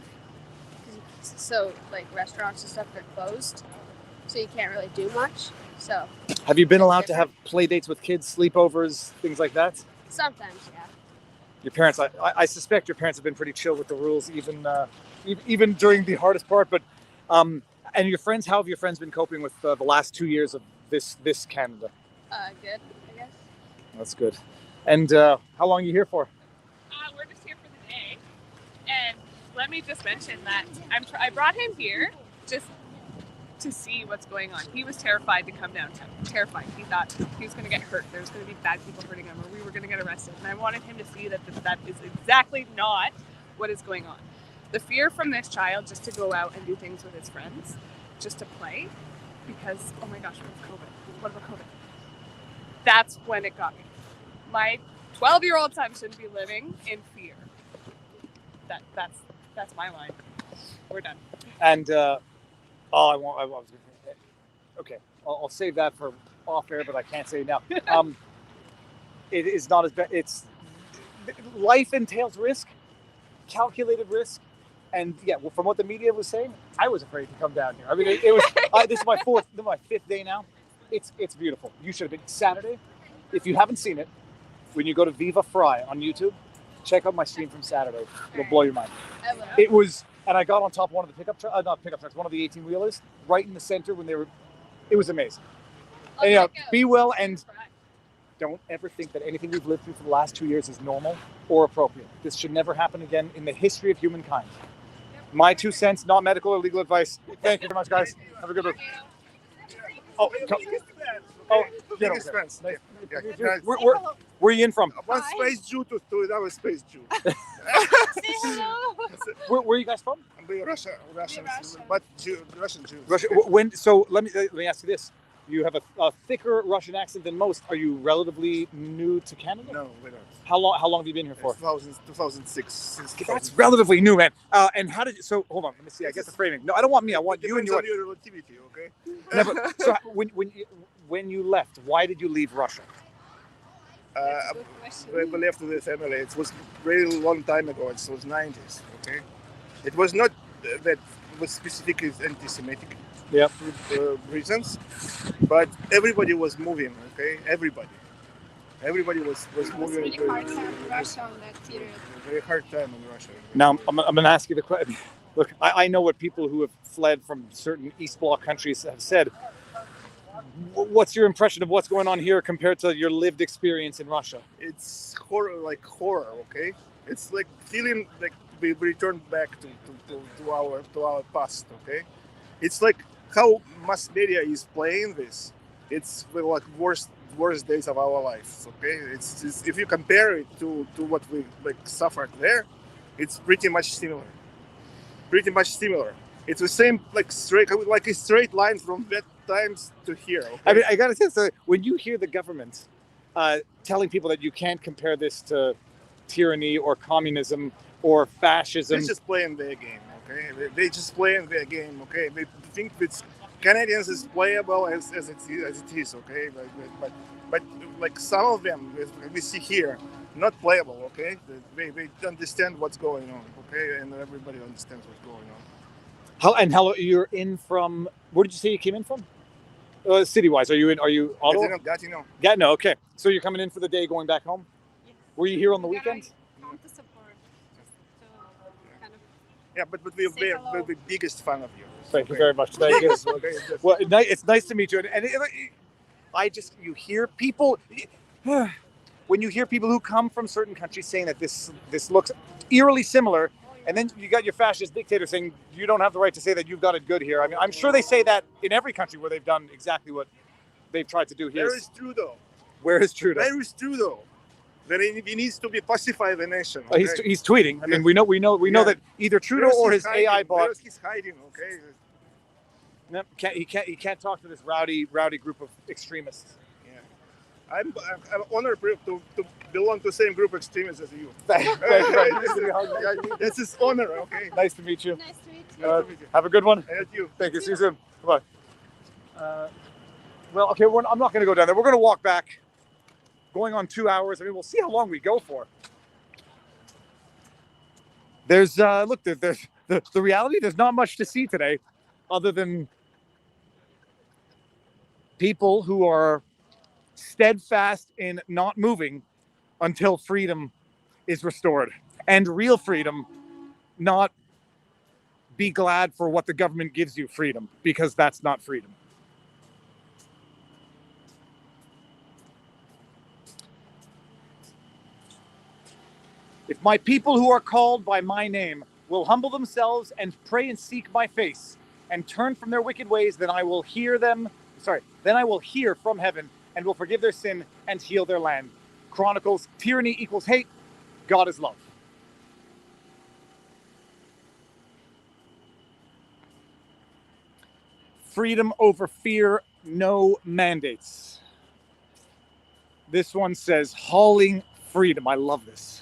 So, like, restaurants and stuff are closed, so you can't really do much. So. Have you been allowed to have play dates with kids, sleepovers, things like that? Sometimes, yeah. Your parents, I suspect your parents have been pretty chill with the rules, even during the hardest part. But, and your friends, how have your friends been coping with the last 2 years of this Canada? Good, I guess. That's good. And how long are you here for? We're just here for the day. And let me just mention that I brought him here just to see what's going on. He was terrified to come downtown. Terrified. He thought he was going to get hurt. There was going to be bad people hurting him, or we were going to get arrested. And I wanted him to see that that is exactly not what is going on. The fear from this child just to go out and do things with his friends, just to play, because, oh my gosh, what about COVID? That's when it got me. My 12-year-old son shouldn't be living in fear. That's my line. We're done. And I was going to say, okay, I'll save that for off air, but I can't say it now. It is not as bad. Life entails risk, calculated risk, and yeah. Well, from what the media was saying, I was afraid to come down here. I mean, it was. This is my fifth day now. It's beautiful. You should have been Saturday. If you haven't seen it, when you go to Viva Fry on YouTube, check out my stream from Saturday. It'll blow your mind. It was, and I got on top of one of the not pickup trucks, one of the 18-wheelers, right in the center when they were. It was amazing. Anyhow, be well, and don't ever think that anything we've lived through for the last 2 years is normal or appropriate. This should never happen again in the history of humankind. My 2 cents, not medical or legal advice. Thank you very much, guys. Have a good one. Oh, get over there. Nice. Where are you in from? One space Jew to another space Jew. Where are you guys from? Russian, but Russian Jews. Russia. When? So let me ask you this: you have a thicker Russian accent than most. Are you relatively new to Canada? No, we don't. How long have you been here for? 2006. Since That's relatively new, man. And how did you? So hold on, let me see. I get the framing. No, I don't want me. I want you and your. Your relativity, okay? No, but, so when you left, why did you leave Russia? We left the family. It was really long time ago. It was 90s. Okay, it was not that it was specifically anti-Semitic reasons, but everybody was moving. Okay, everybody was moving. Really hard time in Russia on that period. Very hard time in Russia. Now I'm going to ask you the question. Look, I know what people who have fled from certain East Bloc countries have said. What's your impression of what's going on here compared to your lived experience in Russia? It's horror, okay? It's like feeling like we returned back to our past, okay? It's like how mass media is playing this. It's like worst days of our lives, okay? It's if you compare it to what we like suffered there, it's pretty much similar. It's the same like a straight line from that times to here. Okay? I mean, I gotta say, so when you hear the government telling people that you can't compare this to tyranny or communism or fascism, they're just playing their game. Okay, they just playing their game. Okay, they think that Canadians is playable as it is. Okay, but like some of them we see here, not playable. Okay, they understand what's going on. Okay, and everybody understands what's going on. How you're in from? Where did you say you came in from? City-wise, are you Ottawa? Gatineau. Gatineau, okay. So you're coming in for the day, going back home? Yes. Were you here on the weekend? Come to support. Kind of yeah, but we're the biggest fan of you. Thank you very much. Thank you. Well, it's nice to meet you. And you hear people, when you hear people who come from certain countries saying that this looks eerily similar, and then you got your fascist dictator saying you don't have the right to say that you've got it good here. I mean, I'm sure they say that in every country where they've done exactly what they've tried to do here. Where is Trudeau? Where is Trudeau? Where is Trudeau? That he needs to be pacify the nation. Okay? He's tweeting. I mean, we know that either Trudeau or his AI bot. He's hiding. Okay. No, he can't talk to this rowdy group of extremists. I'm honored to belong to the same group of extremists as you. Thank you. It's his honor, okay? Nice to meet you. Nice to meet you. Have a good one. And you. Thank you. See you soon. Bye. Well, okay, I'm not going to go down there. We're going to walk back. Going on 2 hours. I mean, we'll see how long we go for. There's look, there's the reality. There's not much to see today, other than people who are steadfast in not moving until freedom is restored, and real freedom, not be glad for what the government gives you freedom, because that's not freedom. If my people who are called by my name will humble themselves and pray and seek my face and turn from their wicked ways, then I will hear from heaven and will forgive their sin and heal their land. Chronicles, tyranny equals hate. God is love. Freedom over fear, no mandates. This one says, hauling freedom. I love this.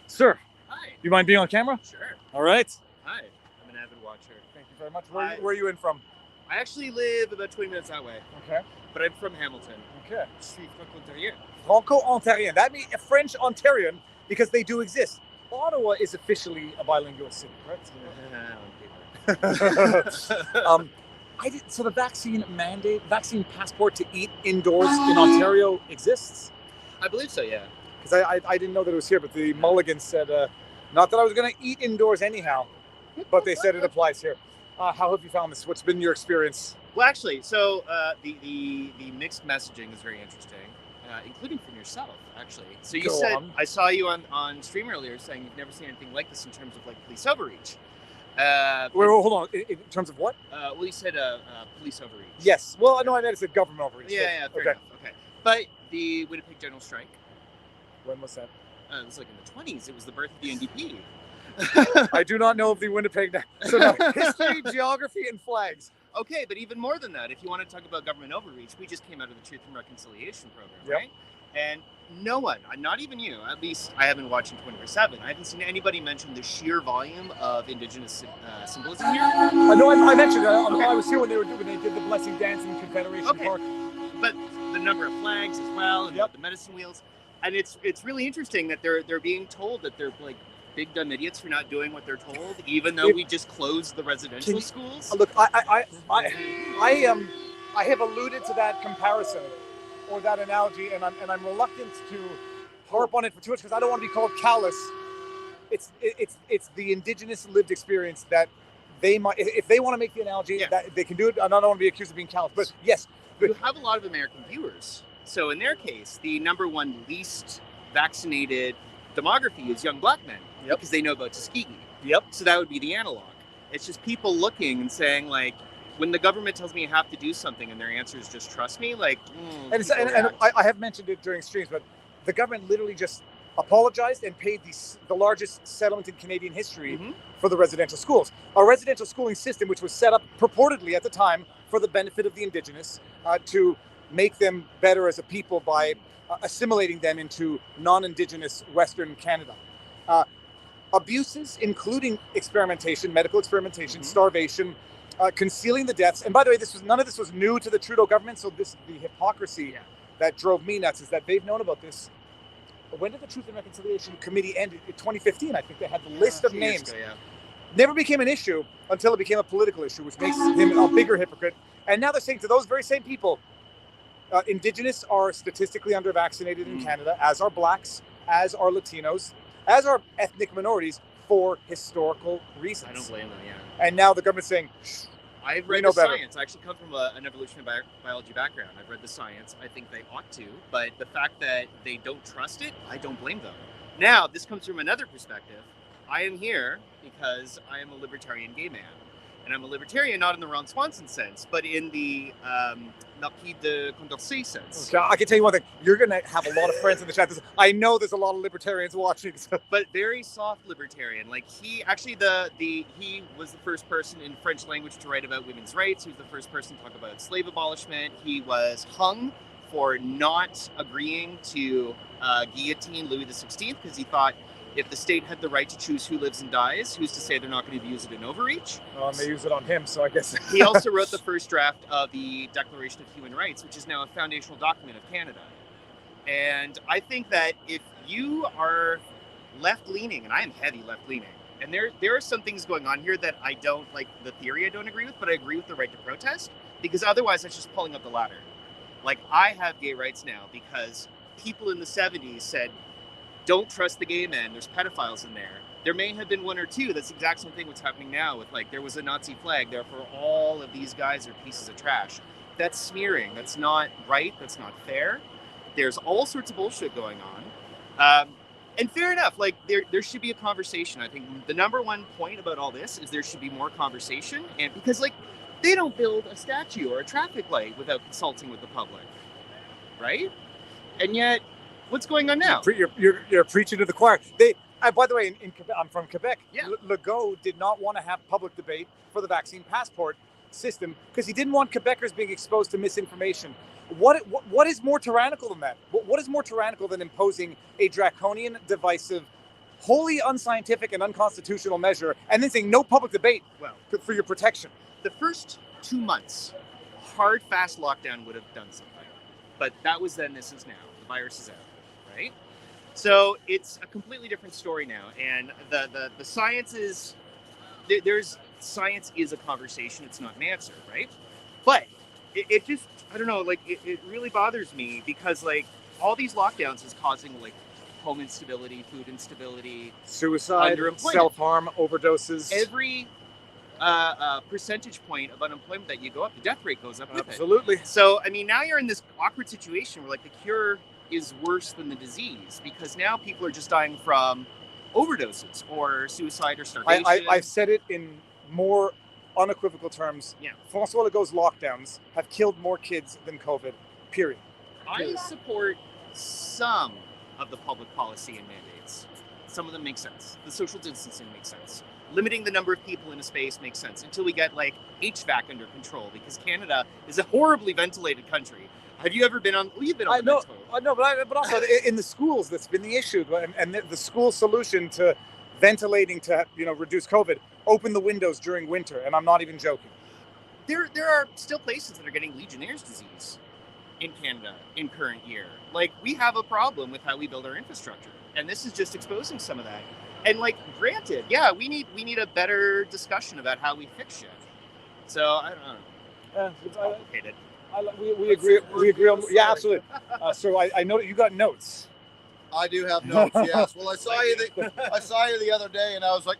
Sir, hi. You mind being on camera? Sure. All right. Hi, I'm an avid watcher. Thank you very much. Where are you in from? I actually live about 20 minutes that way. Okay. But I'm from Hamilton. Okay. Je suis franco-ontarien. Franco-ontarien. That means a French-Ontarian, because they do exist. Ottawa is officially a bilingual city, right? So the vaccine passport to eat indoors in Ontario exists? I believe so, yeah. Because I didn't know that it was here, but the Mulligan said, not that I was going to eat indoors anyhow, but they said it applies here. How have you found this? What's been your experience? Well, actually, so the mixed messaging is very interesting, including from yourself, actually. So you said, I saw you on stream earlier saying you've never seen anything like this in terms of like police overreach. Wait, hold on. In terms of what? Well, you said police overreach. Yes. Well, no, I meant it's a government overreach. Yeah, fair okay. enough. Okay. But the Winnipeg General Strike. When was that? It was like in the 20s. It was the birth of the NDP. I do not know of the Winnipeg. So no, history, geography, and flags. Okay, but even more than that, if you want to talk about government overreach, we just came out of the Truth and Reconciliation program, Yep. right? And no one, not even you, at least I haven't been watching 24/7. I haven't seen anybody mention the sheer volume of Indigenous symbolism here. No, I mentioned it. I was here when they did the blessing dance in Confederation Park. But the number of flags as well, and the medicine wheels, and it's really interesting that they're being told that they're like big dumb idiots for not doing what they're told, even though we just closed the residential schools. Look, I have alluded to that comparison or that analogy, and I'm reluctant to harp on it for too much because I don't want to be called callous. It's the Indigenous lived experience that they might, if they want to make the analogy, that they can do it. And I don't want to be accused of being callous, but yes. You have a lot of American viewers, so in their case, the number one least vaccinated demography is young black men because they know about Tuskegee. So that would be the analog. It's just people looking and saying, like, when the government tells me I have to do something and their answer is just trust me, like, and I have mentioned it during streams, but the government literally just apologized and paid the largest settlement in Canadian history for the residential schools. A residential schooling system which was set up purportedly at the time for the benefit of the Indigenous to make them better as a people by assimilating them into non-Indigenous Western Canada. Abuses, including experimentation, medical experimentation, starvation, concealing the deaths. And by the way, none of this was new to the Trudeau government. So the hypocrisy that drove me nuts is that they've known about this. When did the Truth and Reconciliation Committee end? In 2015, I think they had the list of names. Never became an issue until it became a political issue, which makes him a bigger hypocrite. And now they're saying to those very same people, Indigenous are statistically under-vaccinated in Canada, as are Blacks, as are Latinos, as are ethnic minorities for historical reasons. I don't blame them, And now the government's saying, I've read the science. I actually come from an evolutionary biology background. I've read the science. I think they ought to, but the fact that they don't trust it, I don't blame them. Now, this comes from another perspective. I am here because I am a libertarian gay man. And I'm a libertarian, not in the Ron Swanson sense, but in the Marquis de Condorcet sense. Okay, I can tell you one thing. You're going to have a lot of friends in the chat. I know there's a lot of libertarians watching. So. But very soft libertarian. Like he actually, he was the first person in French language to write about women's rights. He was the first person to talk about slave abolishment. He was hung for not agreeing to guillotine Louis XVI because he thought if the state had the right to choose who lives and dies, who's to say they're not going to use it in overreach? They use it on him, so I guess. He also wrote the first draft of the Declaration of Human Rights, which is now a foundational document of Canada. And I think that if you are left-leaning, and I am heavy left-leaning, and there are some things going on here that I don't, like the theory I don't agree with, but I agree with the right to protest, because otherwise that's just pulling up the ladder. Like, I have gay rights now because people in the 70s said, don't trust the gay men, there's pedophiles in there. There may have been one or two. That's the exact same thing what's happening now with, like, there was a Nazi flag, therefore all of these guys are pieces of trash. That's smearing. That's not right. That's not fair. There's all sorts of bullshit going on. And fair enough, like, there should be a conversation. I think the number one point about all this is there should be more conversation. And because, like, they don't build a statue or a traffic light without consulting with the public, right? And yet, what's going on now? You're preaching to the choir. By the way, in Quebec, I'm from Quebec. Legault did not want to have public debate for the vaccine passport system because he didn't want Quebecers being exposed to misinformation. What is more tyrannical than that? What is more tyrannical than imposing a draconian, divisive, wholly unscientific and unconstitutional measure and then saying no public debate for your protection? The first 2 months, hard, fast lockdown would have done something. But that was then, this is now. The virus is out. Right? So it's a completely different story now, and the science is science is a conversation. It's not an answer, right? But it just, I don't know, like it really bothers me because, like, all these lockdowns is causing, like, home instability, food instability, suicide, underemployment, self-harm, overdoses. Every percentage point of unemployment that you go up, the death rate goes up with it. Absolutely. So I mean, now you're in this awkward situation where, like, the cure is worse than the disease because now people are just dying from overdoses or suicide or starvation. I've said it in more unequivocal terms. Yeah. François Legault's lockdowns have killed more kids than COVID, period. I support some of the public policy and mandates. Some of them make sense. The social distancing makes sense. Limiting the number of people in a space makes sense until we get like HVAC under control, because Canada is a horribly ventilated country. Have you ever been on? Well, you've been on. I know, but also in the schools, that's been the issue, and the school solution to ventilating to reduce COVID: open the windows during winter, and I'm not even joking. There are still places that are getting Legionnaire's disease in Canada in current year. Like, we have a problem with how we build our infrastructure, and this is just exposing some of that. And like, granted, yeah, we need a better discussion about how we fix shit. So I don't know. It's complicated. We agree. We agree on. Yeah, absolutely. So I know that you got notes. I do have notes. Yes. Well, I saw you the other day, and I was like,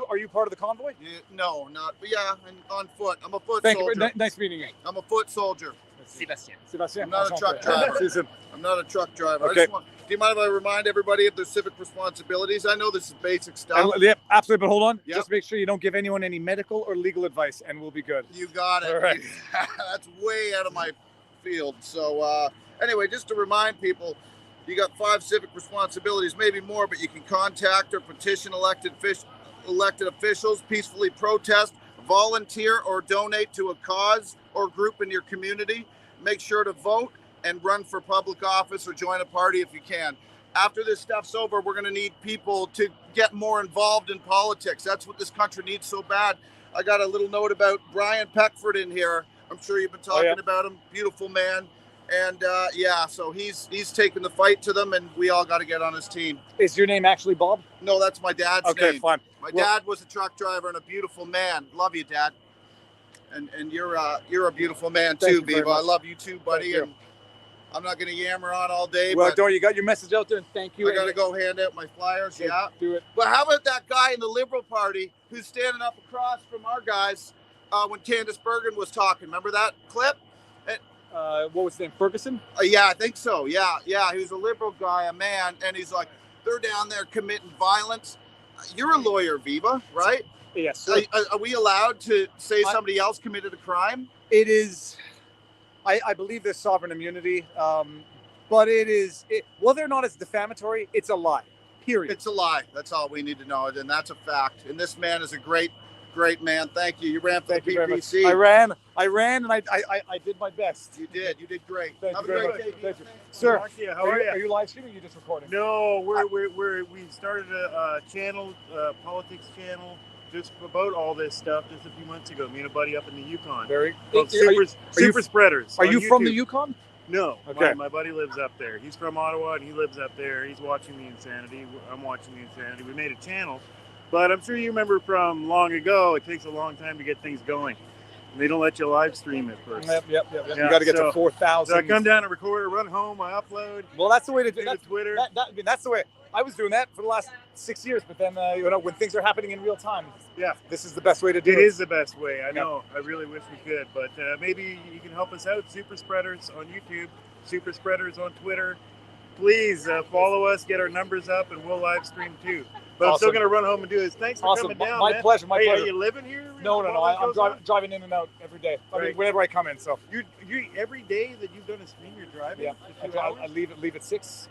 are you part of the convoy? Yeah, no, not. But yeah, and on foot. I'm a foot Thank soldier. you. Nice meeting you. I'm a foot soldier. Sébastien. I'm not a truck driver. I'm not a truck driver. Okay. Do you mind if I remind everybody of their civic responsibilities? I know this is basic stuff. Yeah, absolutely. But hold on. Yep. Just make sure you don't give anyone any medical or legal advice, and we'll be good. You got it. All right. That's way out of my field. So anyway, just to remind people, you got 5 civic responsibilities, maybe more, but you can contact or petition elected officials, peacefully protest, volunteer or donate to a cause or group in your community. Make sure to vote and run for public office or join a party if you can. After this stuff's over, we're going to need people to get more involved in politics. That's what this country needs so bad. I got a little note about Brian Peckford in here. I'm sure you've been talking about him. Beautiful man. And so he's taking the fight to them, and we all got to get on his team. Is your name actually Bob? No, that's my dad's name. Okay, fine. My dad was a truck driver and a beautiful man. Love you, Dad. And you're a beautiful man too, Viva. I love you too, buddy. And I'm not going to yammer on all day. Well, but Dory, you got your message out there, and thank you. I got to go hand out my flyers. Okay, yeah, do it. But how about that guy in the Liberal Party who's standing up across from our guys when Candace Bergen was talking? Remember that clip? What was his name? Ferguson? Yeah, I think so. Yeah. He was a Liberal guy, a man, and he's like, they're down there committing violence. You're a lawyer, Viva, right? Yes. Are we allowed to say somebody else committed a crime? It is. I believe there's sovereign immunity, but whether or not it's defamatory, it's a lie. Period. It's a lie. That's all we need to know, and that's a fact. And this man is a great man. Thank you. You ran for the PPC. I ran, and I did my best. You did great. Thank Have you a very great much. day. Thank you. Sir, how are you? Are you live streaming or are you just recording? No, we started a channel, politics channel, just about all this stuff just a few months ago. Me and a buddy up in the Yukon. Super Spreaders. Are you from the YouTube. Yukon? No. Okay. My buddy lives up there. He's from Ottawa and he lives up there. He's watching the insanity. I'm watching the insanity. We made a channel, but I'm sure you remember from long ago, it takes a long time to get things going. And they don't let you live stream at first. Yep. You got to get to 4,000. So I come down and record, run home, I upload. Well, that's the way to do it. Twitter. That's the way. I was doing that for the last 6 years, but then when things are happening in real time, this is the best way to do it. It is the best way. I know. I really wish we could, but maybe you can help us out. Super Spreaders on YouTube, Super Spreaders on Twitter. Please follow us, get our numbers up, and we'll live stream too. But I'm still going to run home and do this. Thanks for coming down, My man. pleasure. My pleasure. Are you living here? No. I'm driving in and out every day. I mean, whenever I come in. So you every day that you've done a stream, you're driving. Yeah. I leave at 6.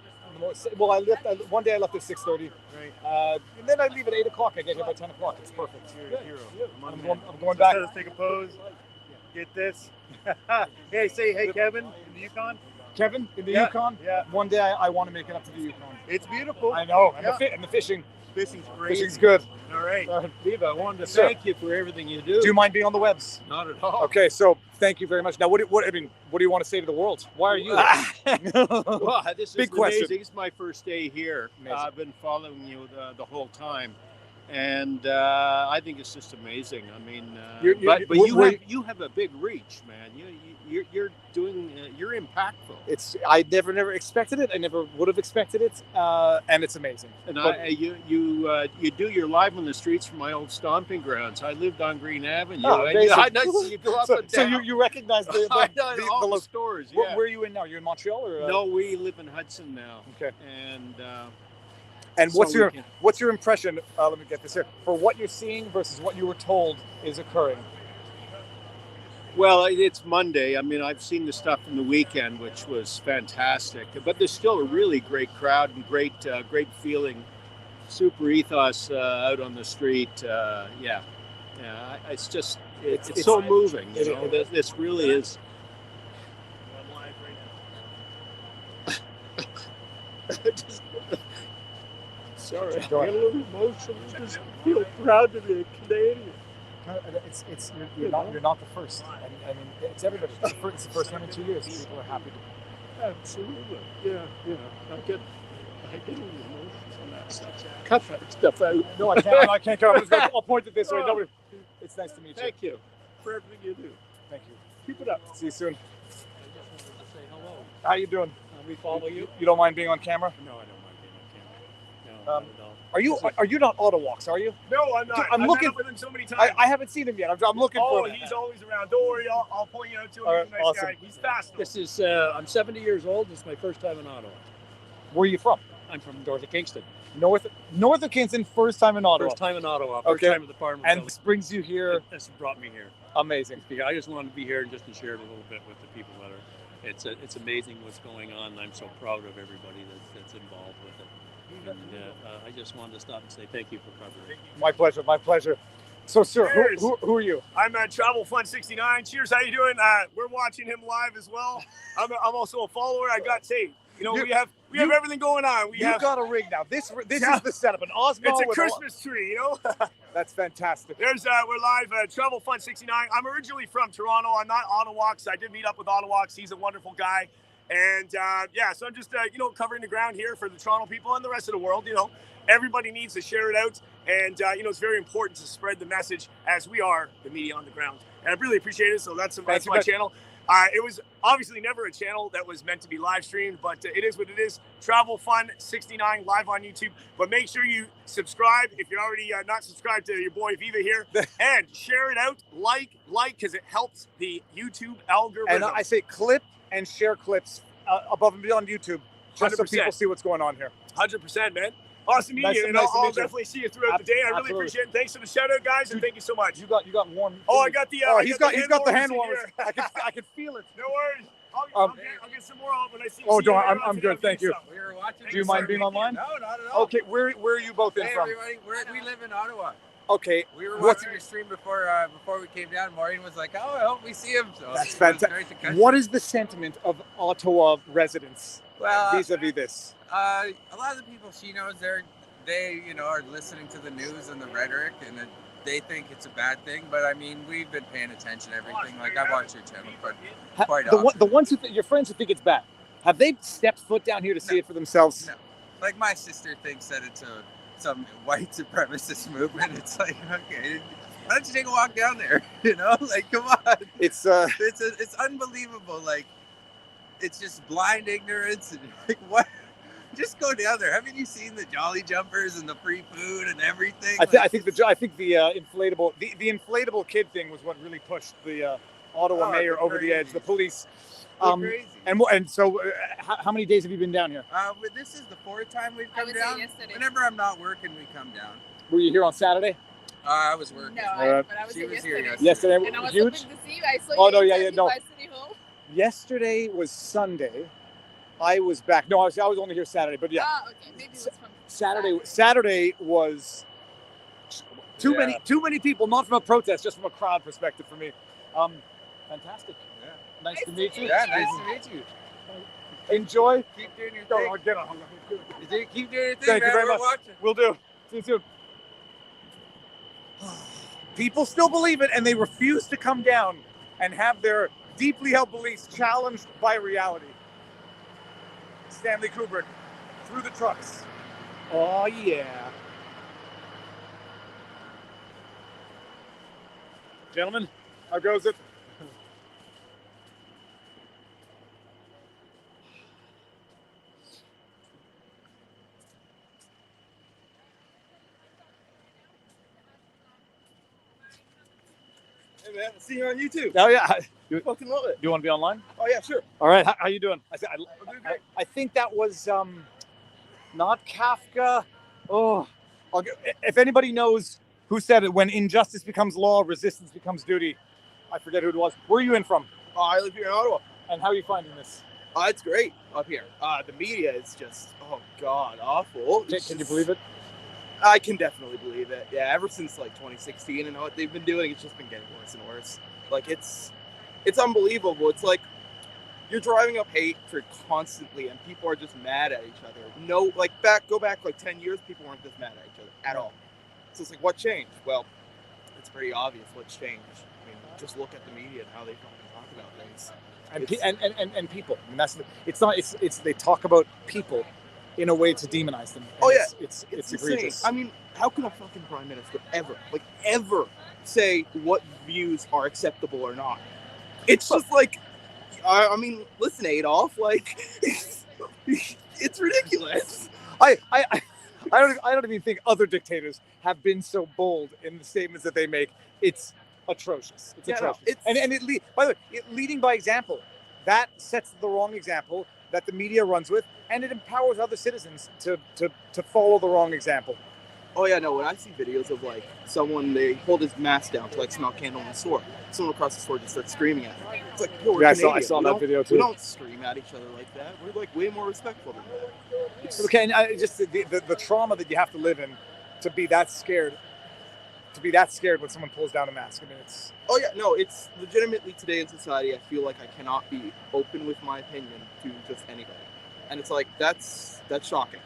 Well, one day I left at 6:30. Right. And then I leave at 8 o'clock. I get here by 10 o'clock. It's perfect. You're a hero. I'm going back. Let's take a pose. Get this. Hey, Kevin in the Yukon. Kevin in the Yukon. Yeah. One day I want to make it up to the Yukon. It's beautiful. I know. And the fishing. Fishing's great. Fishing's good. All right. Viva, I wanted to thank you for everything you do. Do you mind being on the webs? Not at all. Okay, so thank you very much. Now, what do you want to say to the world? Why are you here? Well, this is Big question. amazing. It's my first day here. I've been following you the whole time. And I think it's just amazing. I mean, you have a big reach, man. You're doing. You're impactful. I never expected it. I never would have expected it, and it's amazing. And you do your live on the streets from my old stomping grounds. I lived on Green Avenue. Oh, and you go up and down. So you recognize all the stores. Yeah. Where are you in now? You're in Montreal, or no? We live in Hudson now. Okay. And And So what's we your can- what's your impression? Let me get this here. For what you're seeing versus what you were told is occurring. Well, it's Monday. I mean, I've seen the stuff from the weekend, which was fantastic. But there's still a really great crowd and great feeling. Super ethos out on the street. Yeah. It's just it's so moving. You know, this really is. Sorry, I get a little emotional. I just feel proud to be a Canadian. No, it's you're not the first. I mean, it's everybody. It's the first time in 2 years people are happy to. Absolutely. Yeah. I get a little emotional on that stuff. Cut that stuff out. No, I can't. I can't cut. I'll point it this way. Nobody. It's nice to meet you. Thank you for everything you do. Thank you. Keep it up. See you soon. I just wanted to say hello. How you doing? We follow you. You don't mind being on camera? No, I don't mind being on camera. No, not at all. Are you not Ottawa, are you? No, I'm not. I'm I've looking met up with him so many times. I haven't seen him yet. I'm looking for him. He's always around. Don't worry, I'll point you out to him. All right, He's a nice awesome. guy. He's fast. Though. This is I'm 70 years old. This is my first time in Ottawa. Where are you from? I'm from north of Kingston. North of Kingston, first time in Ottawa. First time in Ottawa. First Okay. time at the Parliament And Building. this brings you here. This brought me here. Amazing. I just wanted to be here and just to share it a little bit with the people that are. It's amazing what's going on. And I'm so proud of everybody that's involved with it. And I just wanted to stop and say thank you for covering. My pleasure. My pleasure. So, sir, Cheers. who are you? I'm at Travel Fun 69. Cheers, how you doing? We're watching him live as well. I'm also a follower. I got tape. You know, we have everything going on. You've got a rig now. This is the setup. An Osmo. It's a with Christmas tree, you know. That's fantastic. We're live at Travel Fun 69. I'm originally from Toronto. I'm not Ottawa, so I did meet up with Ottawa. He's a wonderful guy. And so I'm just covering the ground here for the Toronto people and the rest of the world. You know, everybody needs to share it out, and it's very important to spread the message as we are the media on the ground. And I really appreciate it. So that's my channel. It was obviously never a channel that was meant to be live streamed, but it is what it is. Travel Fun 69 live on YouTube. But make sure you subscribe if you're already not subscribed to your boy Viva here, and share it out, like, because it helps the YouTube algorithm. And I say clip and share clips above and beyond YouTube, just so 100%. people see what's going on here. 100%, man. Awesome meeting you, and I'll definitely see you throughout the day. I really appreciate it. Thanks for the shout out, guys, and thank you so much. You got warm. Oh, I got the. He's got the hand warmers. I can feel it. No worries. I'll get some more out when I see you. Oh, See you don't. later I'm on good. today. Thank you. We were watching. Do you mind being online? No, not at all. Okay, where are you both in Hey, from? everybody, we live in Ottawa. Okay. We were what's- watching your stream before we came down. Maureen was like, "Oh, I hope we see him." So That's it was fantastic. great to catch What him. is the sentiment of Ottawa residents Well, vis-a-vis this? a lot of the people she knows, they are listening to the news and the rhetoric, and they think it's a bad thing. But I mean, we've been paying attention to everything. Like I watch your channel quite often. The ones your friends who think it's bad, have they stepped foot down here to see it for themselves? No. Like my sister thinks that it's some white supremacist movement. It's like, okay, why don't you take a walk down there? Like come on. It's unbelievable. Like it's just blind ignorance and like what. Just go down there. Haven't you seen the Jolly Jumpers and the free food and everything? I think the inflatable the inflatable kid thing was what really pushed the Ottawa mayor over the edge. The police. Crazy. And so, how many days have you been down here? This is the fourth time we've come was down. here yesterday. Whenever I'm not working, we come down. Were you here on Saturday? I was working. No, but I was She here was here yesterday. Yesterday, And I was huge. hoping to see you. I saw Oh, you no, yeah, inside no. Levi City Hall. Yesterday was Sunday. I was back. No, I was only here Saturday, but yeah. Ah, okay. Maybe it was from Saturday was too many people, not from a protest, just from a crowd perspective for me. Fantastic. Yeah. Nice to meet you. Yeah, nice to meet you. Enjoy. Keep doing your Go, thing. get on. Keep doing your thing, Thank man. you very We're much. watching. Will do. See you soon. People still believe it, and they refuse to come down and have their deeply held beliefs challenged by reality. Stanley Kubrick, Through the Trucks. Oh, yeah. Gentlemen, how goes it? Hey man, I'll see you on YouTube. Oh, yeah. You Fucking love it. want to be online? Oh yeah, sure. All right. How you doing? I think that was not Kafka. Oh, if anybody knows who said it, when injustice becomes law, resistance becomes duty. I forget who it was. Where are you in from? I live here in Ottawa. And how are you finding this? It's great up here. The media is just, oh God, awful. Can you believe it? I can definitely believe it. Yeah, ever since like 2016 and what they've been doing, it's just been getting worse and worse. Like it's unbelievable. It's like you're driving up hatred constantly, and people are just mad at each other. No, like go back like 10 years, people weren't this mad at each other at all. So it's like, what changed? Well, it's pretty obvious what's changed. I mean, just look at the media and how they fucking talk about things. And people. I mean, it's they talk about people in a way to demonize them. Oh yeah, it's insane. egregious. I mean, how can a fucking prime minister ever say what views are acceptable or not? It's just like, I mean, listen, Adolf, like, it's ridiculous. I don't even think other dictators have been so bold in the statements that they make. It's atrocious. It's atrocious. By the way, leading by example, that sets the wrong example that the media runs with, and it empowers other citizens to follow the wrong example. Oh yeah, no, when I see videos of like someone, they hold his mask down to like smell candle in the store. Someone across the store just starts screaming at him. It's like, yo, we're Canadian. I saw that video too. We don't scream at each other like that. We're like way more respectful than that. Okay, and just the trauma that you have to live in to be that scared. To be that scared when someone pulls down a mask. I mean, it's... Oh yeah, no, it's legitimately today in society, I feel like I cannot be open with my opinion to just anybody. And it's like, that's shocking.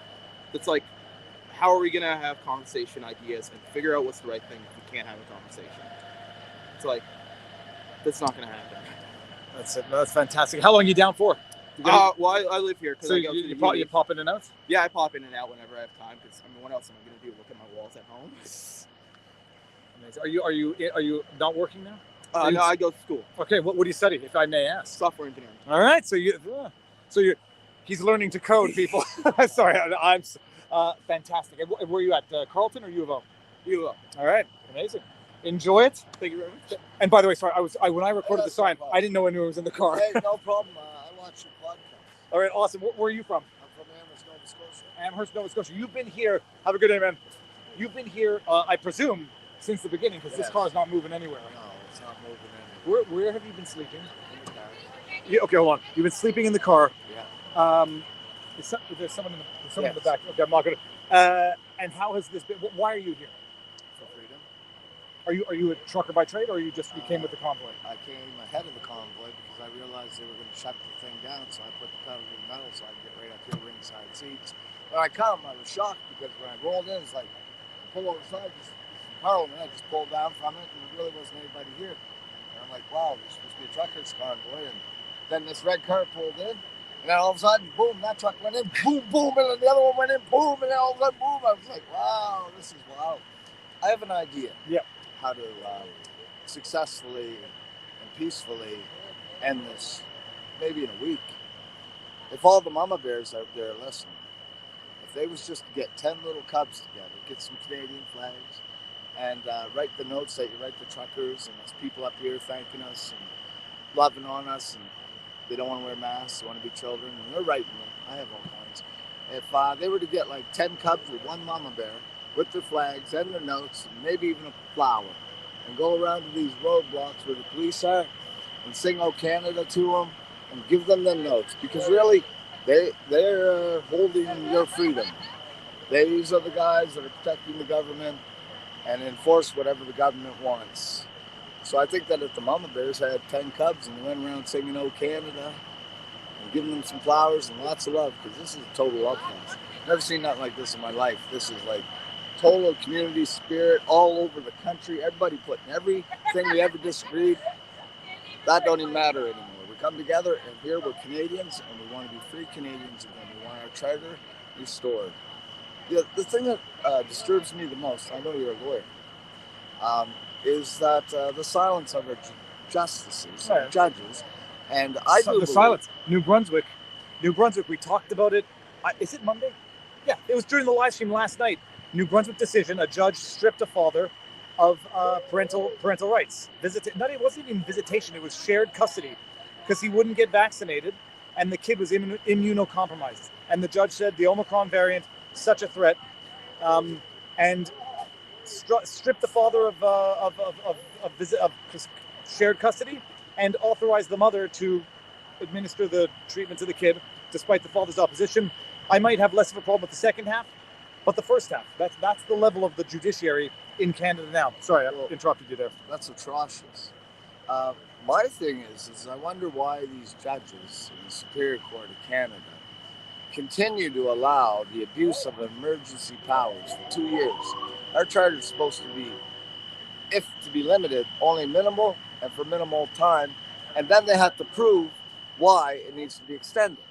It's like, how are we going to have conversation ideas and figure out what's the right thing if we can't have a conversation? It's like, that's not going to happen. That's it. That's fantastic. How long are you down for? Well, I live here. So you pop in and out? Yeah, I pop in and out whenever I have time, because, I mean, what else am I going to do? Look at my walls at home? Are you not working now? No, I go to school. Okay, what do you study, if I may ask? Software engineering. All right, he's learning to code, people. Sorry, I'm fantastic. And where are you at? Carleton or U of O? U of O. All right, amazing. Enjoy it. Thank you very much. And by the way, sorry, when I recorded the sign, I didn't know anyone was in the car. Hey, no problem. I watch your podcast. All right, awesome. Where are you from? I'm from Amherst, Nova Scotia. Amherst, Nova Scotia. You've been here. Have a good day, man. You've been here, I presume, since the beginning, because this car is not moving anywhere. No, it's not moving anywhere. Where have you been sleeping? In the car. Yeah, okay, hold on. You've been sleeping in the car. Yeah. There's someone in the back. Okay, I'm not gonna. And how has this been? Why are you here? For freedom. Are you a trucker by trade, or you came with the convoy? I came ahead of the convoy because I realized they were going to shut the thing down, so I put the pedal to the metal so I could get right up here ringside seats. When I was shocked because when I rolled in, it's like, pull over the side, just Parliament. I just pulled down from it, and there really wasn't anybody here. And I'm like, wow, there's supposed to be a truckers convoy. And then this red car pulled in, and then all of a sudden, boom, that truck went in, boom, boom, and then the other one went in, boom, and then all of a sudden, boom. I was like, wow, this is wild. I have an idea how to successfully and peacefully end this, maybe in a week. If all the mama bears out there listen, if they was just to get 10 little cubs together, get some Canadian flags, and write the notes that you write the truckers, and there's people up here thanking us and loving on us, and they don't want to wear masks, they want to be children, and they're writing them. I have all kinds. If they were to get like 10 cubs with one mama bear, with their flags and their notes, and maybe even a flower, and go around to these roadblocks where the police are, and sing "Oh Canada" to them, and give them their notes, because really, they're holding your freedom. These are the guys that are protecting the government and enforce whatever the government wants. So I think that if the mama bears had 10 cubs and they went around singing "Oh Canada" and giving them some flowers and lots of love, because this is a total love fest. Never seen nothing like this in my life. This is like total community spirit all over the country. Everybody putting everything we ever disagreed. That don't even matter anymore. We come together, and here we're Canadians, and we want to be free Canadians again. We want our charter restored. The thing that disturbs me the most, I know you're a lawyer, is that the silence of our justices, judges, and I do believe... silence. New Brunswick, we talked about it. Is it Monday? Yeah, it was during the live stream last night. New Brunswick decision, a judge stripped a father of parental rights. It wasn't even visitation, it was shared custody, because he wouldn't get vaccinated, and the kid was immunocompromised. And the judge said the Omicron variant, such a threat, and strip the father of shared custody and authorize the mother to administer the treatment to the kid, despite the father's opposition. I might have less of a problem with the second half, but the first half, that's the level of the judiciary in Canada now. Sorry, I interrupted you there. That's atrocious. My thing is I wonder why these judges in the Superior Court of Canada continue to allow the abuse of emergency powers for 2 years. Our charter is supposed to be, if to be limited, only minimal and for minimal time, and then they have to prove why it needs to be extended.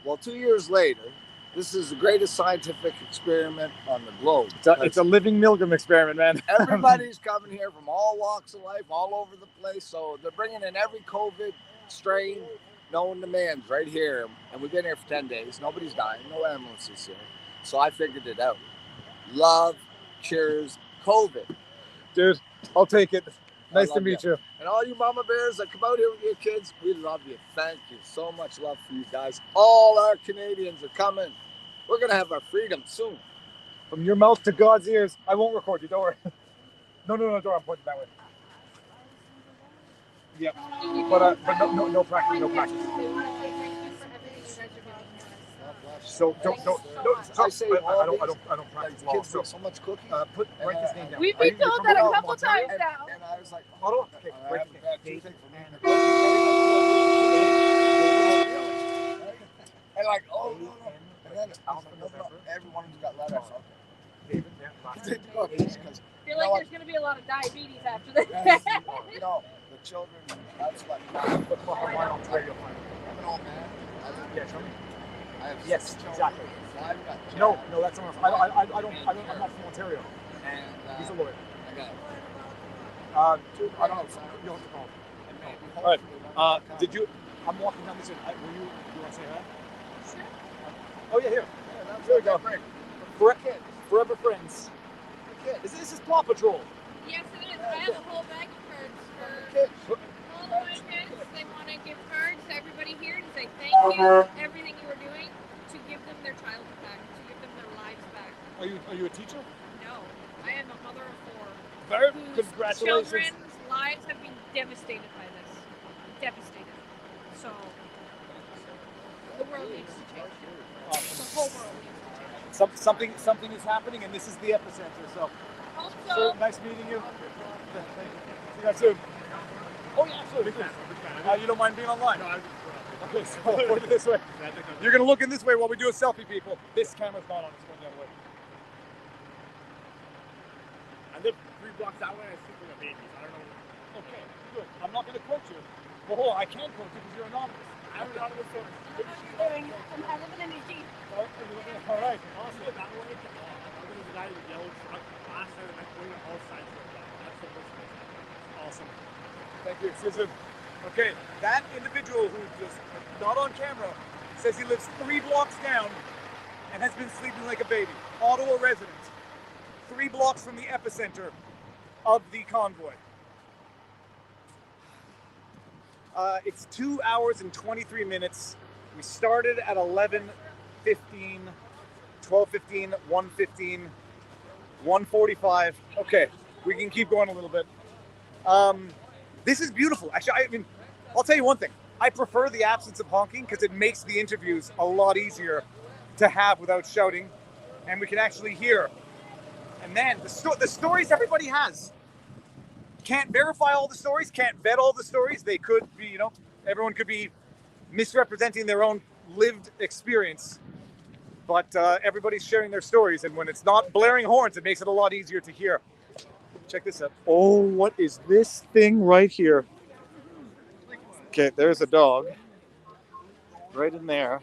Well, 2 years later, this is the greatest scientific experiment on the globe. It's a living Milgram experiment, man. Everybody's coming here from all walks of life, all over the place. So they're bringing in every COVID strain known to man's right here. And we've been here for 10 days. Nobody's dying. No ambulances here. So I figured it out. Love cures COVID. Dude, I'll take it. Nice to meet you. And all you mama bears that come out here with your kids, we love you. Thank you. So much love for you guys. All our Canadians are coming. We're going to have our freedom soon. From your mouth to God's ears. I won't record you, don't worry. No, don't worry. I'm pointing that way. Yeah. But no practice, no practice. So don't. I say I don't practice law. Kids so much cooking. Write his name down. We've been told that a couple times now. And I was like, Ottawa? Okay, write his name. And like, oh, no. And then everyone who's got letters. David, Because I feel like there's going to be a lot of diabetes after this. you know, the children, that's what. I'm an old man. Yes, exactly. No, that's not. I'm not from Ontario. And he's a lawyer. I got it. I don't know. You'll have to call him. All right. Did you? I'm walking down this way. Will you? You want to say hi? Sure. Oh yeah, here. There we go. Forever friends. This is Paw Patrol. Yes, it is. I have a whole bag of cards for all of my kids. They want to give cards to everybody here to say thank you, everything you were doing, to give them their childhood back, to give them their lives back. Are you a teacher? No, I am a mother of 4. Very whose congratulations. Children's lives have been devastated by this. Devastated. So the world needs to change. The whole world needs to change. Something is happening, and this is the epicenter. So, Also, nice meeting you. Thank you. See you guys soon. Oh yeah, absolutely. You don't mind being online? No, okay, so point it this way. You're gonna look in this way while we do a selfie, people. This camera's not on. It's going the other way. I live 3 blocks that way. I sleep with a baby. I don't know. Okay, good. I'm not gonna quote you. Well, hold on, I can quote you because you're anonymous. I'm anonymous. So I live in a Jeep. All right. Awesome. That way, there's a guy with yellow truck last night, and I'm going on all sides of that. That's the most Awesome. Thank you. See you soon. Okay, that individual who's just not on camera says he lives 3 blocks down and has been sleeping like a baby. Ottawa resident. 3 blocks from the epicenter of the convoy. It's 2 hours and 23 minutes. We started at 11:15, 12:15, 1:15, 1:45. Okay, we can keep going a little bit. This is beautiful. Actually, I mean, I'll tell you one thing. I prefer the absence of honking because it makes the interviews a lot easier to have without shouting, and we can actually hear. And then the stories everybody has. Can't verify all the stories, can't vet all the stories. They could be, everyone could be misrepresenting their own lived experience. But everybody's sharing their stories, and when it's not blaring horns, it makes it a lot easier to hear. Check this out. Oh, what is this thing right here? Okay, there's a dog. Right in there.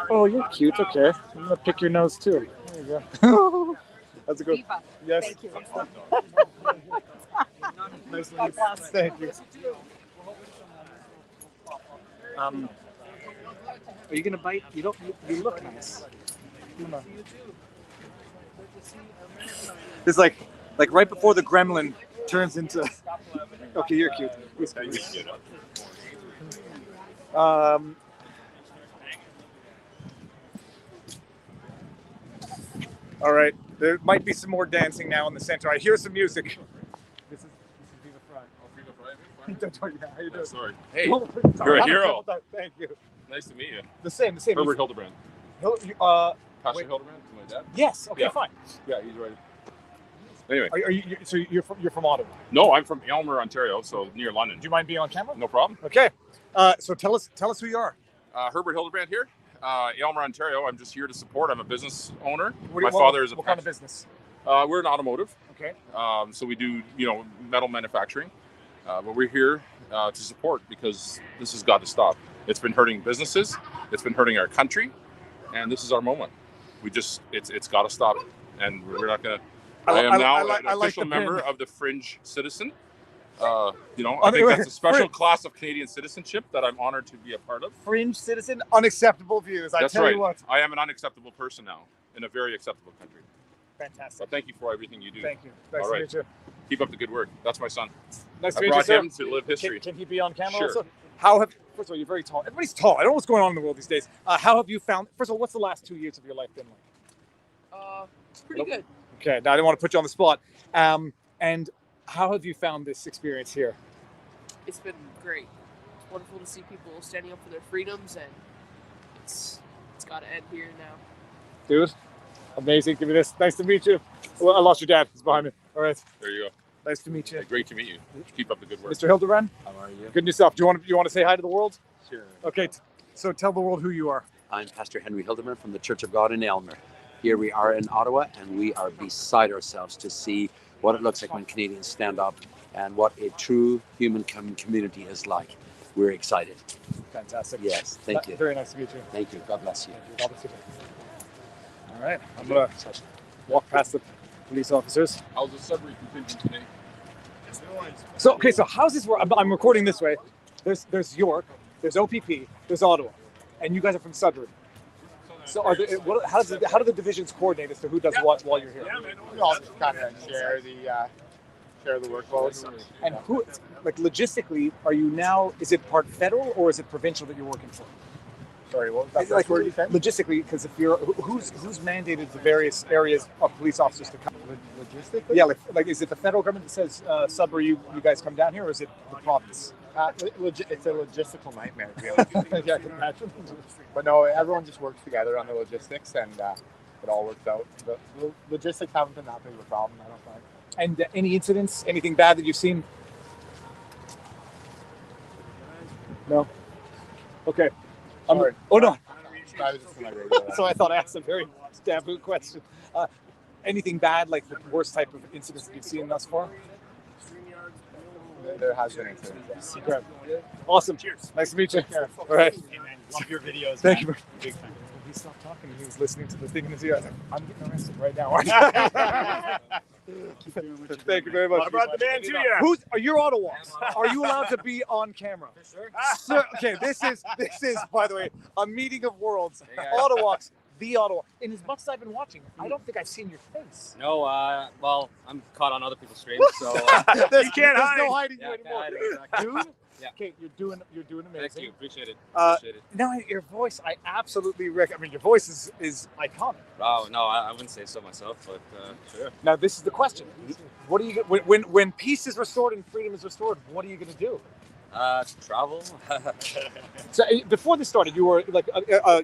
Oh, you're cute. Okay. I'm going to pick your nose too. There you go. That's a good. Viva. Yes. Thank you. Nice one. Thank you. Are you going to bite? You look nice. It's like right before the gremlin turns into. Okay, you're cute. All right. There might be some more dancing now in the center. I hear some music. This is Viva Fry. How you doing? Sorry. Hey, you're a hero. Thank you. Nice to meet you. The same. Herbert Hildebrand. Pastor Hildebrand, my dad. Yes. Okay. Yeah. Fine. Yeah, he's right. Anyway. Are you? So you're from Ottawa? No, I'm from Aylmer, Ontario, so near London. Do you mind being on camera? No problem. Okay. So tell us who you are. Herbert Hildebrand here, Aylmer, Ontario. I'm just here to support. I'm a business owner. What My father is a. What kind of business? We're an automotive. Okay. So we do, metal manufacturing. But we're here to support because this has got to stop. It's been hurting businesses. It's been hurting our country, and this is our moment. It's got to stop, and we're not gonna. I am now an official member of the Fringe Citizen. I think that's a special class of Canadian citizenship that I'm honored to be a part of. Fringe Citizen, unacceptable views. That's right. You what. I am an unacceptable person now in a very acceptable country. Fantastic. But thank you for everything you do. Thank you. Nice All to right. meet you. Keep up the good work. That's my son. Nice to I meet you, brought sir. him to live history. Can he be on camera Sure. also? First of all, you're very tall. Everybody's tall. I don't know what's going on in the world these days. How have you found, first of all, what's the last 2 years of your life been like? It's pretty good. Okay, now I didn't want to put you on the spot. And how have you found this experience here? It's been great. It's wonderful to see people standing up for their freedoms, and it's got to end here now. Dude, amazing. Give me this. Nice to meet you. Well, I lost your dad. He's behind me. All right. There you go. Nice to meet you. Great to meet you. Keep up the good work. Mr. Hildebrand? How are you? Good yourself. Do you want to say hi to the world? Sure. Okay. So tell the world who you are. I'm Pastor Henry Hildebrand from the Church of God in Aylmer. Here we are in Ottawa, and we are beside ourselves to see what it looks like when Canadians stand up and what a true human community is like. We're excited. Fantastic. Yes, thank you. Very nice to meet you. Thank you. God bless you. God bless you. All right. I'm going to walk past the police officers. How's the subway contingent today? So how's this work? I'm recording this way. There's York, there's OPP, there's Ottawa, and you guys are from Sudbury. So how do the divisions coordinate as to who does what while you're here? We all just kind of share the workload. And who, like logistically, are you now? Is it part federal or is it provincial that you're working for? Sorry, what was that? Like where you said? Logistically, because if you're who's mandated the various areas of police officers to come? Logistically? Yeah, like is it the federal government that says Sudbury, you guys come down here, or is it the province? It's a logistical nightmare, really. Yeah, I can imagine. But no, everyone just works together on the logistics, and it all works out. The logistics haven't been that big of a problem, I don't think. And any incidents, anything bad that you've seen? No. Okay. Sorry. Oh no. I was just gonna radio that. So I thought I asked a very taboo question. Anything bad, like the worst type of incidents that you've seen thus far? There has been incidents. Yeah. Great. Awesome. Cheers. Nice to meet you. All right. Love your videos. Thank man. you. Big fan. He stopped talking. He was listening to the thing in his ear. I was like, I'm getting arrested right now. Thank you very much. I brought the man to you. Are you Ottawa? Are you allowed to be on camera? Sir, okay, this is by the way a meeting of worlds. Ottawa's the Ottawa. And as much as I've been watching, I don't think I've seen your face. No, well, I'm caught on other people's streams, so there's can't hide. no hiding you Yeah, anymore, can't hide, exactly. dude. Yeah. Okay, you're doing amazing. Thank you, appreciate it. Now your voice, I absolutely I mean, your voice is iconic. Wow, no, I wouldn't say so myself, but sure. Now this is the question: what are you when peace is restored and freedom is restored? What are you going to do? Travel. So before this started, you were like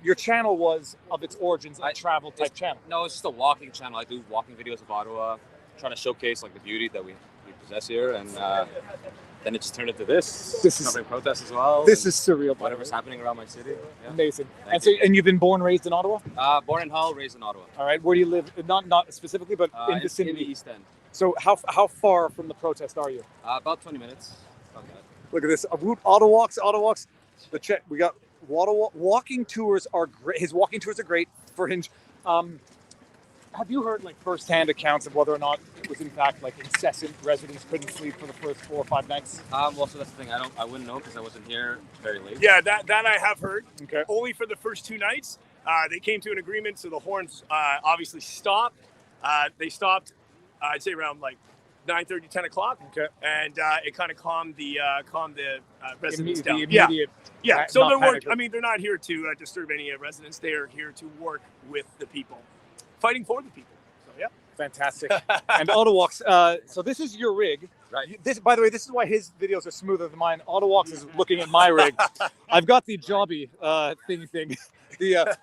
your channel was of its origins a travel type channel. No, it's just a walking channel. I do walking videos of Ottawa, trying to showcase like the beauty that we possess here, and then it just turned into this. This is covering protests as well. This is surreal. Whatever's happening around my city. Yeah. Amazing. Thank And you've been born, raised in Ottawa? Born in Hull, raised in Ottawa. All right. Where do you live? Not specifically, but in vicinity. In the East End. So how far from the protest are you? About 20 minutes. Not bad. Look at this. Ottawalks. We got walking tours are great. His walking tours are great for Hinge. Have you heard like firsthand accounts of whether or not it was in fact like incessant? Residents couldn't sleep for the first 4 or 5 nights. Well, so that's the thing. I wouldn't know because I wasn't here very late. Yeah, that I have heard. Okay. Only for the first 2 nights. They came to an agreement, so the horns obviously stopped. They stopped, I'd say around like 9:30, 10 o'clock. Okay. And it kind of calmed the residents down. The immediate. Yeah. So not they're not here to disturb any residents. They are here to work with the people, fighting for the people. Fantastic. And Autowalks, so this is your rig. Right. This, by the way, this is why his videos are smoother than mine. Autowalks is looking at my rig. I've got the jobby thing. The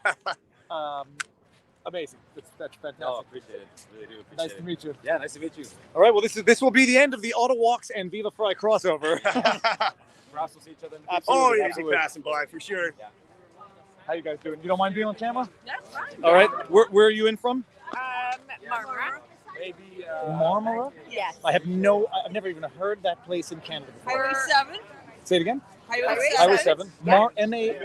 amazing. That's fantastic. No, appreciate it. Really do appreciate Nice it. to meet you. Yeah, nice to meet you. All right. Well, this will be the end of the Autowalks and Viva Fry crossover. Perhaps we'll see each other in the Absolutely. Oh, yeah, absolutely. passing by for sure. Yeah. How you guys doing? You don't mind being on camera? That's fine. All right. Where are you in from? Marmara. Maybe. Marmara? Yes. I've never even heard that place in Canada before. Highway 7. Say it again. Highway 7. Yeah. M-A-R-N-A-R-A.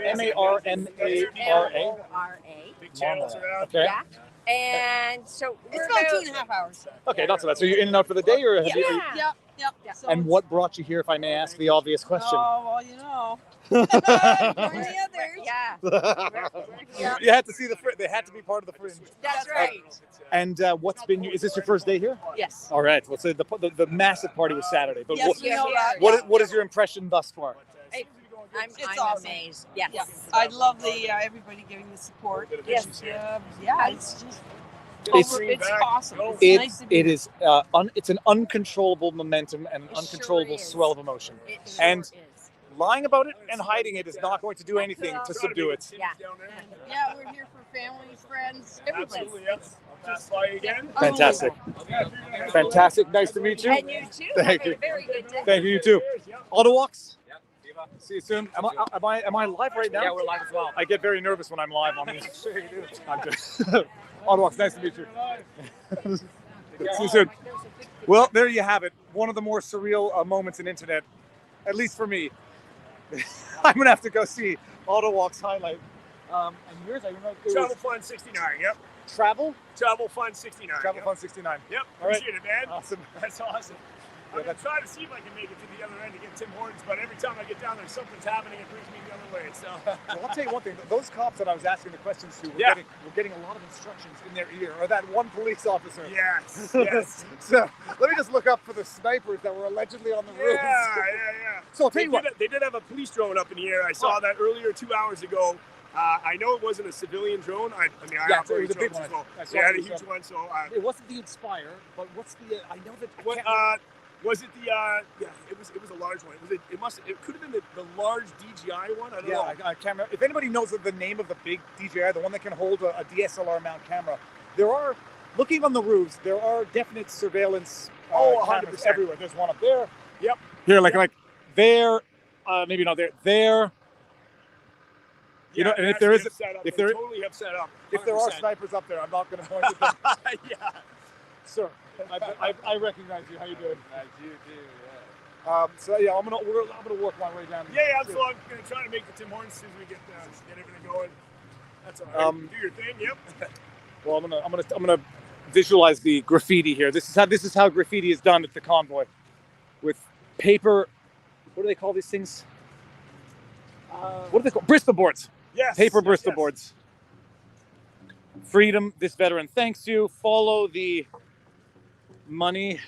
Big channels around. Okay. Yeah. And so It's about 2.5 hours. Okay, not so bad. So you're in and out for the day, or have you? Yep. So And what brought you here, if I may ask the obvious question? Oh, well, you know. the others. Yeah. You had to see the fringe. They had to be part of the fringe. That's right. And what's been? Is this your first day here? Yes. All right. Well, so the massive party was Saturday. But Yes, we know that. what is your impression thus far? I'm awesome. amazed. Yes. Yeah. I love the everybody giving the support. Yes. Yeah, it's just It's awesome. It's nice to be it is it's an uncontrollable momentum and an uncontrollable swell of emotion. And lying about it and hiding it is not going to do anything to subdue it. Yeah, we're here for family, friends, everybody. Absolutely, yes. I'll pass by again. Fantastic. Fantastic. Nice to meet you. And you too. Thank Have you. a very good day. Thank you. You too. Autowalks. See you soon. Am I live right now? Yeah, we're live as well. I get very nervous when I'm live on these. Sure you do. I'm good. Autowalks, nice to meet you. See you soon. Well, there you have it. One of the more surreal moments in internet, at least for me. I'm gonna have to go see Autowalks highlight. And yours, I remember. Travel Fun 69. Yep. Travel Fun 69. Travel yep. Fun 69. Yep. All right. Appreciate it, man. Awesome. That's awesome. I'm gonna try to see if I can make it to the other end to get Tim Hortons, but every time I get down there, something's happening and brings me the other way. So. Well, I'll tell you one thing. Those cops that I was asking the questions to were getting a lot of instructions in their ear, or that one police officer. Yes. Yes. So let me just look up for the snipers that were allegedly on the roofs. Yeah. So I'll tell you what. They did have a police drone up in the air. I saw that earlier 2 hours ago. I know it wasn't a civilian drone. I operate it was a big drones as one. well. I saw They had a it. huge one. So It wasn't the Inspire, but what's the? I know that. what was it? The yeah, it was a large one. It could have been the large DJI one. I don't know. I can't remember. If anybody knows the name of the big DJI, the one that can hold a DSLR mount camera, there are, looking on the roofs, there are definite surveillance cameras 100%. everywhere. There's one up there. Yep. Here, like there, maybe not there. There. You know, and if there is, if there, totally have set up. if there are 100%. snipers up there, I'm not going to point at them. Yeah. Sir, I recognize you. How you doing? You do. So yeah, I'm gonna work my way down. Yeah. I'm gonna try to make the Tim Hortons as soon as we get everything going. That's all right. Do your thing. Yep. Well, I'm gonna visualize the graffiti here. This is how graffiti is done at the Convoy, with paper. What do they call these things? What do they call Bristol boards? Yes. Paper Bristol boards. Freedom. This veteran thanks you. Follow the money.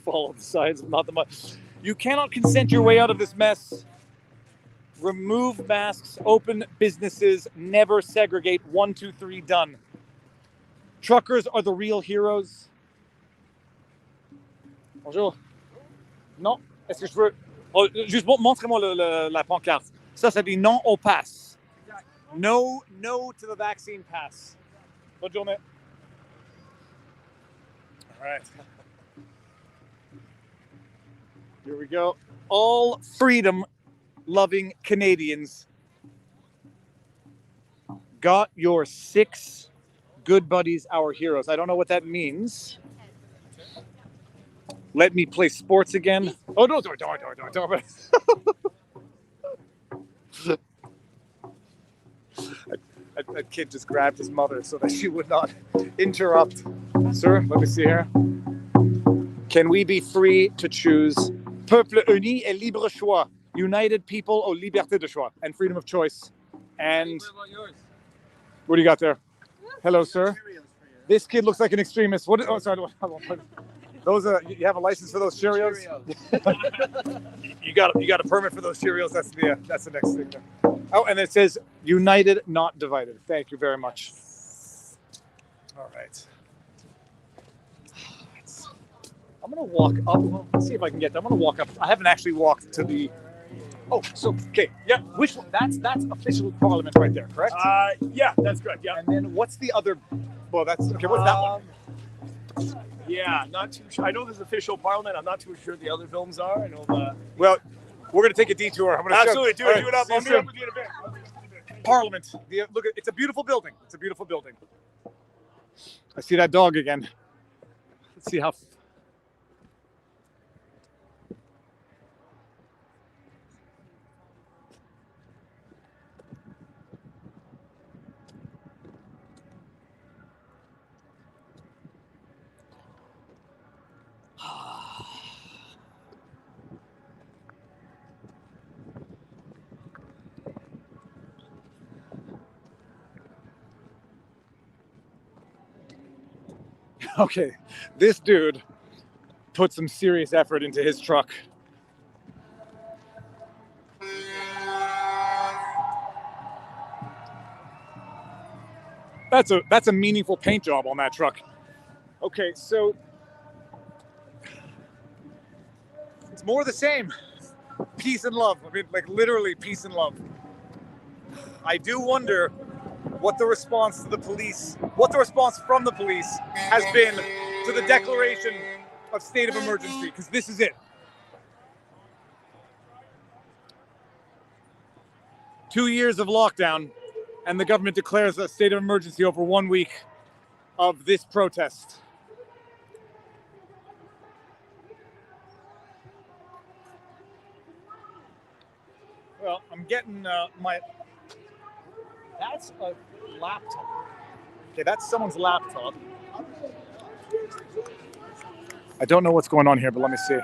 Follow the signs, not the money. You cannot consent your way out of this mess. Remove masks. Open businesses. Never segregate. 1, 2, 3. Done. Truckers are the real heroes. Bonjour. Non. Est-ce que je veux... Oh, juste montrez-moi la pancarte. Ça dit non au pass. No to the vaccine pass. Bonne journée. All right. Here we go. All freedom-loving Canadians got your 6 good buddies, our heroes. I don't know what that means. Let me play sports again. Oh, no, don't. That kid just grabbed his mother so that she would not interrupt. Sir, let me see here. Can we be free to choose? Peuple uni et libre choix. United people au liberté de choix. And freedom of choice. And what do you got there? Hello, sir. This kid looks like an extremist. What? Oh, sorry. Those you have a license for those Cheerios? you got a permit for those Cheerios. That's the next thing there. Oh, and it says united, not divided. Thank you very much. All right. I'm gonna walk up. Let's see if I can get there. I'm gonna walk up. I haven't actually walked to the. Oh, so okay, yeah. Which one? That's official Parliament right there, correct? Yeah, that's correct. Yeah. And then what's the other? Well, that's okay. What's that one? Yeah, not too sure. I know there's official Parliament. I'm not too sure the other films are. I know. Well, we're gonna take a detour. I'm gonna Absolutely show, do it up. I'll meet up with you in a bit. Parliament. Look, it's a beautiful building. It's a beautiful building. I see that dog again. Let's see how. Okay, this dude put some serious effort into his truck. That's a meaningful paint job on that truck. Okay, so it's more the same. Peace and love. I mean, like literally peace and love. I do wonder what the response to the police, what the response from the police has been to the declaration of state of emergency, because this is it. 2 years of lockdown, and the government declares a state of emergency over 1 week of this protest. Well, I'm getting my... That's a laptop. Okay, that's someone's laptop. I don't know what's going on here, but let me see.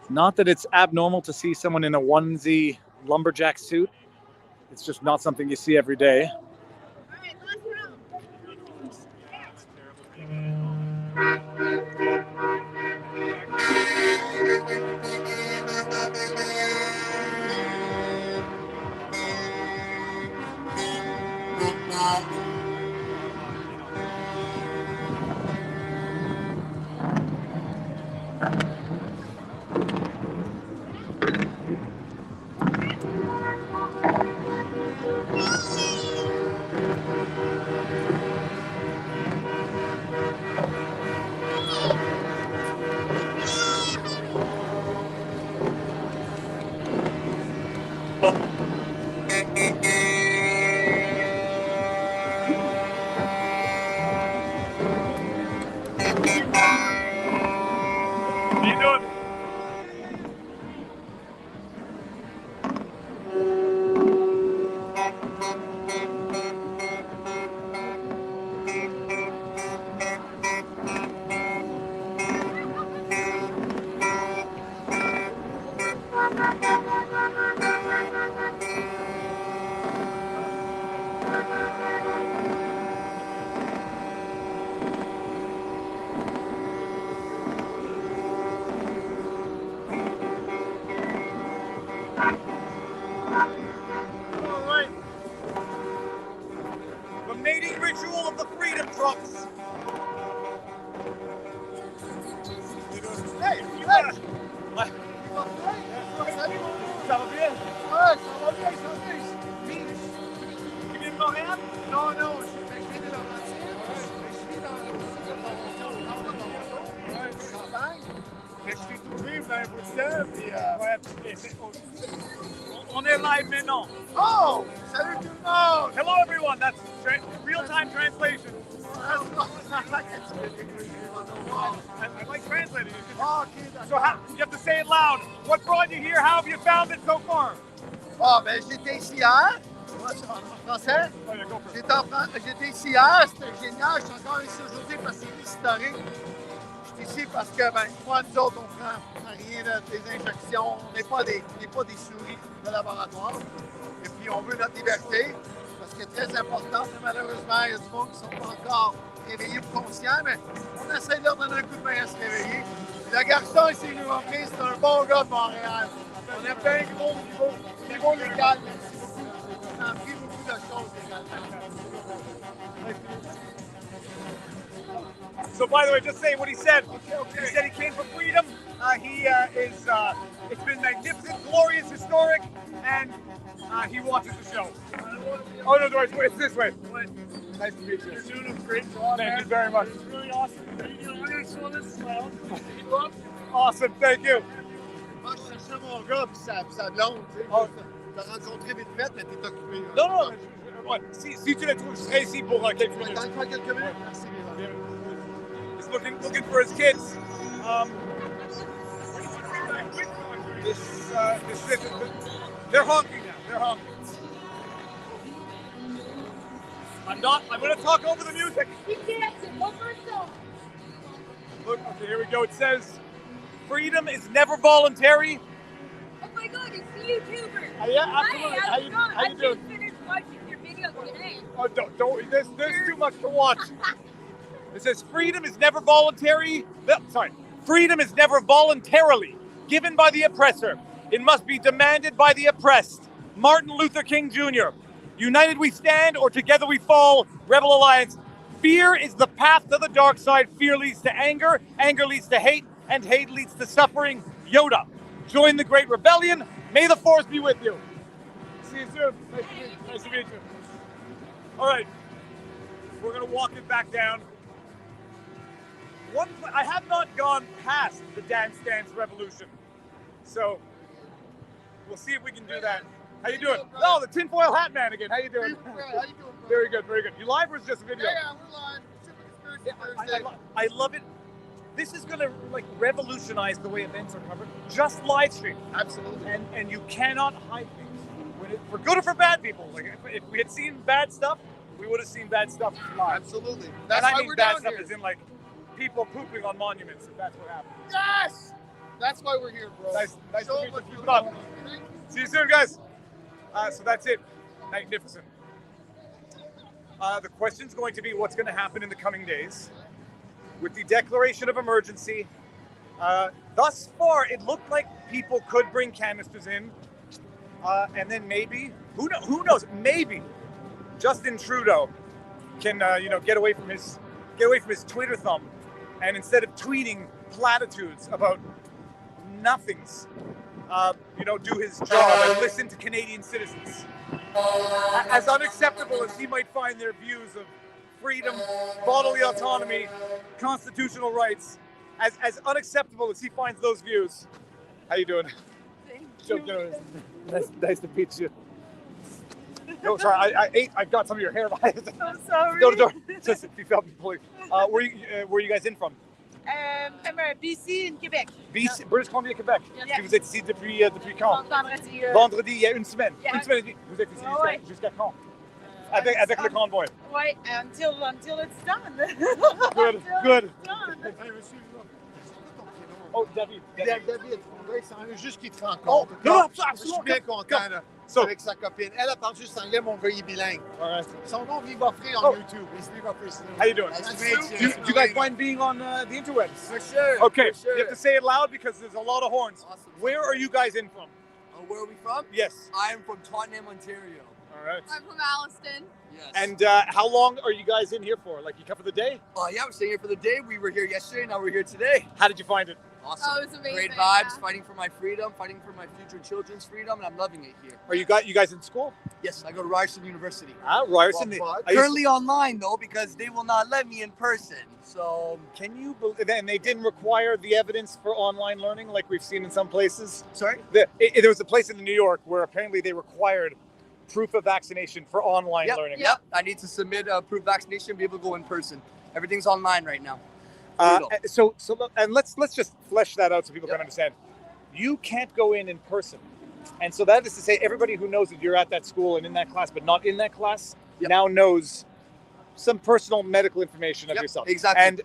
Not that it's abnormal to see someone in a onesie lumberjack suit. It's just not something you see every day. Mating ritual of the freedom trucks. Hey, you got it. Ça va bien? Ouais, ça va bien, ça va bien. Tu viens de Montréal? Non, non, je viens de Laurentides. Je suis dans campagne. Je suis trouvé dans un bout de temps, puis on est live maintenant. Oh, salut tout le monde. Hello everyone, that's real-time translation. I like translating it. Oh, okay. So you have to say it loud. What brought you here? How have you found it so far? Ah, ben j'étais ici hier. En français? J'étais ici hier, c'était génial. Je suis encore ici aujourd'hui parce que c'est historique. Je suis ici parce que, ben, moi, nous autres, on prend rien des injections. On n'est pas des souris de laboratoire. Et puis, on veut notre liberté. Parce que c'est très important. Malheureusement, il y a du monde qui ne sont pas encore réveillés ou conscients, mais on essaie de leur donner un coup de main à se réveiller. Le garçon ici nous a pris, c'est un bon gars de Montréal. On a fait un gros niveau légal. Merci beaucoup. On a appris beaucoup de choses légalement. So, by the way, just saying what he said. He said he came for freedom. It's been magnificent, glorious, historic, and he watches the show. Oh, no, it's this way. Nice to meet you. You're doing a great job. Thank you very much. It's really awesome. I'm going to show this around. Awesome, thank you. Moi, je cherchais mon gars, puis sa blonde, tu sais. T'as rencontré vite fait, mais t'es occupé. Non. Ouais, si tu les trouves, je serai ici pour quelques minutes. Dans quelques minutes. Merci, Viva. He's looking for his kids. They're honking now. They're honking. I'm going to talk over the music. Look, okay, here we go. It says, freedom is never voluntary. Oh my God, it's the YouTuber. Yeah, absolutely. Hi, How you doing? I just finished watching your video today. Oh, don't. There's too much to watch. It says, freedom is never voluntary. Freedom is never voluntarily given by the oppressor. It must be demanded by the oppressed. Martin Luther King Jr. United we stand, or together we fall. Rebel Alliance. Fear is the path to the dark side. Fear leads to anger. Anger leads to hate. And hate leads to suffering. Yoda. Join the great rebellion. May the force be with you. See you soon. Nice to meet you. All right. We're going to walk it back down. I have not gone past the Dance Dance Revolution. So we'll see if we can do that. How you doing? Oh, the tinfoil hat man again. How you doing? How you doing, bro? Very good, very good. You live or is it just a video? Yeah, we're live. Super Conspiracy Thursday. I love it. This is going to revolutionize the way events are covered. Just live stream. Absolutely. And you cannot hide things. For good or for bad people. If we had seen bad stuff, we would have seen bad stuff live. Absolutely. That's why we're down here. As in people pooping on monuments, if that's what happened. Yes! That's why we're here, bro. Nice to meet you. Keep it up. See you soon, guys. So that's it. Magnificent. The question's going to be what's going to happen in the coming days. With the declaration of emergency, thus far, it looked like people could bring canisters in. And then maybe, who knows, maybe Justin Trudeau can, get away from his Twitter thumb. And instead of tweeting platitudes about nothings, do his job and listen to Canadian citizens. As unacceptable as he might find their views of freedom, bodily autonomy, constitutional rights, as unacceptable as he finds those views. How you doing? Thank you. Nice to meet you. No, sorry, I got some of your hair. I'm sorry. Just if you felt me pulling. Where are you guys in from? BC and Québec. BC, British Columbia, Québec. Yeah. Vous êtes ici depuis quand? Vendredi. Vendredi, il y a une semaine. Yeah. Une semaine et demie. Vous êtes ici Ouais. jusqu'à quand? Avec le convoy. Ouais, until it's done. Good, good. Oh, David. David, ça en est juste qu'il te rencontre. Oh, non, je suis bien content là, avec sa copine. Elle parle juste anglais, mon gars il est bilingue. Right. Son nom Viva on YouTube. It's Viva Free. How you doing? Nice to meet Do you guys mind being on the interwebs? For sure. Okay, for sure. you have to say it loud because there's a lot of horns. Awesome. Where are you guys in from? Where are we from? Yes. I'm from Tottenham, Ontario. All right. I'm from Alliston. Yes. And how long are you guys in here for? Like you come for the day? Yeah, we're staying here for the day. We were here yesterday, now we're here today. How did you find it? Awesome. Oh, it was amazing. Great vibes, yeah. fighting for my freedom, fighting for my future children's freedom, and I'm loving it here. Are you guys in school? Yes, I go to Ryerson University. Ryerson. Currently online though, because they will not let me in person. So can you believe? And they didn't require the evidence for online learning like we've seen in some places. Sorry? There was a place in New York where apparently they required proof of vaccination for online learning. Yep. I need to submit a proof of vaccination to be able to go in person. Everything's online right now. So let's just flesh that out so people can understand. You can't go in person, and so that is to say, everybody who knows that you're at that school and in that class, but not in that class, now knows some personal medical information of yourself. Exactly. And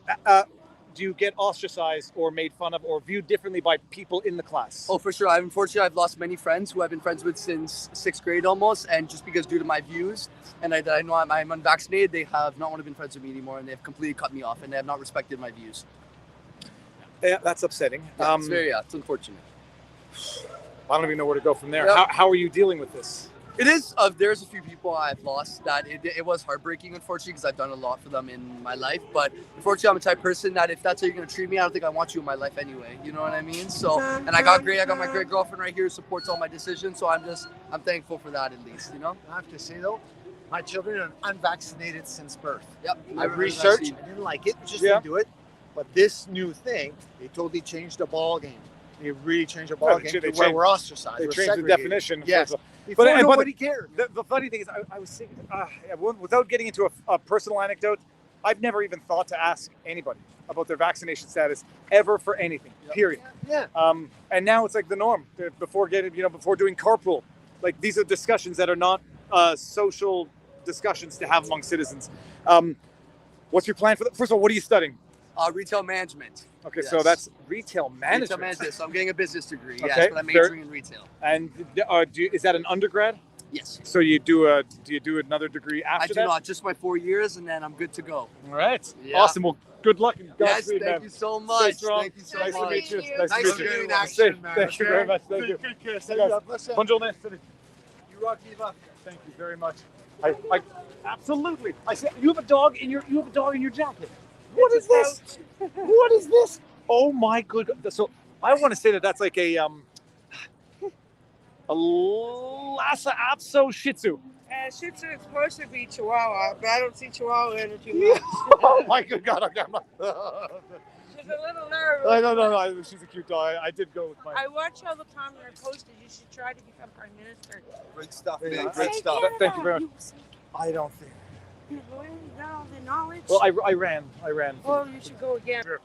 do you get ostracized or made fun of or viewed differently by people in the class? Oh, for sure. Unfortunately, I've lost many friends who I've been friends with since 6th grade almost, and just because due to my views and I know I'm unvaccinated, they have not want to be friends with me anymore, and they've completely cut me off, and they have not respected my views. Yeah, that's upsetting. Yeah, it's unfortunate. I don't even know where to go from there. Yep. How are you dealing with this? It is. There's a few people I've lost that it was heartbreaking, unfortunately, because I've done a lot for them in my life. But unfortunately, I'm the type of person that if that's how you're going to treat me, I don't think I want you in my life anyway. You know what I mean? So, and I got my great girlfriend right here who supports all my decisions. So I'm thankful for that at least, you know? I have to say though, my children are unvaccinated since birth. Yep. I've researched. I didn't like it. Just didn't do it. But this new thing, they totally changed the ball game. They really changed the ball game to where we're ostracized. They we're changed the segregated. definition. Yes. But Nobody cared. The funny thing is, I was thinking, without getting into a personal anecdote, I've never even thought to ask anybody about their vaccination status ever for anything. Period. Yeah. And now it's like the norm. Before doing carpool, like these are discussions that are not social discussions to have among citizens. What's your plan for that? First of all, what are you studying? Retail management. Okay, so that's retail management. Retail management. So I'm getting a business degree. Okay, Yes, but I'm majoring in retail. And is that an undergrad? Yes. So do you do another degree after that? I do not. Just my 4 years, and then I'm good to go. All right. Yeah. Awesome. Well, good luck. And Yes, Godspeed, thank man. you so Stay much. strong. Thank you so Nice much. to meet you. Nice Nice to to meet meet you. you in action, man. Thank you very much. Thank you. Good care. Hey, guys. Listen. Bonjour. You rock, Viva. Thank you very much. I absolutely. I said you have a dog in your jacket. What is this? What is this? Oh my good. So I want to say that's like a Lhasa Apso Shih Tzu. Shih Tzu is supposed to be Chihuahua, but I don't see Chihuahua in it too much. Oh my good God! Okay, I'm not. She's a little nervous. No. She's a cute dog. I did go with my. I watch all the time when I posted. You should try to become prime minister. Great stuff, man. Great stuff. Thank you very much. I don't think. You got all the knowledge. Well, I ran. Well, you should go again. Sure.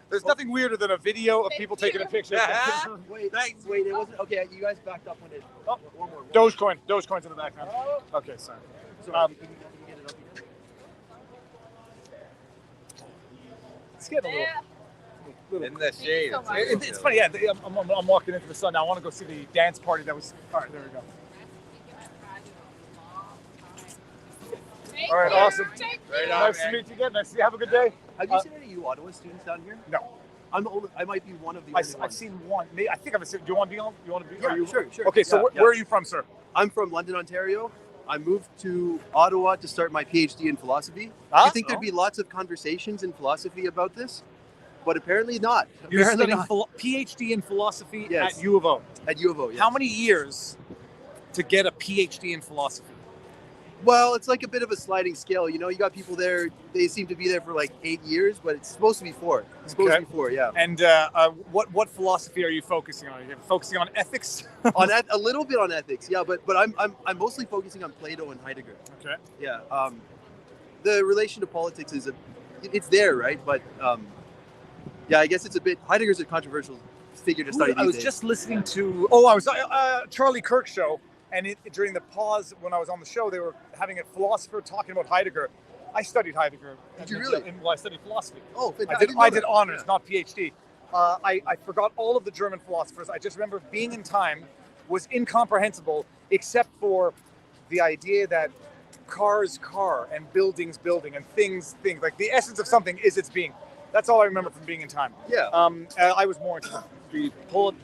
There's nothing weirder than a video of people taking a picture. Wait, it wasn't okay. You guys backed up when it. Oh, one more. Dogecoin's in the background. Okay, sorry. It's getting a little In the shade. It's funny, yeah. I'm walking into the sun now. I want to go see the dance party that was. All right, there we go. All right, awesome. Nice to meet you again. Nice to see you. Have a good day. Have you seen any of you Ottawa students down here? No. I might be one of the only I've ones. seen one. I think I've seen. Do you want to be on? You want to be? Yeah, sure. Okay, so Yeah, where are you from, sir? I'm from London, Ontario. I moved to Ottawa to start my PhD in philosophy. I think there'd be lots of conversations in philosophy about this, but apparently not. You're Apparently studying not. PhD in philosophy Yes. at U of O. At U of O, yes. How many years to get a PhD in philosophy? Well, it's like a bit of a sliding scale. You know, you got people there, they seem to be there for like 8 years, but it's supposed to be 4. It's supposed to be 4, yeah. And what philosophy are you focusing on? Are you focusing on ethics? A little bit on ethics, yeah, but I'm mostly focusing on Plato and Heidegger. Okay. Yeah. The relation to politics it's there, right? But yeah, I guess it's a bit. Heidegger's a controversial figure to study. I was just listening to. I was Charlie Kirk show. And during the pause when I was on the show, they were having a philosopher talking about Heidegger. I studied Heidegger. Did you really? I studied philosophy. Oh, fantastic. I did honors, not PhD. I forgot all of the German philosophers. I just remember being in time was incomprehensible, except for the idea that cars car and buildings building and things. Like the essence of something is its being. That's all I remember from being in time. Yeah. I was more into the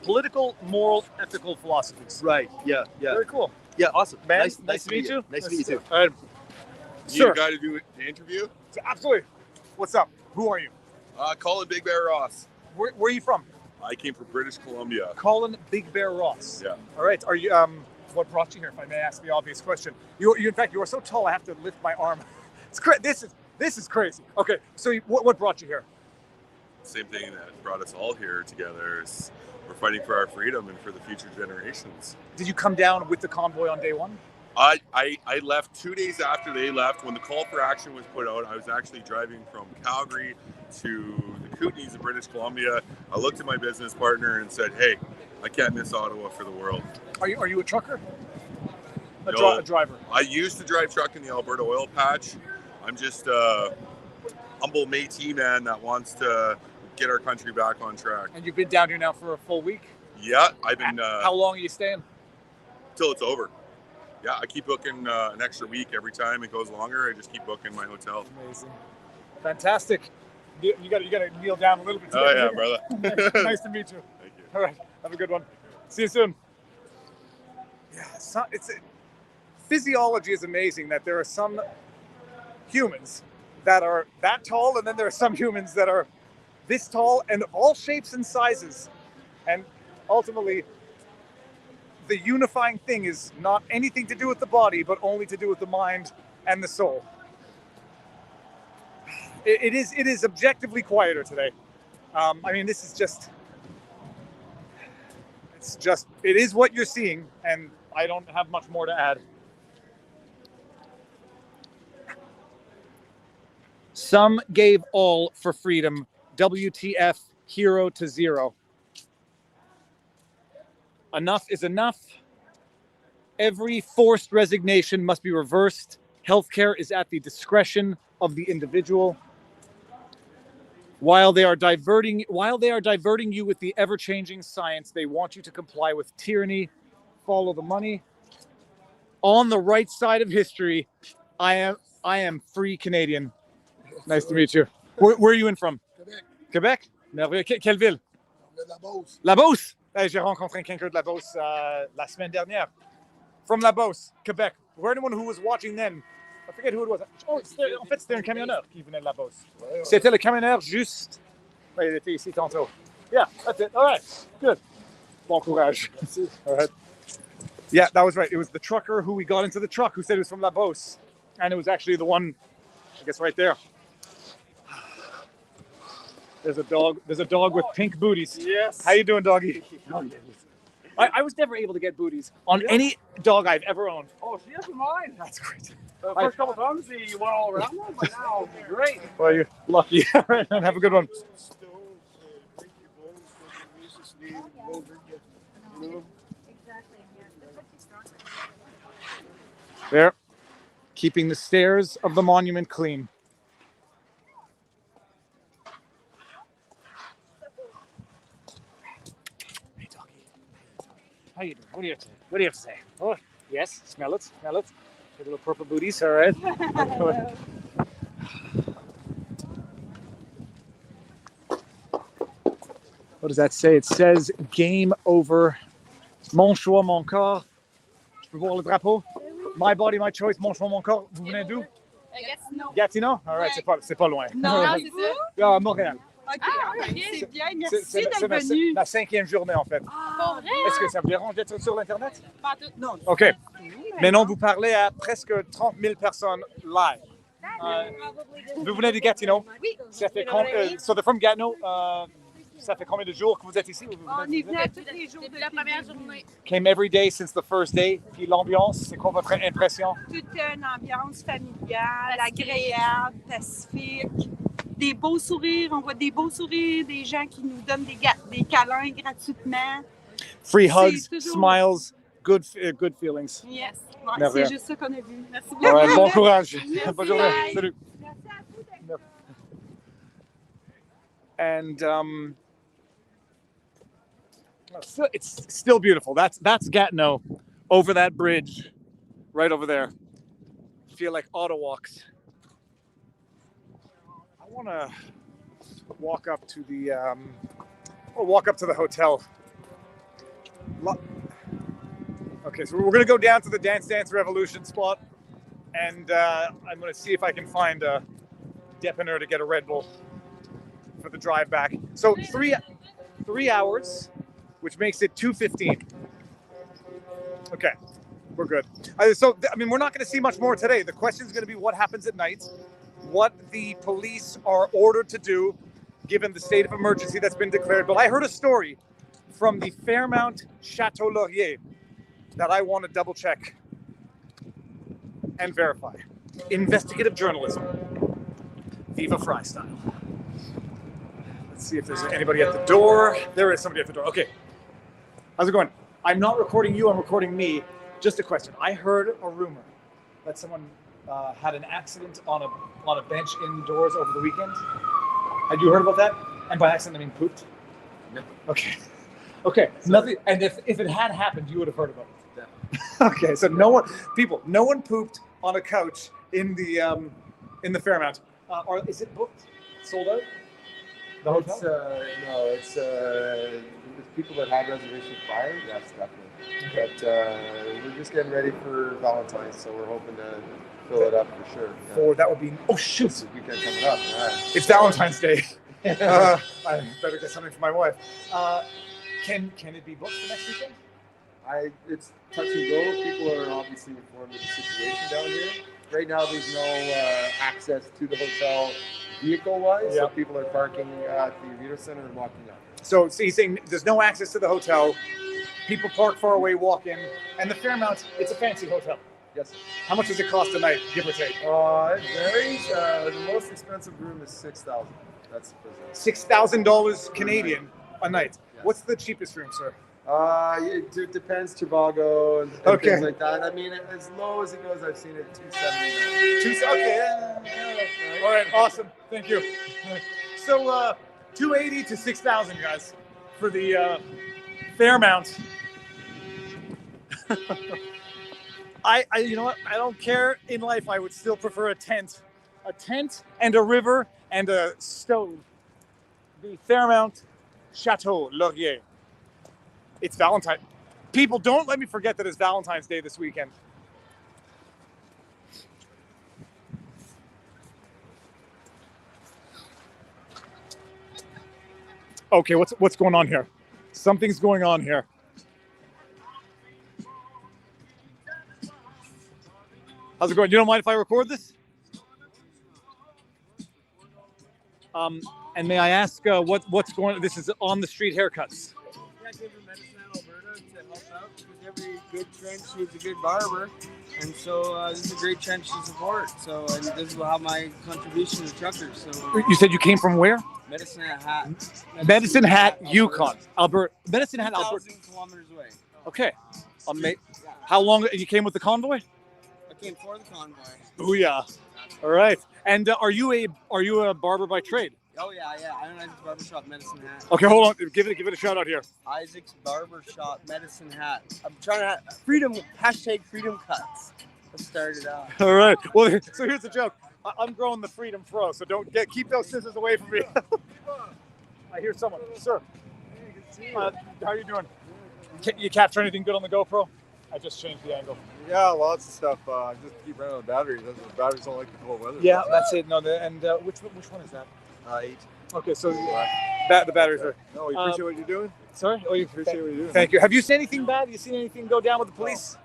political, moral, ethical philosophies. Right. Yeah. Very cool. Yeah. Awesome. Man, Nice to meet you. Nice to meet you too. All right. You need a guy to do the interview? Absolutely. What's up? Who are you? Colin Big Bear Ross. Where are you from? I came from British Columbia. Colin Big Bear Ross. Yeah. All right. Are you? What brought you here? If I may ask the obvious question. You in fact, you are so tall. I have to lift my arm. It's crazy. This is crazy. Okay. So what brought you here? Same thing that brought us all here together is we're fighting for our freedom and for the future generations. Did you come down with the convoy on day one? I left 2 days after they left. When the call for action was put out, I was actually driving from Calgary to the Kootenays in British Columbia. I looked at my business partner and said, hey, I can't miss Ottawa for the world. Are you a trucker? A driver? I used to drive truck in the Alberta oil patch. I'm just a humble Métis man that wants to get our country back on track. And you've been down here now for a full week? Yeah, I've been... How long are you staying? Till it's over. Yeah, I keep booking an extra week every time it goes longer. I just keep booking my hotel. Amazing. Fantastic. You got to kneel down a little bit. Oh, yeah, brother. Nice to meet you. Thank you. All right. Have a good one. See you soon. Yeah, physiology is amazing that there are some humans that are that tall, and then there are some humans that are this tall and of all shapes and sizes. And ultimately, the unifying thing is not anything to do with the body, but only to do with the mind and the soul. It is objectively quieter today. I mean, this is it is what you're seeing, and I don't have much more to add. Some gave all for freedom. WTF, hero to zero. Enough is enough. Every forced resignation must be reversed. Healthcare is at the discretion of the individual. While they are diverting you with the ever-changing science, they want you to comply with tyranny, follow the money. On the right side of history, I am free Canadian. Nice to meet you. Where are you in from? Quebec. Quebec? Quelle ville? La Beauce. La Beauce. J'ai rencontré quelqu'un de la Beauce la semaine dernière. From La Beauce, Quebec. For anyone who was watching then, I forget who it was. Oh, en fait, c'était un camionneur qui venait de La Beauce. C'était le camionneur juste. Ouais, il était ici tantôt. Yeah, that's it. All right, good. Bon courage. All right. Yeah, that was right. It was the trucker who we got into the truck who said he was from La Beauce. And it was actually the one, I guess, right there. There's a dog with pink booties. Yes. How you doing, doggy? I was never able to get booties on any dog I've ever owned. Oh, she has mine. That's great. The first couple times you went all around them, but now it'll be great. Well, you're lucky. Have a good one. There, keeping the stairs of the monument clean. Hey, doggy. How you doing? What do you have to say? What do you have to say? Oh, yes. Smell it. Smell it. Get little purple booties. All right. What does that say? It says game over. Mon choix, mon corps. Je peux voir le drapeau? My body, my choice, mon choix, mon corps. Vous venez d'où? Gatineau. Gatineau? All right, c'est pas loin. Non, c'est ça. Montréal. Ok, c'est bien. Merci d'être venu. La 5e journée, en fait. Pour vrai? Est-ce que ça vous dérange d'être sur l'Internet? Pas tout. Non. OK. Mais non, vous parlez à presque 30 000 personnes live. Vous venez de Gatineau? Oui. Ça fait so they're from Gatineau. Ça fait combien de jours que vous êtes ici? On est venu tous les jours depuis la première journée. Came every day since the first day. Puis l'ambiance, c'est quoi votre impression? Toute une ambiance familiale, agréable, pacifique. Des beaux sourires, on voit des beaux sourires, des gens qui nous donnent des câlins gratuitement. Free hugs, smiles, good feelings. Yes, ouais, c'est juste ça qu'on a vu. Merci beaucoup. All right, bon courage. Merci. Bonne journée. Salut. And it's still beautiful. That's Gatineau, over that bridge, right over there. I feel like Ottawa walks. I want to walk up to the hotel. Okay, so we're gonna go down to the Dance Dance Revolution spot, and I'm gonna see if I can find a Depiner to get a Red Bull for the drive back. So three hours, which makes it 2:15. Okay, we're good. So I mean, we're not going to see much more today. The question is going to be what happens at night, what the police are ordered to do, given the state of emergency that's been declared. But I heard a story from the Fairmount Chateau Laurier that I want to double check and verify. Investigative journalism, Viva Fry style. Let's see if there's anybody at the door. There is somebody at the door. Okay. How's it going? I'm not recording you, I'm recording me. Just a question. I heard a rumor that someone had an accident on a bench indoors over the weekend. Had you heard about that? And by accident, I mean pooped? No. Okay. Okay. So, nothing. And if it had happened, you would have heard about it. Yeah. Okay. So no one pooped on a couch in the Fairmount. Or is it booked? Sold out? the hotel? It's people that had reservations prior. Yes, definitely. But we're just getting ready for Valentine's, so we're hoping to fill it up for sure. For that would be shoot, this weekend coming up. Right. It's Valentine's Day. I better get something for my wife. Can it be booked for next weekend? It's touch and go. People are obviously informed of the situation down here. Right now, there's no access to the hotel vehicle-wise, so people are parking at the Viva Center and walking up. So he's saying there's no access to the hotel. People park far away, walk in, and the Fairmount. It's a fancy hotel. Yes. How much does it cost a night, give or take? It varies. The most expensive room is $6,000. That's the $6,000 Canadian a night. Yes. What's the cheapest room, sir? It depends, Tobago and things like that. I mean, as low as it goes, I've seen it $270. Okay. All right. Awesome. Thank you. So, $280 to $6,000, guys, for the Fairmount. You know what? I don't care in life. I would still prefer a tent and a river and a stove. The Fairmount Chateau Laurier. It's Valentine. People, don't let me forget that it's Valentine's Day this weekend. Okay, what's going on here? Something's going on here. How's it going? You don't mind if I record this? And may I ask what's going on? This is on the street haircuts. Yeah, came from Medicine Hat, Alberta to help out because every good trench needs a good barber. And so this is a great trench to support. So and this will have my contribution to truckers. So You said you came from where? Medicine Hat. Medicine Hat, Yukon, Alberta. Medicine Hat, Alberta. 2,000 kilometers away. Okay. How long you came with the convoy? I came for the convoy. Oh yeah. All right. And are you a barber by trade? Oh yeah. I own Isaac's Barbershop, Medicine Hat. Okay, hold on. Give it a shout out here. Isaac's Barbershop, Medicine Hat. I'm trying to freedom cuts. Let's start it out. All right. Well, so here's the joke. I'm growing the Freedom Fro, so keep those scissors away from me. I hear someone, sir. How are you doing? You capture anything good on the GoPro? I just changed the angle. Yeah, lots of stuff. Just keep running on batteries. The batteries don't like the cold weather. Yeah, that's it. No, which one is that? 8. Okay, so the batteries are. No, we appreciate what you're doing. Sorry? Oh, you appreciate what you're doing. Thank you. Have you seen anything bad? You seen anything go down with the police?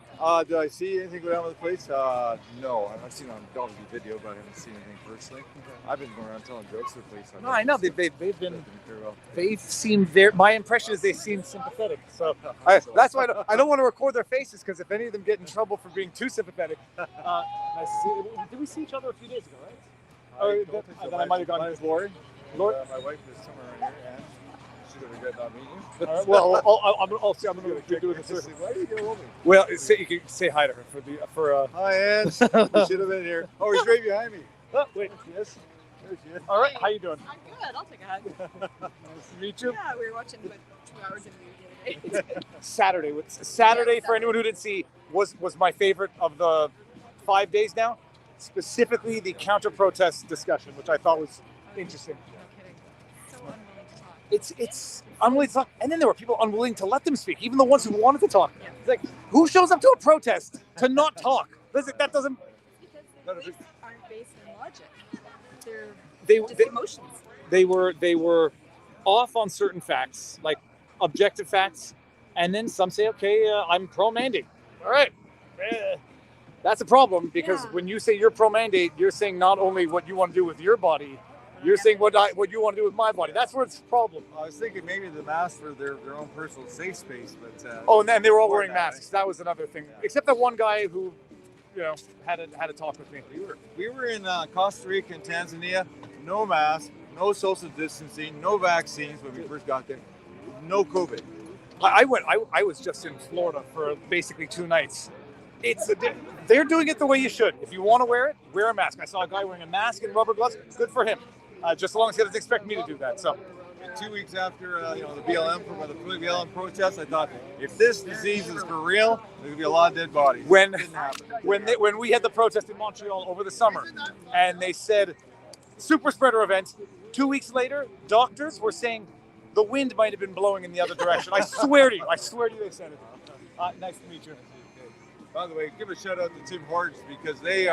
Did I see anything go down with the police? No. I've seen on video, but I haven't seen anything personally. I've been going around telling jokes to the police. No, I know they've seemed my impression is they seem sympathetic. So that's why I don't want to record their faces because if any of them get in trouble for being too sympathetic. Nice to see you. Did we see each other a few days ago, right? Then I might have gone. My name's Lori. Lori? My wife is somewhere around here, and she's going to regret not meeting you. All right, well, I'm going to do this. Why do you get over me? Well, you can say hi to her for Hi, Ann. You should have been here. Oh, he's right behind me. Oh, wait. Yes. There she is. All right. How you doing? I'm good. I'll take a hug. Nice to meet you. Yeah, we were watching about 2 hours in the other day. Saturday, for anyone who didn't see, was my favorite of the 5 days now. Specifically, the counter-protest discussion, which I thought was interesting. No kidding. So unwilling to talk. It's unwilling to talk, and then there were people unwilling to let them speak, even the ones who wanted to talk. Yeah. It's like, who shows up to a protest to not talk? That doesn't. Because the beliefs aren't based in logic. They They're just emotions. They were off on certain facts, like objective facts, and then some say, okay, I'm pro-mandate. All right. That's a problem because when you say you're pro-mandate, you're saying not only what you want to do with your body, you're saying what you want to do with my body. That's where it's a problem. I was thinking maybe the masks for their own personal safe space, but and they were all wearing masks. That was another thing. Except that one guy who, had a talk with me. We were in Costa Rica and Tanzania, no mask, no social distancing, no vaccines when we first got there, no COVID. I was just in Florida for basically 2 nights. They're doing it the way you should. If you want to wear it, wear a mask. I saw a guy wearing a mask and rubber gloves. Good for him. Just as long as he doesn't expect me to do that. So, 2 weeks after the BLM protest, I thought if this disease is for real, there's gonna be a lot of dead bodies. When we had the protest in Montreal over the summer, and they said super spreader event, 2 weeks later, doctors were saying the wind might have been blowing in the other direction. I swear to you they said it. Nice to meet you. By the way, give a shout out to Tim Hortons because they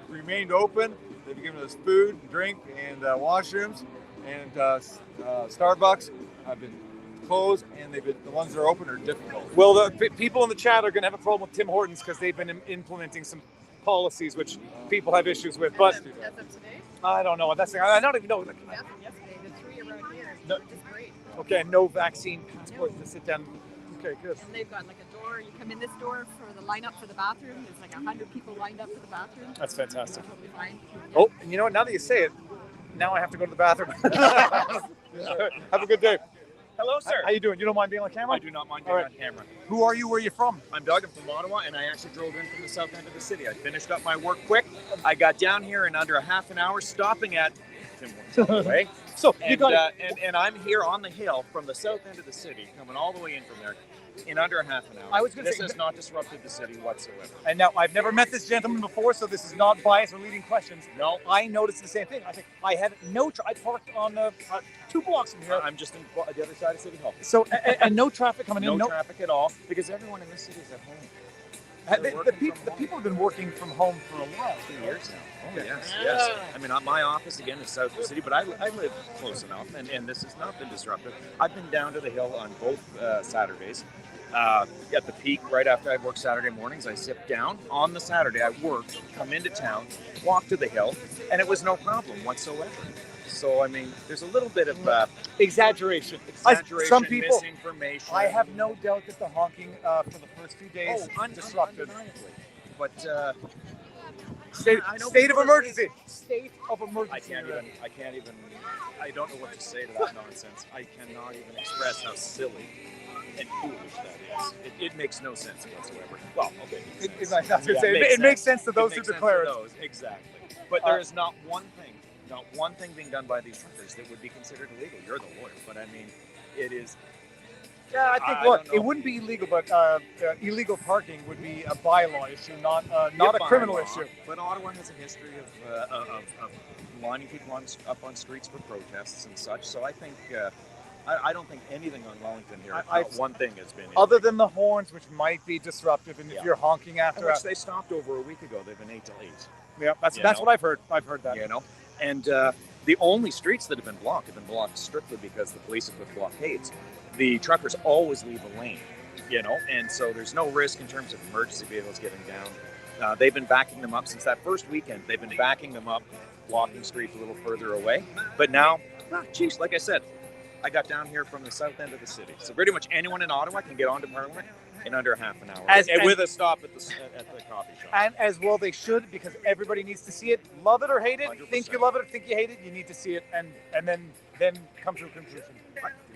remained open. They've given us food, drink, and washrooms. And Starbucks have been closed, and the ones that are open are difficult. Well, the people in the chat are going to have a problem with Tim Hortons because they've been implementing some policies which people have issues with. But I don't know. That's I don't even know. Yesterday, the 3 around here, No. which is great. Okay, no vaccine passports to sit down. Okay, good. And they've got like a door. You come in this door for the lineup for the bathroom. There's like 100 people lined up for the bathroom. That's fantastic. Totally fine. Oh, and you know what? Now that you say it, now I have to go to the bathroom. Have a good day. Hello, sir. How you doing? You don't mind being on camera? I do not mind being on camera. Who are you? Where are you from? I'm Doug. I'm from Ottawa, and I actually drove in from the south end of the city. I finished up my work quick. I got down here in under a half an hour, stopping at Tim Hortons way. So and, you got and I'm here on the hill from the south end of the city, coming all the way in from there in under a half an hour. I was gonna this say- has not disrupted the city whatsoever. And now I've never met this gentleman before, so this is not bias or leading questions. No, I noticed the same thing. I think I had I parked on 2 blocks from here. I'm just on the other side of City Hall. So and no traffic coming in. No traffic at all, because everyone in this city is at home. The people have been working from home for a while. 2 years now. Oh, yes. I mean, my office, again, is south of the city, but I live close enough, and this has not been disrupted. I've been down to the hill on both Saturdays. At the peak, right after I work Saturday mornings, I sit down. On the Saturday, I work, come into town, walk to the hill, and it was no problem whatsoever. So, I mean, there's a little bit of exaggeration. Some people, misinformation. I have no doubt that the honking for the first few days disrupted. But state of emergency. State of emergency. I can't even. I don't know what to say to that nonsense. I cannot even express how silly and foolish that is. It makes no sense whatsoever. Well, okay. It makes sense to those who declare it. Exactly. But there is not one thing being done by these truckers that would be considered illegal. You're the lawyer, but I mean, it is. Yeah, I think. Look, it wouldn't be illegal, but illegal parking would be a bylaw issue, not a criminal issue. But Ottawa has a history of lining people up on streets for protests and such. So I think I don't think anything on Wellington here. Not one thing has been other than the horns, which might be disruptive, and if you're honking after, which they stopped over a week ago. They've been 8 till 8. Yeah, that's what I've heard. I've heard that. You know, and the only streets that have been blocked strictly because the police have put blockades. The truckers always leave a lane, you know, and so there's no risk in terms of emergency vehicles getting down. They've been backing them up since that first weekend. They've been backing them up, blocking streets a little further away. But now, geez, like I said, I got down here from the south end of the city. So pretty much anyone in Ottawa can get onto Parliament in under half an hour, and with a stop at the coffee shop. And as well they should, because everybody needs to see it. Love it or hate it. 100%. Think you love it or think you hate it. You need to see it, and then come to a conclusion.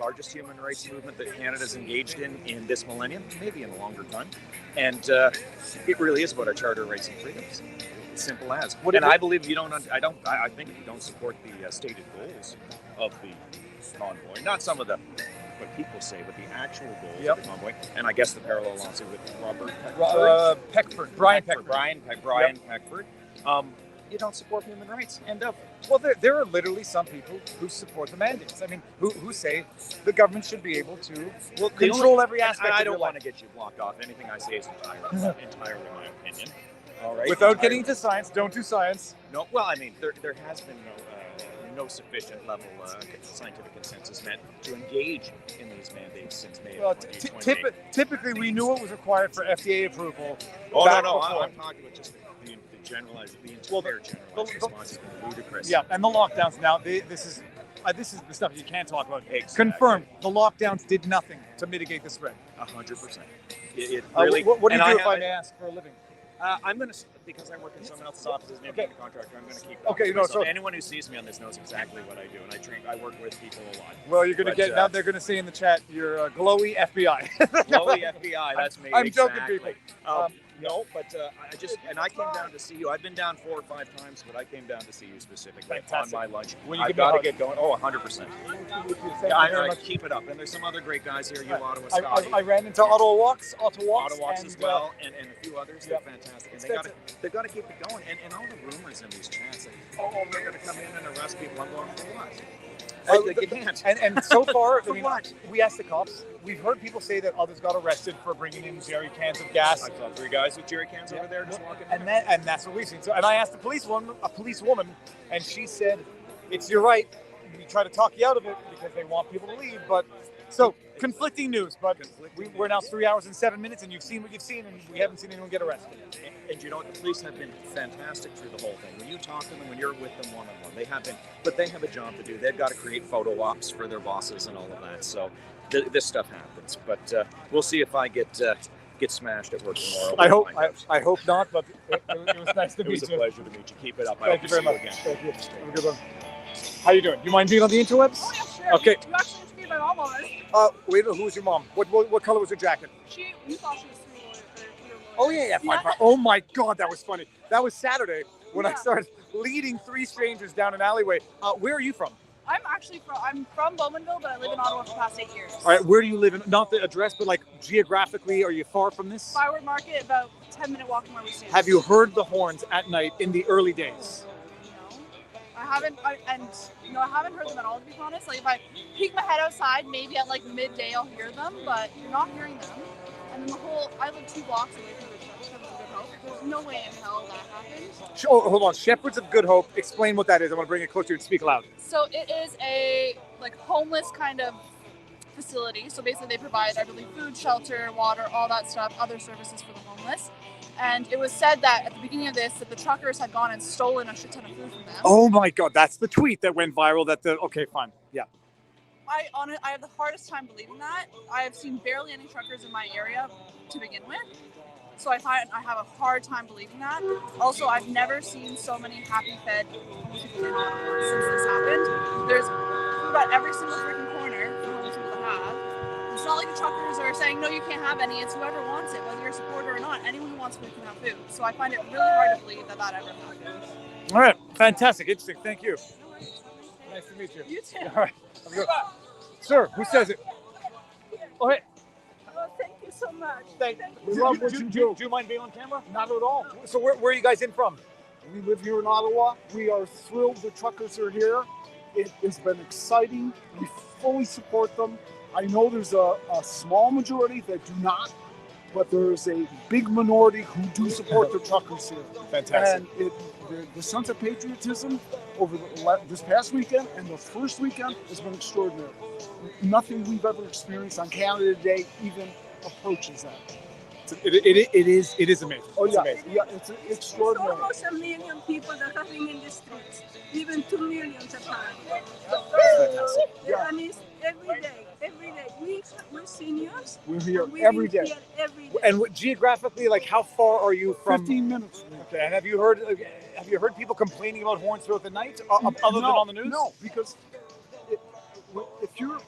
Largest human rights movement that Canada's engaged in this millennium, maybe in a longer time, and it really is about our charter rights and freedoms. As simple as. I believe you don't. I think if you don't support the stated goals of the convoy, not some of the what people say, but the actual goals of the convoy, and I guess the parallel lawsuit with Brian Peckford. You don't support human rights. End of. Well, there are literally some people who support the mandates. I mean, who say the government should be able to control every aspect. I don't want to get you blocked off. Anything I say is entirely my opinion. All right. Without getting into science, don't do science. No. Well, I mean, there has been no sufficient level scientific consensus met to engage in these mandates since May of 2020. Typically, we knew it was required for FDA approval. Oh, no. I'm talking about just the generalized, the entire generalized response has been ludicrous. Yeah, and the lockdowns now, this is the stuff you can't talk about. Exactly. Confirmed, the lockdowns did nothing to mitigate the spread. 100%. It really. What do you do if I may ask for a living? I'm going to, because I work in someone else's office as an independent contractor, I'm going to keep so anyone who sees me on this knows exactly what I do, and I work with people a lot. Well, you're going to now they're going to say in the chat, you're a glowy FBI. Glowy FBI, that's me. I'm joking, people. No, but I came down to see you. I've been down 4 or 5 times, but I came down to see you specifically on my lunch. I've got to get going. Oh, 100%. I keep it up. And there's some other great guys here. You, Ottawa, Scotty. I ran into Ottawa Walks as well, and a few others. They're fantastic. And they've got to keep it going. And all the rumors in these chats, like, they're going to come in and arrest people. I'm going, for what? You can't. And so far, I mean, what? we asked the cops. We've heard people say that others got arrested for bringing in jerry cans of gas. I saw 3 guys with jerry cans over there just walking. And that's what we've seen. So, and I asked a policewoman, and she said, "It's your right. We try to talk you out of it because they want people to leave." But so conflicting news. But we're now 3 hours and 7 minutes, and you've seen what you've seen, and we haven't seen anyone get arrested. And you know what? The police have been fantastic through the whole thing. When you talk to them, when you're with them one-on-one, they have been. But they have a job to do. They've got to create photo ops for their bosses and all of that. So this stuff happens. But we'll see if I get smashed at work tomorrow. I hope not. But it was nice to meet you. It was a pleasure to meet you. Keep it up. Thank you very much. Thank you. Have a good one. How you doing? You mind being on the interwebs? Oh, yeah, sure. Okay. You actually interviewed my mom on this. Wait, who's your mom? What color was her jacket? You thought she was Oh yeah, fine. Oh my God, that was funny. That was Saturday when I started leading 3 strangers down an alleyway. Where are you from? I'm from Bowmanville, but I live in Ottawa for the past 8 years. All right, where do you live? Not the address, but like geographically, are you far from this? Firewood Market, about 10-minute walk from where we stand. Have you heard the horns at night in the early days? I haven't heard them at all, to be honest. Like if I peek my head outside, maybe at like midday I'll hear them, but you're not hearing them. And then I live 2 blocks away from the Shepherds of Good Hope. There's no way in hell that happened. Oh, hold on. Shepherds of Good Hope. Explain what that is. I want to bring it closer and speak loud. So it is a like homeless kind of facility. So basically they provide, I believe, food, shelter, water, all that stuff, other services for the homeless. And it was said that at the beginning of this, that the truckers had gone and stolen a shit ton of food from them. Oh my God, that's the tweet that went viral. Okay, fine, yeah. I have the hardest time believing that. I have seen barely any truckers in my area to begin with. So I have a hard time believing that. Also, I've never seen so many happy fed homeless people in Ottawa since this happened. There's food at every single freaking corner for homeless people to have. It's not like the truckers are saying, no, you can't have any. It's whoever wants it, whether you're a supporter or not. Anyone who wants food can have food. So I find it really hard to believe that ever happened. All right, fantastic, interesting. Thank you. Nice to meet you. You too. All right. Have a good one. Sir, who says it? Okay. Oh, thank you so much. Do you mind being on camera? Not at all. So where are you guys in from? We live here in Ottawa. We are thrilled the truckers are here. It has been exciting. We fully support them. I know there's a small majority that do not, but there's a big minority who do support the truckers here. Fantastic. And the sense of patriotism over this past weekend and the first weekend has been extraordinary. Nothing we've ever experienced on Canada Day even approaches that. It is amazing. Oh it's yeah, amazing. yeah, it's extraordinary. Almost 1 million people that are living in the streets, even 2 million at a time. Yeah. And it's every day. We're seniors. We're here and every day. Here every day. And geographically, like how far are you from? 15 minutes. Okay. And have you heard people complaining about horns throughout the night, other than on the news? No, because if you're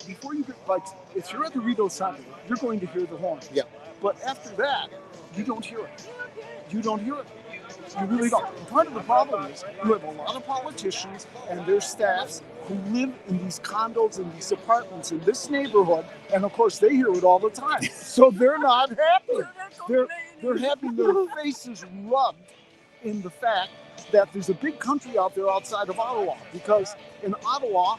before you get if you're at the Rideau Center, you're going to hear the horns. Yeah. But after that, you don't hear it. You don't hear it. You really don't. And part of the problem is you have a lot of politicians and their staffs who live in these condos and these apartments in this neighborhood, and of course they hear it all the time. So they're not happy. They're having their faces rubbed in the fact that there's a big country out there outside of Ottawa, because in Ottawa,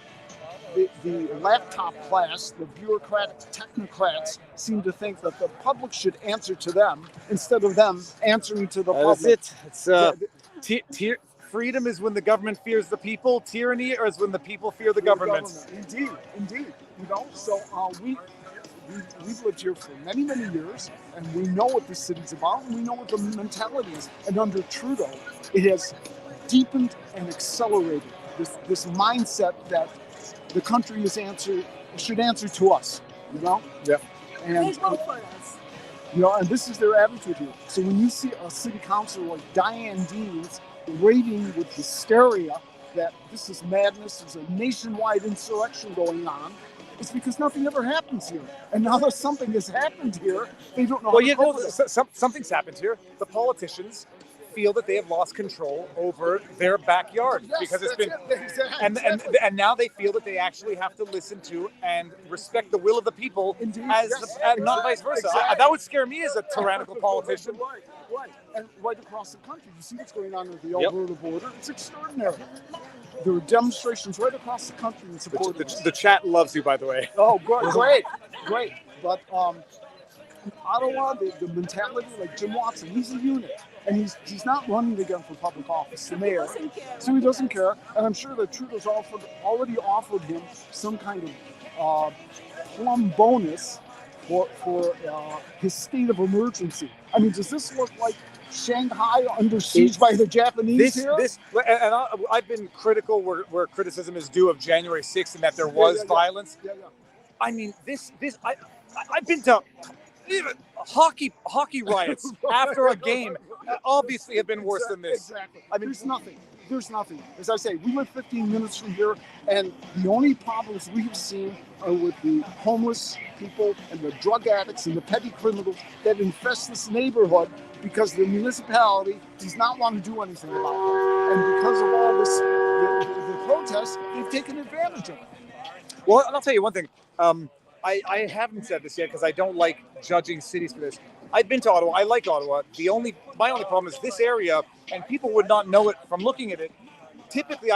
the laptop class, the bureaucratic technocrats, seem to think that the public should answer to them instead of them answering to the public. That's it. It's freedom is when the government fears the people. Tyranny is when the people fear the government. Indeed. You know, so we've lived here for many, many years, and we know what this city's about, and we know what the mentality is. And under Trudeau, it has deepened and accelerated this mindset that the country should answer to us, you know? Yeah. And They vote for us. you know, and this is their attitude here. So when you see a city councilor like Diane Deans raving with hysteria that this is madness, there's a nationwide insurrection going on, it's because nothing ever happens here. And now that something has happened here, they don't know how to cope with it. Something's happened here. The politicians feel that they have lost control over their backyard, Yes, because it's been that's it. and now they feel that they actually have to listen to and respect the will of the people, not vice versa. Exactly. That would scare me as a tyrannical politician. Right. And right across the country, you see what's going on with the Alberta border. It's extraordinary. There are demonstrations right across the country in support of this. The chat loves you, by the way. Oh, great. But in Ottawa, the mentality, like Jim Watson, he's a unit. And he's not running again for public office, the mayor. So he doesn't care. And I'm sure that Trudeau's already offered him some kind of plum bonus for his state of emergency. I mean, does this look like Shanghai under siege by the Japanese here? I've been critical where criticism is due of January 6th and that there was violence. Yeah. I mean, I've been to hockey riots after a game. Obviously, have been worse than this. Exactly. I mean, there's nothing. As I say, we live 15 minutes from here, and the only problems we've seen are with the homeless people and the drug addicts and the petty criminals that infest this neighborhood because the municipality does not want to do anything about it. And because of all this, the protests, they've taken advantage of it. Well, and I'll tell you one thing. I haven't said this yet because I don't like judging cities for this. I've been to Ottawa. I like Ottawa. My only problem is this area, and people would not know it from looking at it. Typically,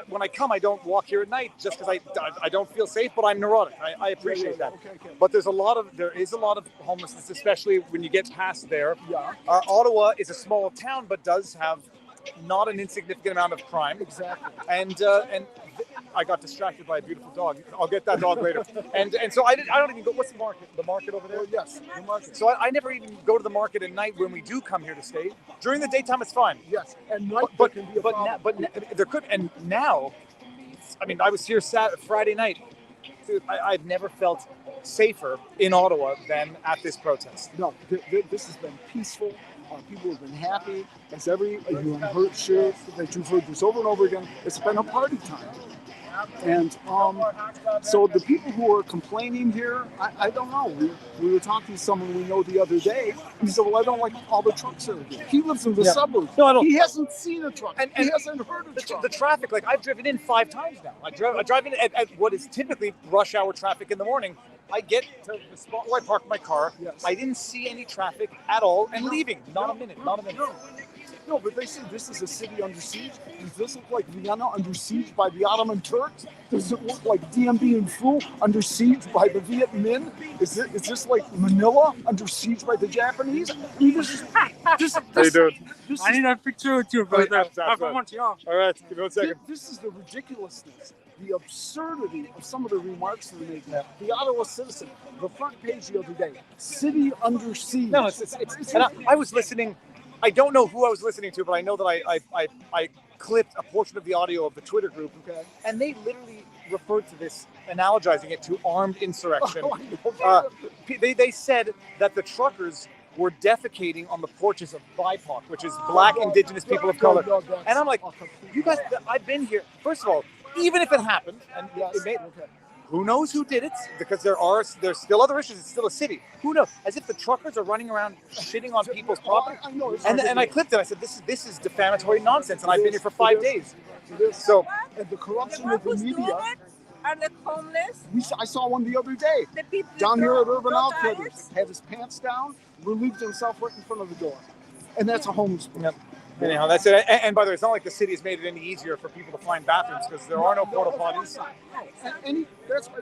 when I come, I don't walk here at night just because I don't feel safe. But I'm neurotic. I appreciate that. Okay. But there is a lot of homelessness, especially when you get past there. Yeah. Ottawa is a small town, but does have not an insignificant amount of crime. Exactly. And I got distracted by a beautiful dog. I'll get that dog later. And so I don't even go. What's the market? The market over there? Oh, yes, the market. So I never even go to the market at night when we do come here to stay. During the daytime, it's fine. Yes, and night there can be a problem. There could. And now, I mean, I was here Friday night. Dude, I've never felt safer in Ottawa than at this protest. No, this has been peaceful. People have been happy. As you've heard this over and over again, it's been a party time. And so the people who are complaining here, I don't know. We were talking to someone we know the other day, and he said, well, I don't like all the trucks that are here. He lives in the suburbs. No, I don't. He hasn't seen a truck. And he hasn't heard a truck. The traffic, like I've driven in 5 times now. I drive in at what is typically rush hour traffic in the morning. I get to the spot where I park my car. Yes. I didn't see any traffic at all, and leaving. Not a minute. No, but they say this is a city under siege. Does this look like Vienna under siege by the Ottoman Turks? Does it look like DMB and Phu under siege by the Viet Minh? Is this like Manila under siege by the Japanese? I mean, this How you doing? I need a picture with you, brother. I'm from Montreal. All right, give me 1 second. This is the ridiculousness, the absurdity of some of the remarks that are made. The Ottawa Citizen, the front page the other day, city under siege. No, it's and I was listening. I don't know who I was listening to, but I know that I clipped a portion of the audio of the Twitter group, and they literally referred to this, analogizing it to armed insurrection. They said that the truckers were defecating on the porches of BIPOC, which is Black Indigenous people of color. And I'm like, you guys, I've been here. First of all, even if it happened, and who knows who did it? Because there's still other issues. It's still a city. Who knows? As if the truckers are running around shitting on people's property. And I clipped it. I said, this is defamatory nonsense. And I've been here for 5 days. So, and the corruption of the media. Are the homeless? I saw one the other day. The people down here at Urban Outfitters. Had his pants down, relieved himself right in front of the door. And that's a homeless person. Yep. Anyhow, that's it. And by the way, it's not like the city has made it any easier for people to find bathrooms because there are no porta potties. That's why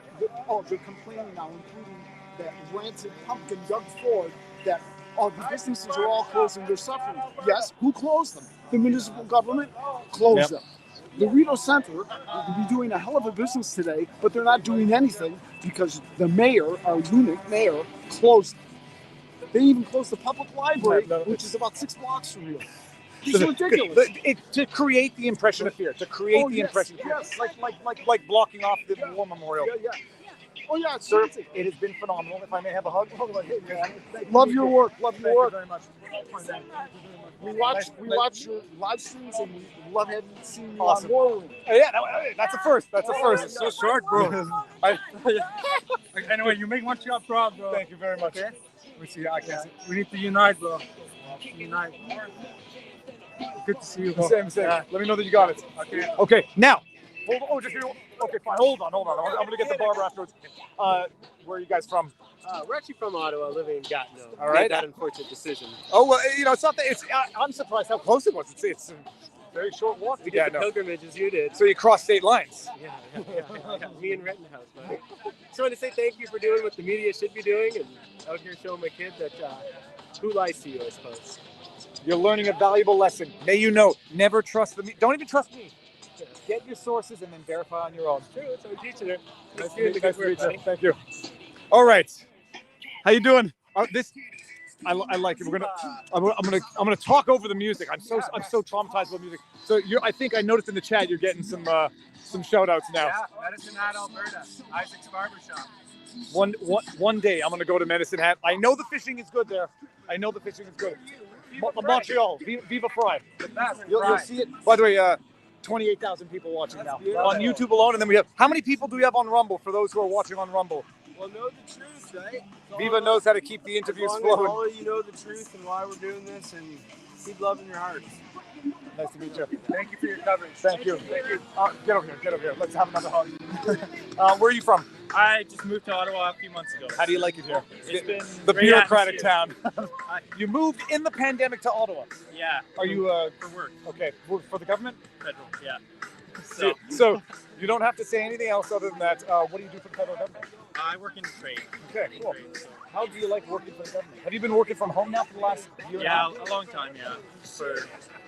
they're complaining now, including that rancid pumpkin Doug Ford, that the businesses are all closing, they're suffering. Yes, who closed them? The municipal government closed them. The Rideau Center will be doing a hell of a business today, but they're not doing anything because the mayor, our union mayor, closed them. They even closed the public library, which is about 6 blocks from here. It's ridiculous. To create the impression of fear. To create the impression of fear. Yes, like blocking off the war memorial. Yeah. Oh yeah, it's sir, it has been phenomenal. If I may have a hug. Love your work. Love your work. Thank you very much. We watch your live streams and we love having seen you Awesome. on War Room. Yeah, that's a first. That's a first. So short, bro. Anyway, you make Montreal proud, bro. Thank you very much. Okay? We need to unite, bro. Unite. Good to see you, bro. Same. Let me know that you got it. Okay. Now. Okay, fine. Hold on. I'm gonna get the barber afterwards. Where are you guys from? We're actually from Ottawa, living in Gatineau. All right. Made that unfortunate decision. Oh well, it's not that. I'm surprised how close it was. It's Very short walk. We did the pilgrimage as you did. So you crossed state lines. Yeah. Me and Rittenhouse, buddy. Just wanted to say thank you for doing what the media should be doing and out here showing my kid that who lies to you, I suppose. You're learning a valuable lesson. May you know, never trust the media. Don't even trust me. Get your sources and then verify on your own. True, that's what I'm teaching her. Nice to meet you. Thank you. All right. How you doing? I like it. I'm gonna talk over the music. I'm so traumatized with music. So I think I noticed in the chat you're getting some shout outs now. Yeah, Medicine Hat, Alberta. Isaac's Barbershop. One day I'm gonna go to Medicine Hat. I know the fishing is good there. Montreal, Viva Fry. The best. You'll see it. By the way, 28,000 people watching now on YouTube alone, and then we have how many people do we have on Rumble for those who are watching on Rumble? Well, know the truth, right? Viva knows how to keep the interviews flowing. All of you know the truth and why we're doing this, and keep loving your hearts. Nice to meet you. Thank you for your coverage. Thank you. Get over here. Let's have another hug. Where are you from? I just moved to Ottawa a few months ago. How do you like it here? It's been the great bureaucratic atmosphere. town. You moved in the pandemic to Ottawa. Yeah. Are you for work? Okay, for the government? Federal, yeah. So you don't have to say anything else other than that. What do you do for the federal government? I work in trade. Okay, cool. How do you like working for the government? Have you been working from home now for the last year? Yeah, a long time. Yeah,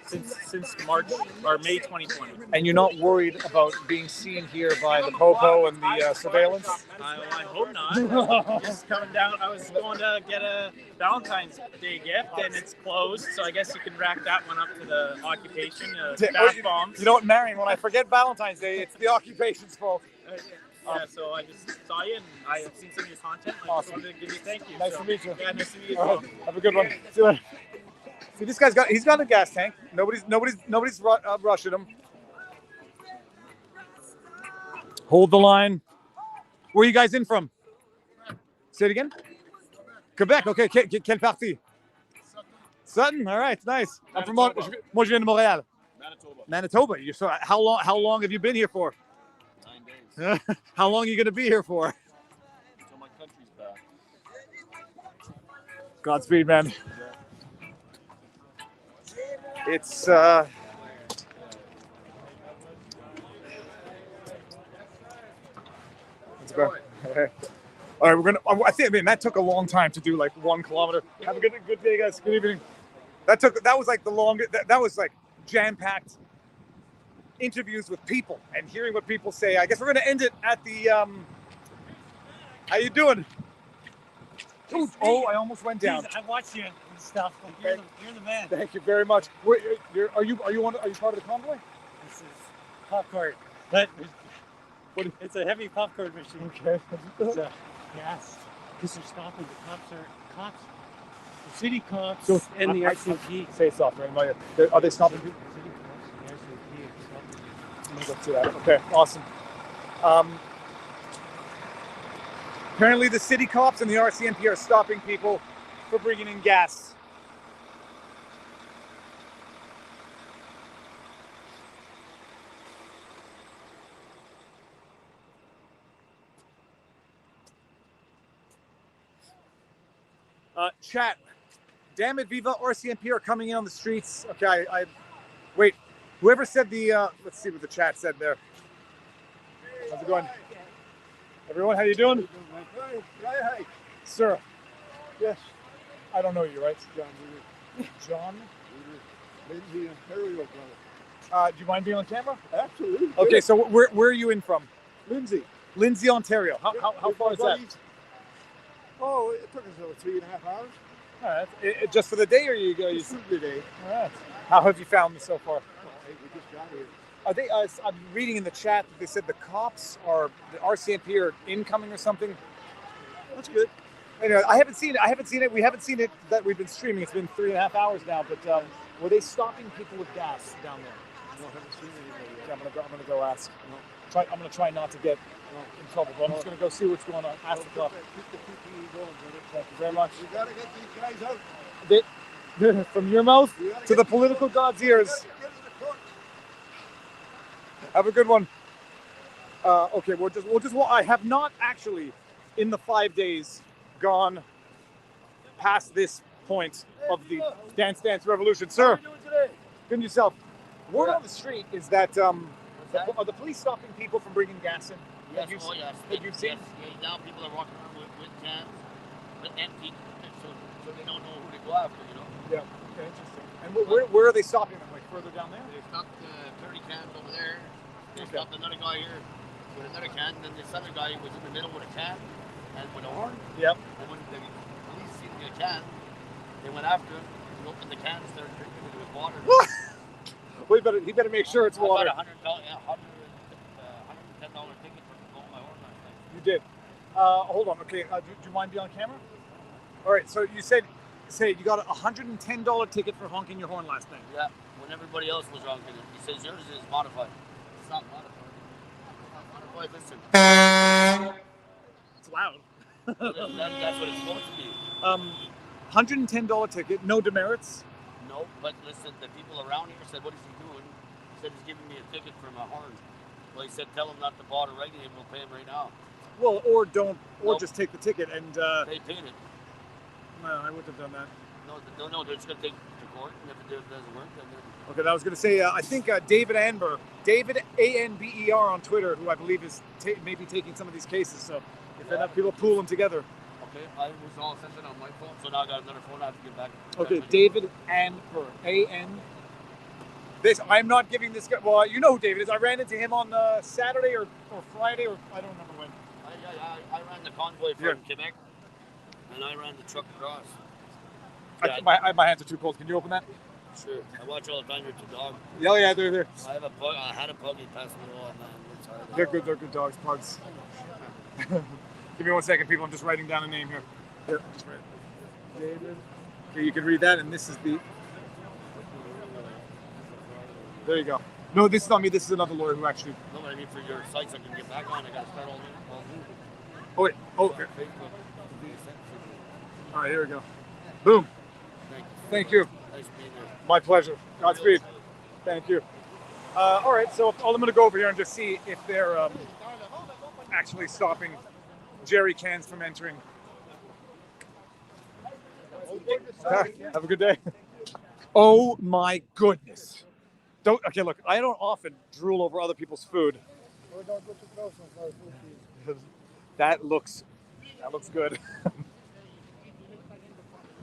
since March or May 2020. And you're not worried about being seen here by the popo and the surveillance? I hope not. Just coming down. I was going to get a Valentine's Day gift, and it's closed. So I guess you can rack that one up to the occupation. Bath bombs. You know what, Marion? When I forget Valentine's Day, it's the occupation's fault. Yeah, so I just saw you, and I have seen some of your content. I just wanted to give you a thank you. Nice to meet you. Yeah, nice to meet you. Have a good one. See you later. See, this guy's got a gas tank. Nobody's rushing him. Hold the line. Where are you guys in from? Say it again. Quebec. Okay. Quelle partie? Sutton. All right. Nice. I'm from. Moi, je viens de Montréal. Manitoba. How long have you been here for? 9 days. How long are you going to be here for? Until my country's back. Godspeed, man. It's let's go. All right, I think that took a long time to do, like 1 kilometer. Have a good day, guys. Good evening. That was like the longest. That was like jam-packed interviews with people and hearing what people say. I guess we're gonna end it at the. How you doing? Oh, I almost went down. I watched you and stuff. You're the man. Thank you very much. Are you part of the convoy? This is popcorn, but it's a heavy popcorn machine. Okay. So, yes, because they're stopping. The cops, the city cops, and the RCMP. Say it soft, right? Are they stopping people? City cops, the RCMP are stopping. I'm gonna go to that. Okay, awesome. Apparently, the city cops and the RCMP are stopping people for bringing in gas. Chat. Damn it, Viva, RCMP are coming in on the streets. Okay, wait. Whoever said let's see what the chat said there. How's it going? Everyone, how you doing? Hi. Sir. Yes. I don't know you, right? John. John? Lindsay, Ontario, brother. Do you mind being on camera? Absolutely. Okay, so where are you in from? Lindsay. Lindsay, Ontario. How far is that? Oh, it took us over 3.5 hours. All right. Just for the day, or you go? Just for the day. All right. How have you found this so far? We just got here. Are they? I'm reading in the chat that they said the cops or the RCMP are incoming or something. That's good. Anyway, I haven't seen it. We haven't seen it that we've been streaming. It's been 3.5 hours now. But were they stopping people with gas down there? No, I haven't seen anybody yet. Yeah, I'm gonna go ask. I'm gonna try not to get in trouble. But I'm just gonna go see what's going on. Ask the cop. Keep the PPE going, brother. Thank you very much. We gotta get these guys out. From your mouth to the political god's ears. Have a good one. Okay, we'll just. I have not actually, in the 5 days, gone past this point of the Dance Dance Revolution, sir. How are you doing today? Good and yourself. Word on the street is that are the police stopping people from bringing gas in? Yes, Have you, yes. have you seen? Yes, now people are walking around with cans, with empty, so they don't know who to go after, you know? Yeah, okay, interesting. And where are they stopping them? Like further down there? They stopped 30 cans over there. They stopped another guy here with another can. Then this other guy was in the middle with a can and with a horn. Yep. And when the police seen the can, they went after him. He opened the can and started drinking it with water. Well, he better make sure it's water. I got $110 ticket for blowing my horn last night. You did. Hold on. Okay. Do you mind being on camera? All right. So you say you got a $110 ticket for honking your horn last night. Yeah. When everybody else was honking it, he says yours is modified. It's not modified. Modified. Listen. It's loud. That's what it's supposed to be. $110 ticket. No demerits. No, but listen, the people around here said, what is he doing? He said he's giving me a ticket for my horn. Well, he said, tell him not to bother writing him. We'll pay him right now. Well, or don't, or just take the ticket and. They paid it. No, I wouldn't have done that. No, they're just going to take it to court, and if it doesn't work, then. Okay, I was going to say, I think David Anber, David Anber on Twitter, who I believe is maybe taking some of these cases. So if enough people pool them together. Okay, I was all sent it on my phone, so now I got another phone I have to get back. Okay, David Anber, A-N. I'm not giving this guy. Well, you know who David is. I ran into him on Saturday or Friday, or I don't remember when. I ran the convoy from Quebec, and I ran the truck across. My hands are too cold. Can you open that? Sure. I watch all the time with your dog. Oh yeah, they're there. I had a pug. He passed me all, man. It's hard. They're good. They're good dogs. Pugs. Give me 1 second, people. I'm just writing down a name here. Here, just write. David. Okay, you can read that, and this is the. There you go. No, this is not me. This is another lawyer who actually. No, but I mean for your sites I can get back on. I got to start all new. Oh wait. Oh. Okay. All right. Here we go. Boom. Thank you. Nice being there. My pleasure. Godspeed. Thank you. All right. So I'm going to go over here and just see if they're actually stopping jerry cans from entering. Have a good day. Oh my goodness. Okay, look, I don't often drool over other people's food. That looks good.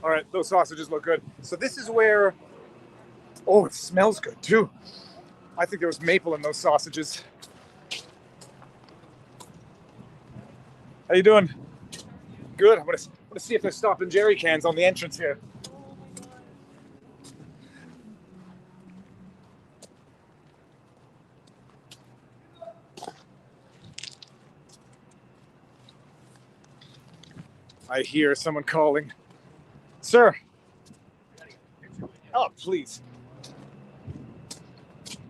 All right, those sausages look good. So this is where, oh, it smells good too. I think there was maple in those sausages. How you doing? Good. I'm gonna see if they're stopping jerry cans on the entrance here. I hear someone calling. Sir. Oh, please.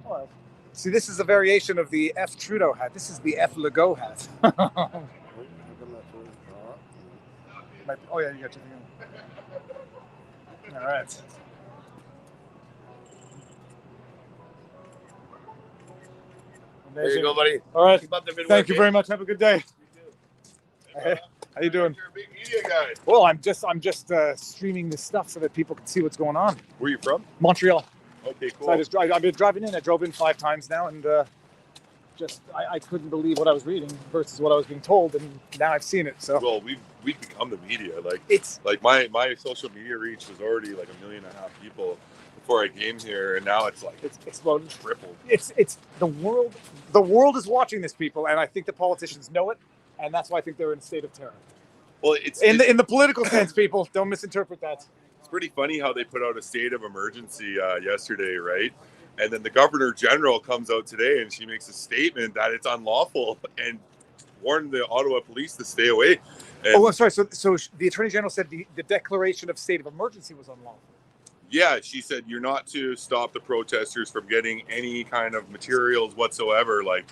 Oh, see, this is a variation of the F. Trudeau hat. This is the F. Legault hat. Oh, yeah, you got your thing on. All right. There you go, buddy. All right. Keep up the good Thank work, you eh? very much. Have a good day. Hey, how you doing? You're a big media guy. Well, I'm just streaming this stuff so that people can see what's going on. Where are you from? Montreal. Okay, cool. So I've been driving in. I drove in 5 times now, and I couldn't believe what I was reading versus what I was being told, and now I've seen it. So Well, we've become the media. Like it's like my social media reach was already like 1.5 million people before I came here, and now it's like it's exploded, tripled. It's the world. The world is watching this, people, and I think the politicians know it, and that's why I think they're in a state of terror. Well, it's in the political sense, people don't misinterpret that. It's pretty funny how they put out a state of emergency yesterday, right? And then the Governor General comes out today and she makes a statement that it's unlawful and warned the Ottawa police to stay away. And Oh, I'm sorry. So the Attorney General said the declaration of state of emergency was unlawful. yeah, she said you're not to stop the protesters from getting any kind of materials whatsoever. Like,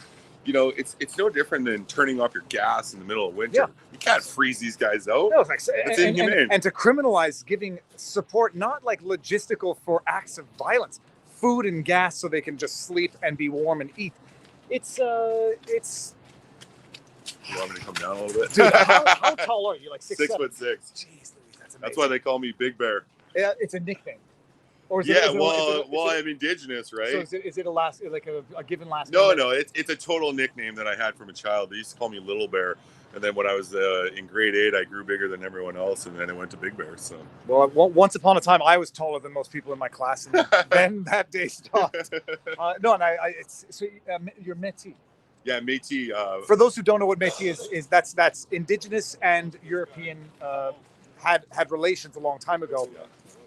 you know, it's no different than turning off your gas in the middle of winter. Yeah. You can't freeze these guys out. No, it's like, It's and inhumane. to criminalize giving support, not like logistical for acts of violence, food and gas so they can just sleep and be warm and eat. It's You want me to come down a little bit? dude, how tall are you? Like 6'7"? 6'6". Jeez, Louise, that's amazing. That's why they call me Big Bear. Yeah, it's a nickname. Or is Yeah, it, well, I'm Indigenous, right? So is it a given last No, name? no, it's a total nickname that I had from a child. They used to call me Little Bear, and then when I was in grade 8, I grew bigger than everyone else, and then I went to Big Bear. So, Well, once upon a time, I was taller than most people in my class, and then that day stopped. No, and you're Métis. yeah, Métis. For those who don't know what Métis is that's Indigenous and European had relations a long time ago,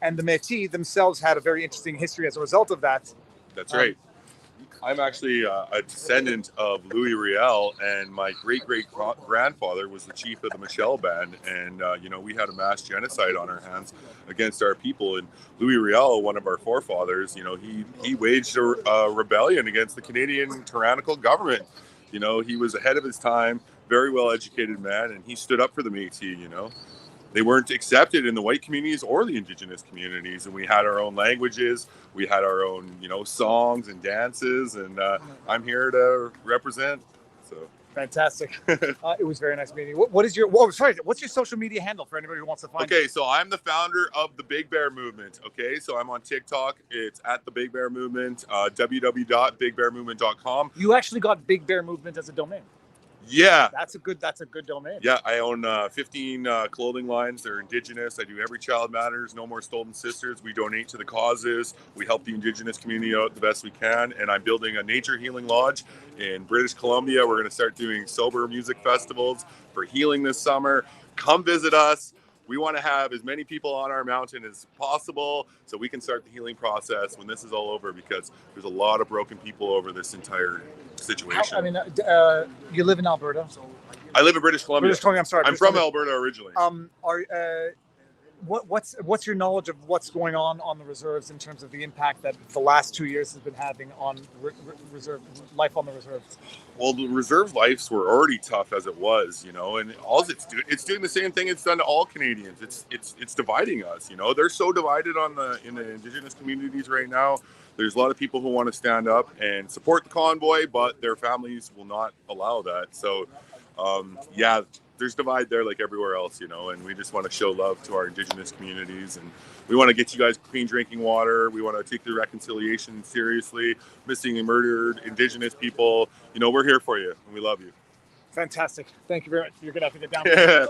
and the Métis themselves had a very interesting history as a result of that. That's right. I'm actually a descendant of Louis Riel, and my great-great-grandfather was the chief of the Michel Band, and we had a mass genocide on our hands against our people. And Louis Riel, one of our forefathers, he waged a rebellion against the Canadian tyrannical government. He was ahead of his time, very well-educated man, and he stood up for the Métis. They weren't accepted in the white communities or the Indigenous communities, and we had our own languages, we had our own, songs and dances, and I'm here to represent. So fantastic! It was very nice meeting you. What's your social media handle for anybody who wants to find you? Okay, so I'm the founder of the Big Bear Movement. Okay, so I'm on TikTok. It's at the Big Bear Movement. www.bigbearmovement.com. You actually got Big Bear Movement as a domain. Yeah. That's a good domain. Yeah, I own 15 clothing lines. They're Indigenous. I do Every Child Matters, No More Stolen Sisters. We donate to the causes. We help the Indigenous community out the best we can. And I'm building a nature healing lodge in British Columbia. We're going to start doing sober music festivals for healing this summer. Come visit us. We want to have as many people on our mountain as possible so we can start the healing process when this is all over, because there's a lot of broken people over this entire situation. You live in Alberta. I live in British Columbia. British Columbia, I'm sorry. I'm from Alberta originally. What's your knowledge of what's going on the reserves in terms of the impact that the last 2 years has been having on reserve life on the reserves? Well, the reserve lives were already tough as it was, and all it's doing the same thing it's done to all Canadians. It's dividing us. They're so divided in the Indigenous communities right now. There's a lot of people who want to stand up and support the convoy, but their families will not allow that. So, there's divide there like everywhere else, and we just want to show love to our Indigenous communities, and we want to get you guys clean drinking water. We want to take the reconciliation seriously, missing and murdered Indigenous people. We're here for you, and we love you. Fantastic. Thank you very much. You're going to have to get down. Yeah.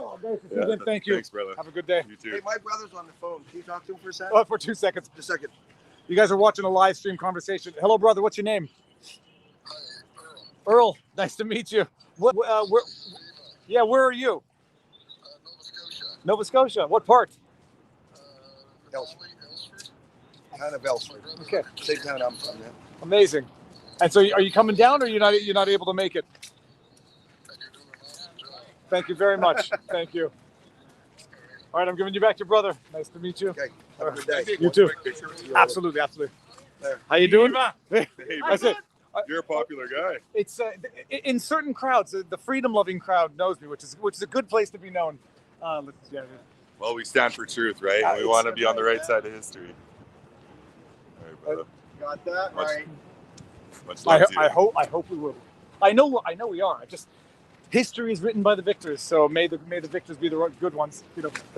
Thank you. Thanks, brother. Have a good day. You too. Hey, my brother's on the phone. Can you talk to him for a second? Oh, for 2 seconds. Just a second. You guys are watching a live stream conversation. Hello, brother. What's your name? Earl. Nice to meet you. Where are you? Nova Scotia. What part? Ellsworth. Kind of Ellsworth. Okay. Same town I'm from. Yeah. Amazing. And so, are you coming down, or you're not able to make it? Thank you very much. Thank you. All right, I'm giving you back to your brother. Nice to meet you. Okay. Have a good day. You too. Absolutely. There. How you doing? Hey, That's it. You're a popular guy. It's in certain crowds, the freedom-loving crowd knows me, which is a good place to be known. Well, we stand for truth, right? And we want to be on the right side of history. All right, brother. Got that right. Much love to you. I hope we will. I know we are. History is written by the victors, so may the victors be the good ones.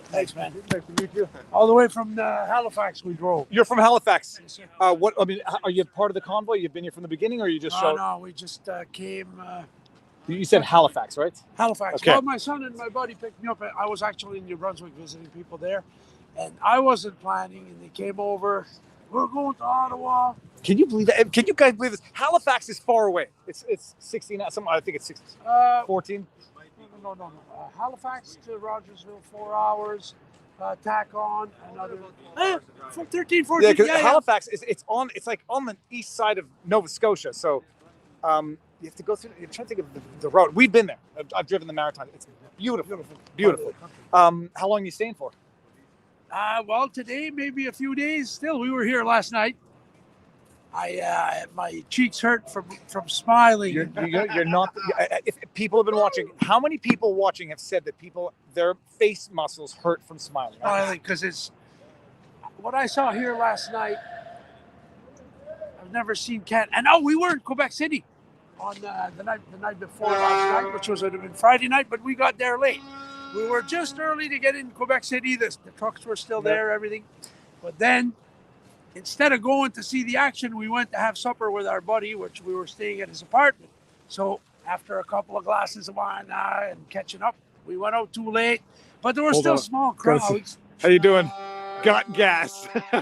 Thanks, man. Nice to meet you. All the way from Halifax, we drove. You're from Halifax. Are you part of the convoy? You've been here from the beginning, or you just showed? No, we just came. You said Halifax, right? Halifax. Okay. Well, my son and my buddy picked me up. I was actually in New Brunswick visiting people there, and I wasn't planning, and they came over. We're going to Ottawa. Can you believe that? Can you guys believe this? Halifax is far away. It's 16. I think it's 14. No. Halifax to Rogersville, 4 hours. Tack on another 13, 14. Yeah, because Halifax it's like on the east side of Nova Scotia. So you have to go through. You're trying to think of the road. We've been there. I've driven the Maritime. It's beautiful. How long are you staying for? Well, today maybe a few days. Still, we were here last night. My cheeks hurt from smiling. You're not. If people have been watching, how many people watching have said that their face muscles hurt from smiling? Because it's what I saw here last night. I've never seen Canada. And we were in Quebec City on the night before last night, which would have been Friday night, but we got there late. We were just early to get in Quebec City. The trucks were still there, everything. But then instead of going to see the action, we went to have supper with our buddy, which we were staying at his apartment. So after a couple of glasses of wine and catching up, we went out too late, but there were Hold still on. small Gotta see. crowds. How you doing? Got gas. There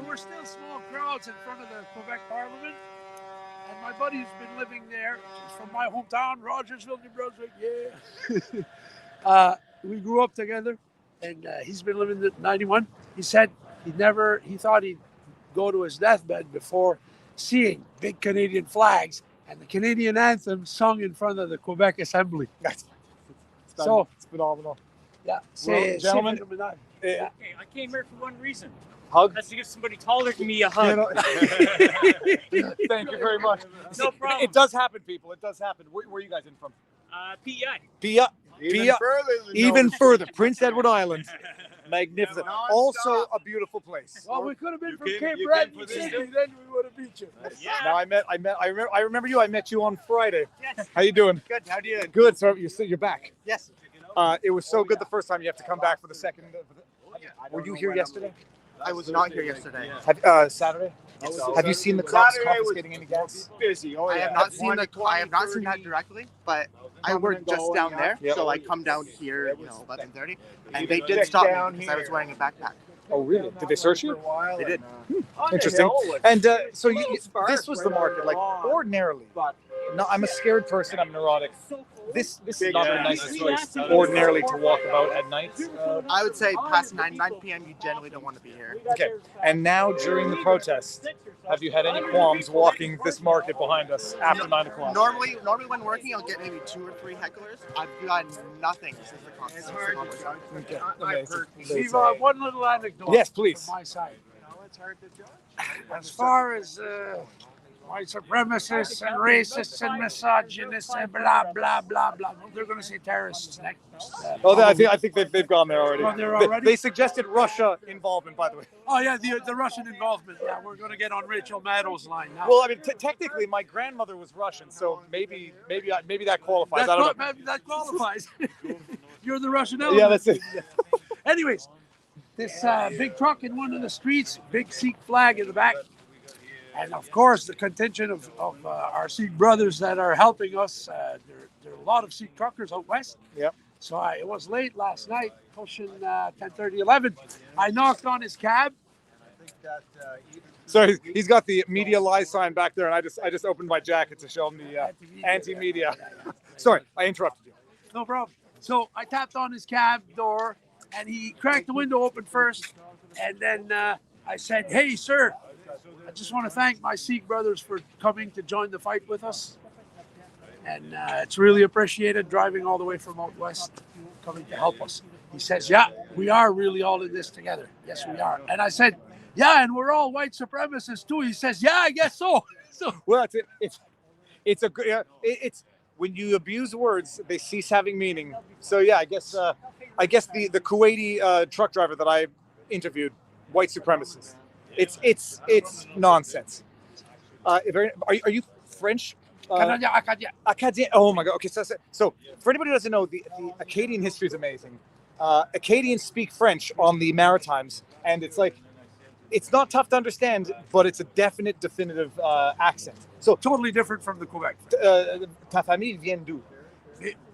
were still small crowds in front of the Quebec Parliament, and my buddy who's been living there, he's from my hometown, Rogersville, New Brunswick. Yeah. We grew up together, and he's been living at 91. He said he thought he'd go to his deathbed before seeing big Canadian flags and the Canadian anthem sung in front of the Quebec Assembly. It's phenomenal. Yeah, Well, gentlemen, yeah. Okay, I came here for one reason. Hug? That's to give somebody taller than me a hug. Thank you very much. No problem. It does happen, people. It does happen. Where are you guys in from? PEI. Pia. Even further. Prince Edward Island. Magnificent. No, Also a beautiful place. Well, we could have been from Cape you Breton, came for this then too? we would have beat you. No, I remember you. I met you on Friday. Yes. How you doing? Good. How do you? Good. So you're back. Yes. It was so good the first time. You have to come back for the second. Were you here yesterday? I was not here yesterday. Saturday? Have you seen the cops confiscating any gas? Busy. I have not seen that directly, but I work just down there, so I come down here, 11:30, and they did stop me because I was wearing a backpack. Oh, really? Did they search you? They did. Interesting. And so this was the market. Like ordinarily, no, I'm a scared person. I'm neurotic. This is not the nicest place ordinarily to walk about at night. I would say past 9 p.m. you generally don't want to be here. Okay. And now during the protest, have you had any qualms walking this market behind us after 9 o'clock? Normally when working, I'll get maybe 2 or 3 hecklers. I've got nothing since the contest. Okay. Amazing. Viva, one little anecdote. Yes, please. From my side. As far as white supremacists and racists and misogynists and blah blah blah blah, they're going to say terrorists next. I think they've gone there already. Oh, they're already? They suggested Russia involvement, by the way. Oh yeah, the Russian involvement. Yeah, we're going to get on Rachel Maddow's line now. Well, I mean, technically, my grandmother was Russian, so maybe that qualifies. I don't know. That qualifies. You're the Russian element. Yeah, that's it. Anyways, this big truck in one of the streets, big Sikh flag in the back. And of course, the contingent of our Sikh brothers that are helping us, there are a lot of Sikh truckers out west. Yep. So it was late last night, pushing 10:30, 11. I knocked on his cab. So he's got the media lie sign back there, and I just opened my jacket to show him the anti-media. Sorry, I interrupted you. No problem. So I tapped on his cab door, and he cracked the window open first, and then I said, "Hey, sir. I just want to thank my Sikh brothers for coming to join the fight with us. And it's really appreciated driving all the way from out west, coming to help us." He says, "Yeah, we are really all in this together. Yes, we are." And I said, "Yeah, and we're all white supremacists too." He says, "Yeah, I guess so." Well, it's when you abuse words, they cease having meaning. So yeah, I guess the Kuwaiti truck driver that I interviewed, white supremacist. It's nonsense. Are you French? Acadien. Oh my God. Okay, so for anybody who doesn't know, the Acadian history is amazing. Acadians speak French on the Maritimes, and it's not tough to understand, but it's a definitive accent. So totally different from the Quebec. Ta famille vient d'où?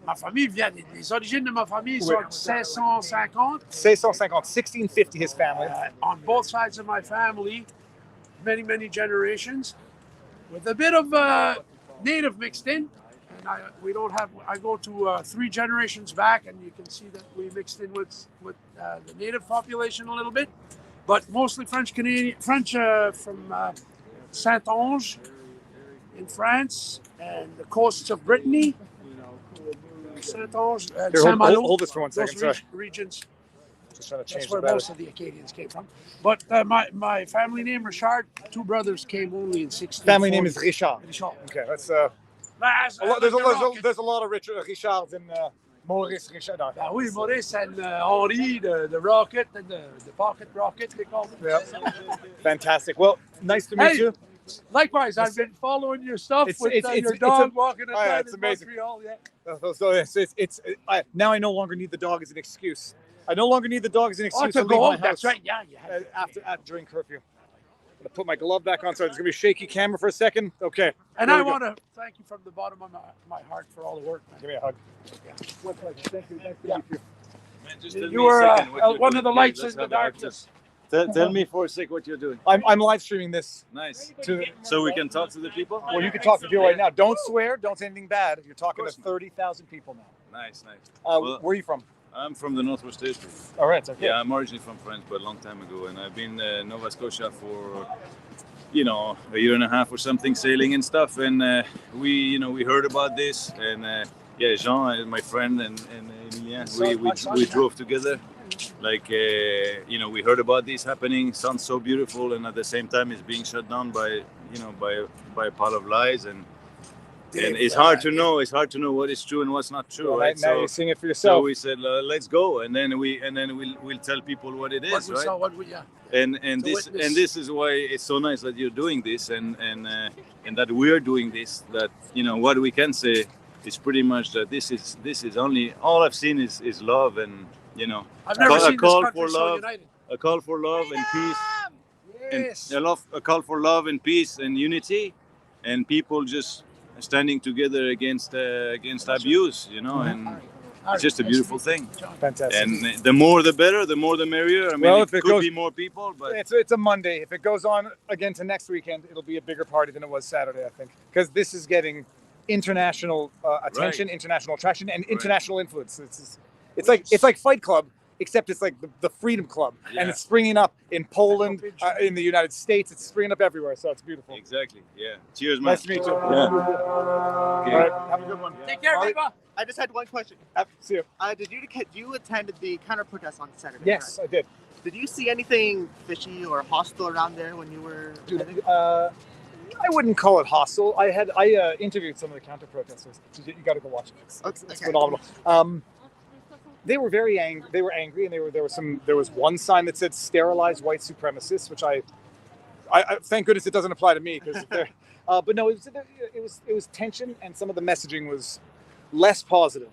Ma famille vient. Les origines de ma famille sont 1650. 1650, his family. On both sides of my family, many generations, with a bit of native mixed in. And I go to 3 generations back, and you can see that we mixed in with the native population a little bit, but mostly French Canadian, French from Saint-Onge in France and the coasts of Brittany. Saint-Onge, Saint-Malo. Hold this for 1 second. Those regions. Just trying to change That's where most of the Acadians came from. But my family name, Richard, 2 brothers came only in 1640. Family name is Richard. Richard. Okay, that's there's a lot of Richards in Maurice Richard. No. Ah oui, Maurice and Henri, the rocket and the pocket rocket, they call it. Yep. Fantastic. Well, nice to meet you. Likewise, I've been following your stuff with your dog walking at it's amazing. Montreal. Yeah. So now I no longer need the dog as an excuse. I no longer need the dog as an excuse to to leave go my out. That's house right. Yeah, yeah. during curfew. I'm gonna put my glove back on. Sorry, there's gonna be a shaky camera for a second. Okay. And here I we go. want to thank you from the bottom of my heart for all the work, man. Give me a hug. Yeah. My pleasure. Thank you. Nice to meet you. Man, just tell me You a were second what you're one doing, of the please. lights Let's in the have a hug. darkness. Tell me for a sec what you're doing. I'm live streaming this. Nice. To, So we can talk to the people? well, you can talk to people right now. Don't swear. Don't say anything bad. You're talking to 30,000 people now. Nice, nice. Where are you from? I'm from the Northwest Territories. All right. Okay. Yeah, I'm originally from France, but a long time ago. And I've been in Nova Scotia for, you know, a year and a half or something, sailing and stuff. And we heard about this. And yeah, Jean, my friend, and Emilien, we drove together. Like, we heard about this happening. Sounds so beautiful. And at the same time, it's being shut down by a pile of lies. And it's hard to know. It's hard to know what is true and what's not true, Well, right? now you're seeing it for yourself. So we said, let's go, and then we'll tell people what it is, What we right? saw, what we, yeah. And To this witness. and this is why it's so nice that you're doing this, and that we're doing this. That what we can say is pretty much that this is only all I've seen is love, and I've never seen a call this country for so love, united. a call for love and peace. Yes. And a call for love and peace and unity, and people just standing together against abuse, and it's just a beautiful thing. Fantastic. And the more the better, the more the merrier. I mean, Well, it if it could goes- be more people, but It's a Monday. If it goes on again to next weekend, it'll be a bigger party than it was Saturday, I think, because this is getting international attention, Right. international attraction, and international influence. It's like Fight Club, except it's like the Freedom Club, and Yeah. it's springing up in Poland, in the United States. It's springing up everywhere, so it's beautiful. exactly, yeah. Cheers, man. Nice to meet you. Yeah. All right, have a good one. Take care, Viva. I just had one question. See you. Did you attend the counter protest on Saturday? Yes, I did. Did you see anything fishy or hostile around there when you were? Dude, I wouldn't call it hostile. I interviewed some of the counter protesters. You got to go watch it. It's phenomenal. They were very angry. They were angry, and there was one sign that said "Sterilize white supremacists," which I thank goodness it doesn't apply to me because but no, it was tension, and some of the messaging was less positive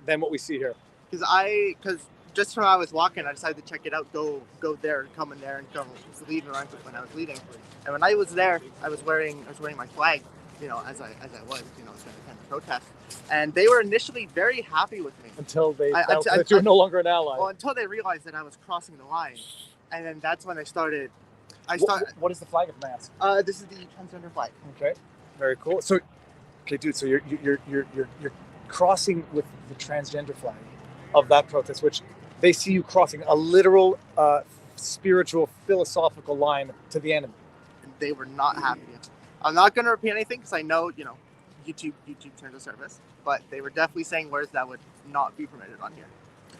than what we see here. Because just when I was walking, I decided to check it out. Go there, come in there, and go leave around when I was leaving. And when I was there, I was wearing my flag, as I was, it's going to attend the protest. And they were initially very happy with me Until they felt that you were no longer an ally. Well, until they realized that I was crossing the line, and then that's when they started. What is the flag, if I may ask? This is the transgender flag. Okay, very cool. So, okay, dude. So you're crossing with the transgender flag of that protest, which they see you crossing a literal, spiritual, philosophical line to the enemy. And they were not happy. I'm not going to repeat anything because I know, YouTube terms of service, but they were definitely saying words that would not be permitted on here.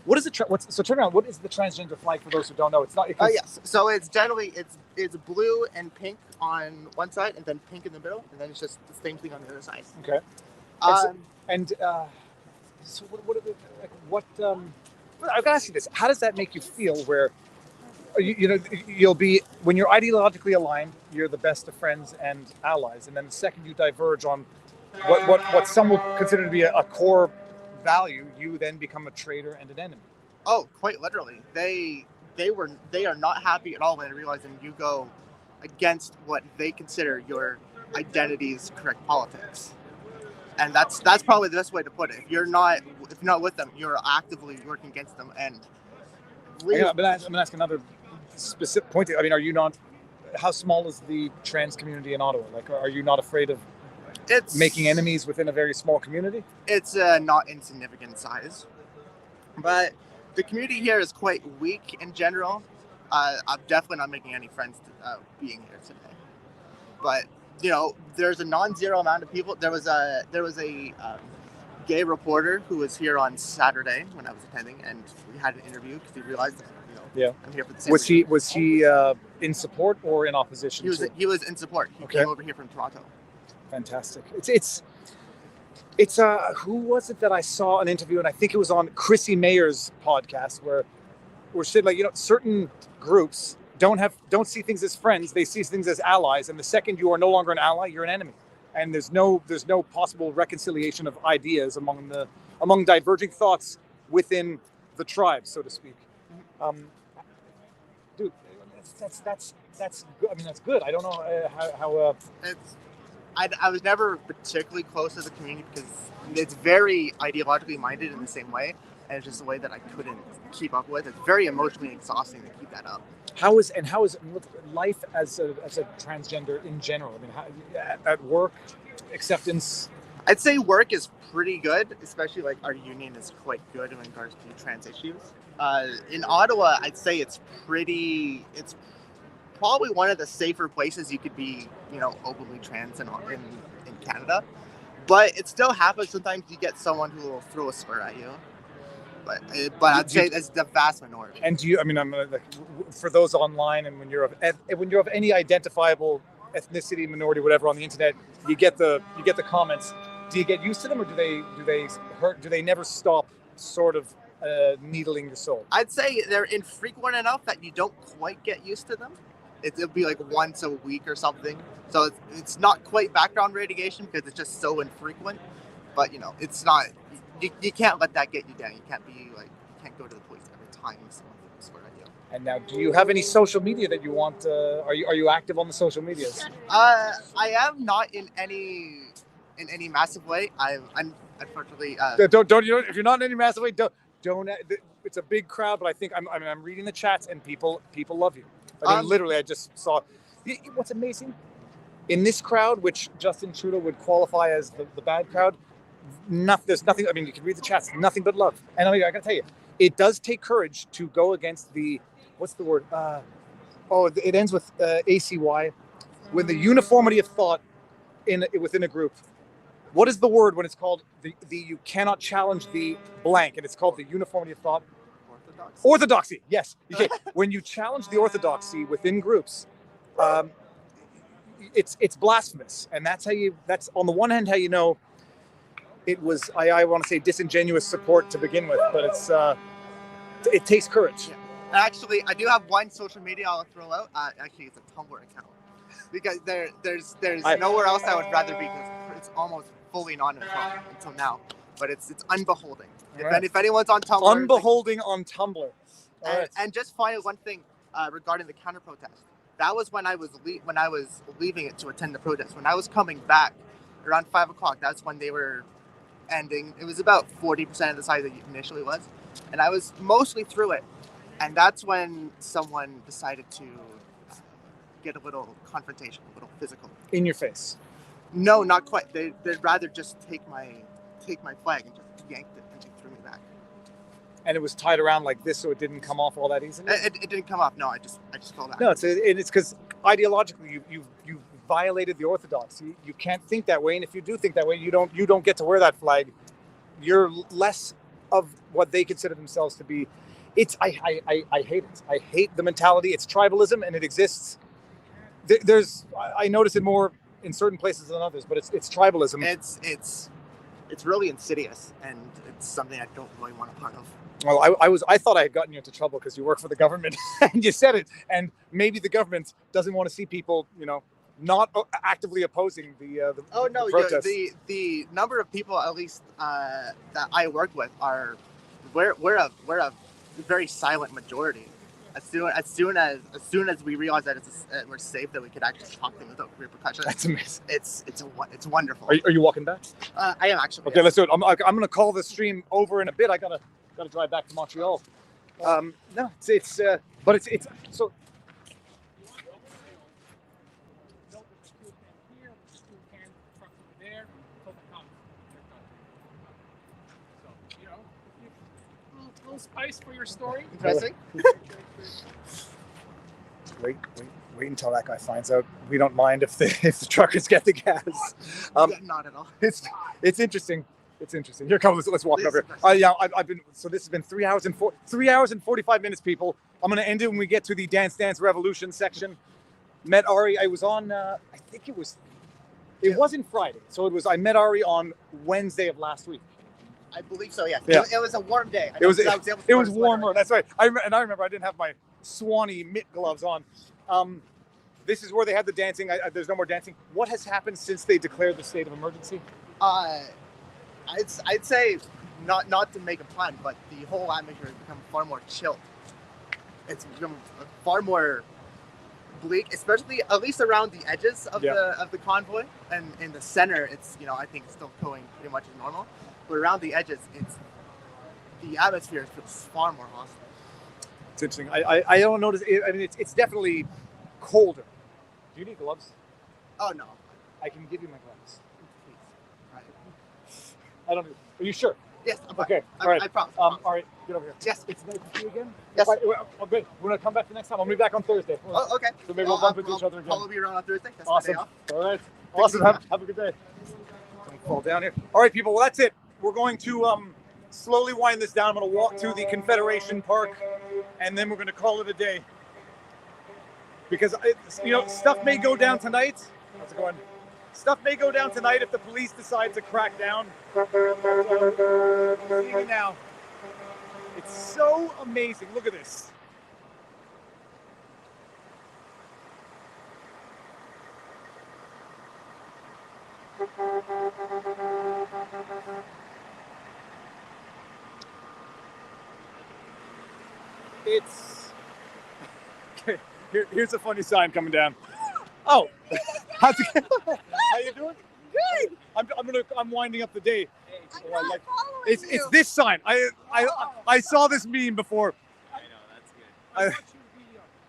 What is so turn around? What is the transgender flag for those who don't know? It's not. Yes. So it's generally it's blue and pink on one side, and then pink in the middle, and then it's just the same thing on the other side. Okay. So what are the I've got to ask you this: how does that make you feel? Where you'll be when you're ideologically aligned, you're the best of friends and allies, and then the second you diverge on what some will consider to be a core value, you then become a traitor and an enemy. Oh, quite literally. They are not happy at all when they realize and you go against what they consider your identity's correct politics. And that's probably the best way to put it. If you're not with them, you're actively working against them. And I'm gonna ask another specific point. I mean, are you not? How small is the trans community in Ottawa? Like, are you not afraid of making enemies within a very small community? It's not insignificant size, but the community here is quite weak in general. I'm definitely not making any friends being here today. But there's a non-zero amount of people. There was a gay reporter who was here on Saturday when I was attending, and we had an interview because he realized that I'm here for the same reason. Was he in support or in opposition? He was in support. He came over here from Toronto. Fantastic. It's who was it that I saw an interview, and I think it was on Chrissy Mayer's podcast where she said, certain groups don't see things as friends, they see things as allies, and the second you are no longer an ally, you're an enemy. And there's no possible reconciliation of ideas among diverging thoughts within the tribe, so to speak. Dude, that's good. I mean, that's good. I don't know how. I was never particularly close to the community because it's very ideologically minded in the same way, and it's just a way that I couldn't keep up with. It's very emotionally exhausting to keep that up. How is life as a transgender in general? I mean, at work, acceptance. I'd say work is pretty good, especially like our union is quite good in regards to trans issues. In Ottawa, I'd say it's probably one of the safer places you could be, openly trans in Canada. But it still happens. Sometimes you get someone who will throw a slur at you. But I'd say that's the vast minority. And do you? I mean, I'm like, for those online, and when you're of any identifiable ethnicity, minority, whatever on the internet, you get the comments. Do you get used to them, or do they hurt? Do they never stop sort of needling your soul? I'd say they're infrequent enough that you don't quite get used to them. It'll be like once a week or something. So it's not quite background radiation because it's just so infrequent. But it's not. You can't let that get you down. You can't go to the police every time someone swear at you. And now, do you have any social media that you want? Are you active on the social medias? I am not in any massive way. I'm unfortunately. Don't if you're not in any massive way, don't. It's a big crowd, but I think I'm reading the chats and people love you. I mean, literally, I just saw. What's amazing in this crowd, which Justin Trudeau would qualify as the bad crowd. There's nothing. I mean, you can read the chats. Nothing but love. And I gotta tell you, it does take courage to go against the. What's the word? It ends with ACY. When the uniformity of thought within a group. What is the word when it's called the you cannot challenge the blank, and it's called the uniformity of thought? Orthodoxy. Yes. Okay. When you challenge the orthodoxy within groups, it's blasphemous, and that's on the one hand how you know it was. I want to say disingenuous support to begin with, but it takes courage. Yeah. Actually, I do have one social media I'll throw out. Actually, it's a Tumblr account because there's nowhere else I would rather be because it's almost fully non-neutral until now. But it's unbeholding. Right. If anyone's on Tumblr, unbeholding on Tumblr. And just final one thing regarding the counter protest. That was when I was leaving it to attend the protest. When I was coming back around 5 o'clock, that's when they were ending. It was about 40% of the size it initially was, and I was mostly through it. And that's when someone decided to get a little confrontation, a little physical. In your face? No, not quite. They'd rather just take my flag and just yanked it and threw me back. And it was tied around like this, so it didn't come off all that easily. It didn't come off. No, I just fell back. No, it's because ideologically you violated the orthodoxy. You can't think that way, and if you do think that way, you don't get to wear that flag. You're less of what they consider themselves to be. I hate it. I hate the mentality. It's tribalism, and it exists. I notice it more in certain places than others, but it's tribalism. It's really insidious, and it's something I don't really want a part of. Well, I thought I had gotten you into trouble because you work for the government, and you said it, and maybe the government doesn't want to see people, not actively opposing the protest. The number of people, at least that I work with, we're a very silent majority. As soon as we realize that we're safe, that we could actually talk to them without repercussions. That's amazing. It's wonderful. Are you walking back? I am actually. Okay, let's do it. I'm going to call the stream over in a bit. I gotta drive back to Montreal. No, it's but it's so. Little spice for your story. Interesting. Wait until that guy finds out. We don't mind if the truckers get the gas. Not at all. It's interesting. It's interesting. Here comes. Let's walk over here. Yeah, I've been. So this has been 3 hours and 45 minutes, people. I'm gonna end it when we get to the Dance Revolution section. Met Ari. I was on. I think it wasn't Friday. So it was. I met Ari on Wednesday of last week. I believe so. Yeah. Yeah. It was a warm day. It was warmer. That's right. I remember I didn't have my Swanee mitt gloves on. This is where they had the dancing. There's no more dancing. What has happened since they declared the state of emergency? I'd say not to make a pun, but the whole atmosphere has become far more chilled. it's become far more bleak, especially at least around the edges of the convoy, and in the center, it's I think it's still going pretty much as normal, but around the edges, the atmosphere is far more hostile. It's interesting. I don't notice. I mean, it's definitely colder. Do you need gloves? Oh no, I can give you my gloves. Please. I don't. Are you sure? Yes. Okay. All right. I promise. All right. Get over here. Yes. It's nice to see you again. Yes. Oh, good. We're gonna come back the next time. I'll be back on Thursday. Oh, okay. So maybe we'll bump into each other again. I'll be around on Thursday. That's Awesome. my day off. All right. Awesome. Have a good day. Don't fall down here. All right, people. Well, that's it. We're going to slowly wind this down. I'm going to walk to the Confederation Park, and then we're going to call it a day. Because stuff may go down tonight. How's it going? Stuff may go down tonight if the police decide to crack down. See now. It's so amazing. Look at this. It's okay. Here's a funny sign coming down. Oh, how's it going? How you doing? Good. I'm winding up the day. It's this sign. I saw this meme before. I know,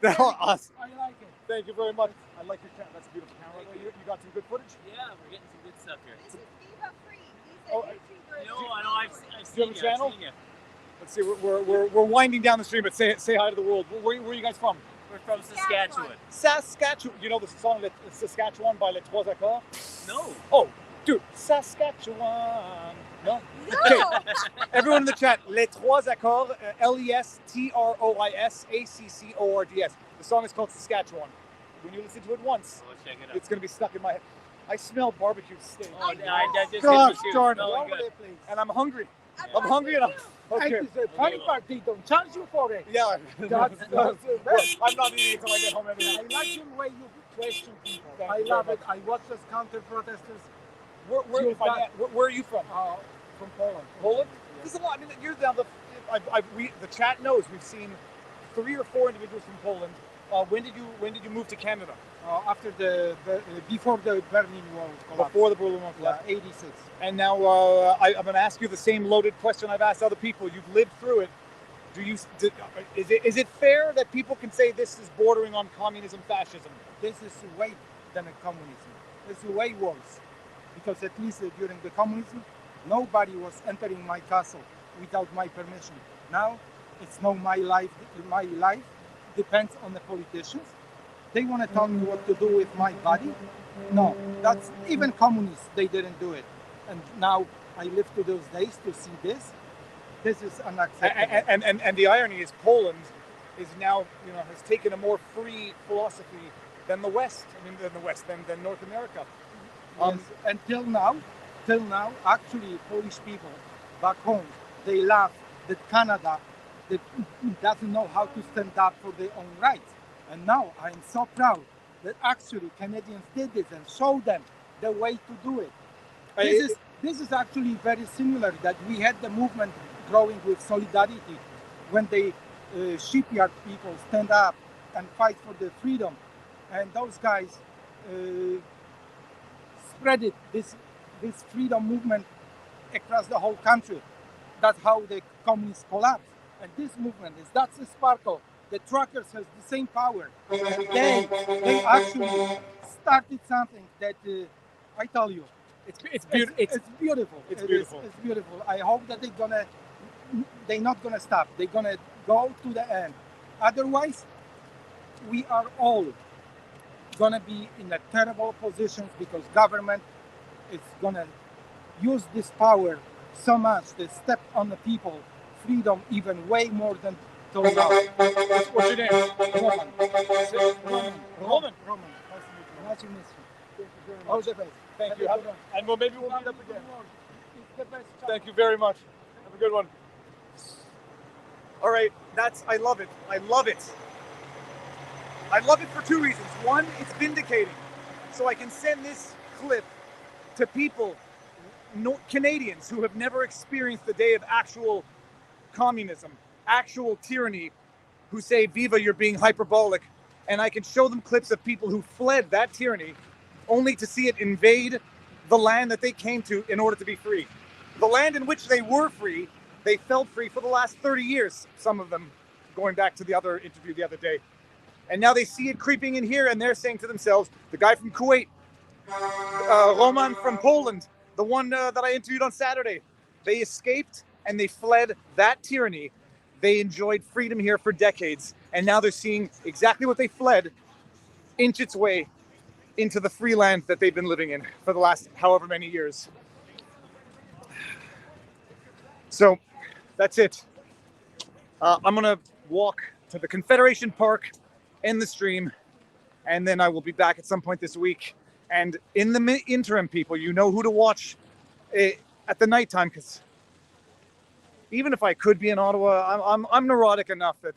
That's awesome. I like it. Thank you very much. I like your camera. That's a beautiful camera. You got some good footage? Yeah, we're getting some good stuff here. This is Viva free. He's a Oh, YouTuber. No, I know. I've Do you seen have a channel? I've seen you. Let's see. We're winding down the stream, but say hi to the world. Where are you guys from? We're from Saskatchewan. Saskatchewan. You know the song Saskatchewan by Les Trois Accords? No. Oh, dude, Saskatchewan. No? Okay. Everyone in the chat, Les Trois Accords, LESTROISACCORDS. The song is called Saskatchewan. When you listen to it once, Check it out. it's going to be stuck in my head. I smell barbecue steak. Oh, I just Gosh hit you. darn it. Smelling good. And I'm hungry. I'm hungry and I'm okay. And the funny part, they don't charge you for it. Yeah. That's I'm not eating until I get home every night. I like your way you question people. I love it. I watch those counter-protesters. Where are you from? From Poland. Poland? There's a lot. I mean, you're down the. The chat knows we've seen 3 or 4 individuals from Poland. When did you move to Canada? After before the Berlin Wall collapsed. Before the Berlin Wall collapsed. Yeah, 86. And now I'm going to ask you the same loaded question I've asked other people. You've lived through it. Is it fair that people can say this is bordering on communism, fascism? This is way than a communism. It's way worse. Because at least during the communism, nobody was entering my castle without my permission. Now, it's no my life. My life depends on the politicians. They want to tell me what to do with my body. No, that's even communists. They didn't do it. And now I live to those days to see this. This is unacceptable. And the irony is Poland is now has taken a more free philosophy than the West. I mean, than North America. Yes. Until now, actually, Polish people back home, they laugh that Canada doesn't know how to stand up for their own rights. And now I am so proud that actually Canadians did this and showed them the way to do it. This is actually very similar that we had the movement growing with solidarity when the shipyard people stand up and fight for the freedom. And those guys spread this freedom movement across the whole country. That's how the communists collapsed. And this movement that's the sparkle. The truckers has the same power. And they actually started something that I tell you, it's beautiful. It's beautiful. It's beautiful. I hope that they're not gonna stop. They're gonna go to the end. Otherwise, we are all gonna be in a terrible position because government is gonna use this power so much to step on the people freedom even way more than till now. What's your name? Roman. Nice to meet you. All the best. Thank you. And maybe we'll meet up again. Thank you very much. Have a good one. All right, I love it. I love it. I love it for 2 reasons. One, it's vindicating. So I can send this clip to people, Canadians who have never experienced the day of actual communism, actual tyranny, who say, Viva, you're being hyperbolic. And I can show them clips of people who fled that tyranny only to see it invade the land that they came to in order to be free. The land in which they were free, they felt free for the last 30 years, some of them going back to the other interview the other day. And now they see it creeping in here, and they're saying to themselves, the guy from Kuwait, Roman from Poland, the one that I interviewed on Saturday, they escaped and they fled that tyranny. They enjoyed freedom here for decades, and now they're seeing exactly what they fled inch its way into the free land that they've been living in for the last however many years. So that's it. I'm gonna walk to the Confederation Park, end the stream, and then I will be back at some point this week. And in the interim, people, you know who to watch at the nighttime, because even if I could be in Ottawa, I'm neurotic enough that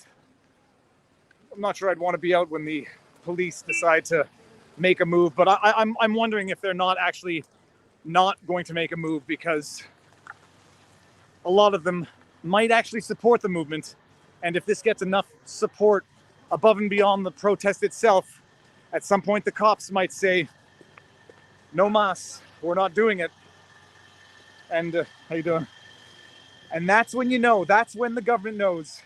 I'm not sure I'd want to be out when the police decide to make a move. But I'm wondering if they're not actually not going to make a move, because a lot of them might actually support the movement. And if this gets enough support above and beyond the protest itself, at some point the cops might say, no mas, we're not doing it. And how you doing? And that's when you know, that's when the government knows.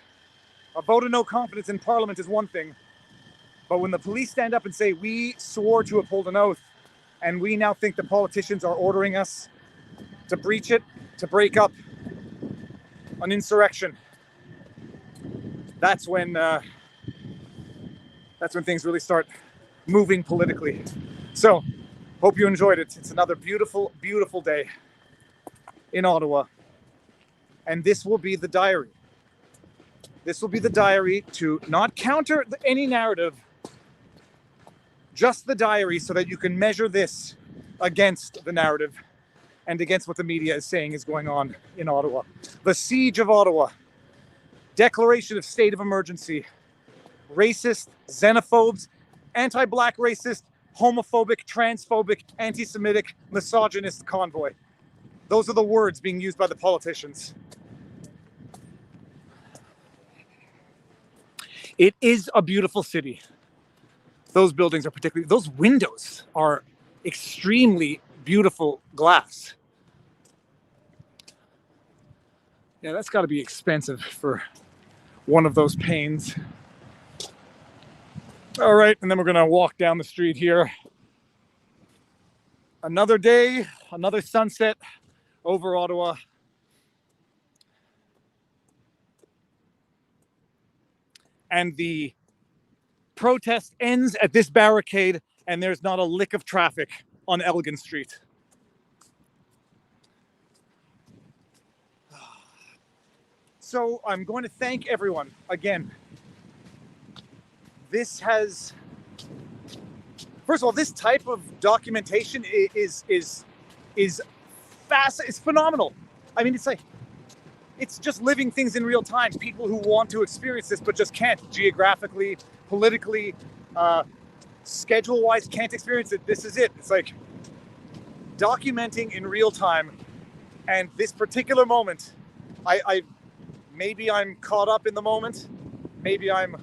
A vote of no confidence in Parliament is one thing, but when the police stand up and say, we swore to uphold an oath, and we now think the politicians are ordering us to breach it, to break up an insurrection, that's when things really start moving politically. So, hope you enjoyed it. It's another beautiful, beautiful day in Ottawa. And this will be the diary. This will be the diary to not counter any narrative, just the diary, so that you can measure this against the narrative and against what the media is saying is going on in Ottawa. The siege of Ottawa, declaration of state of emergency, racist, xenophobes, anti-black racist, homophobic, transphobic, anti-Semitic, misogynist convoy. Those are the words being used by the politicians. It is a beautiful city. Those buildings are particularly, those windows are extremely beautiful glass. Yeah, that's got to be expensive for one of those panes. All right, and then we're going to walk down the street here. Another day, another sunset over Ottawa. And the protest ends at this barricade, and there's not a lick of traffic on Elgin Street. So I'm going to thank everyone again. This has, first of all, this type of documentation is fast. It's phenomenal. I mean, it's just living things in real time. People who want to experience this but just can't, geographically, politically, schedule-wise, can't experience it. This is it. It's like documenting in real time. And this particular moment, maybe I'm caught up in the moment. Maybe I'm,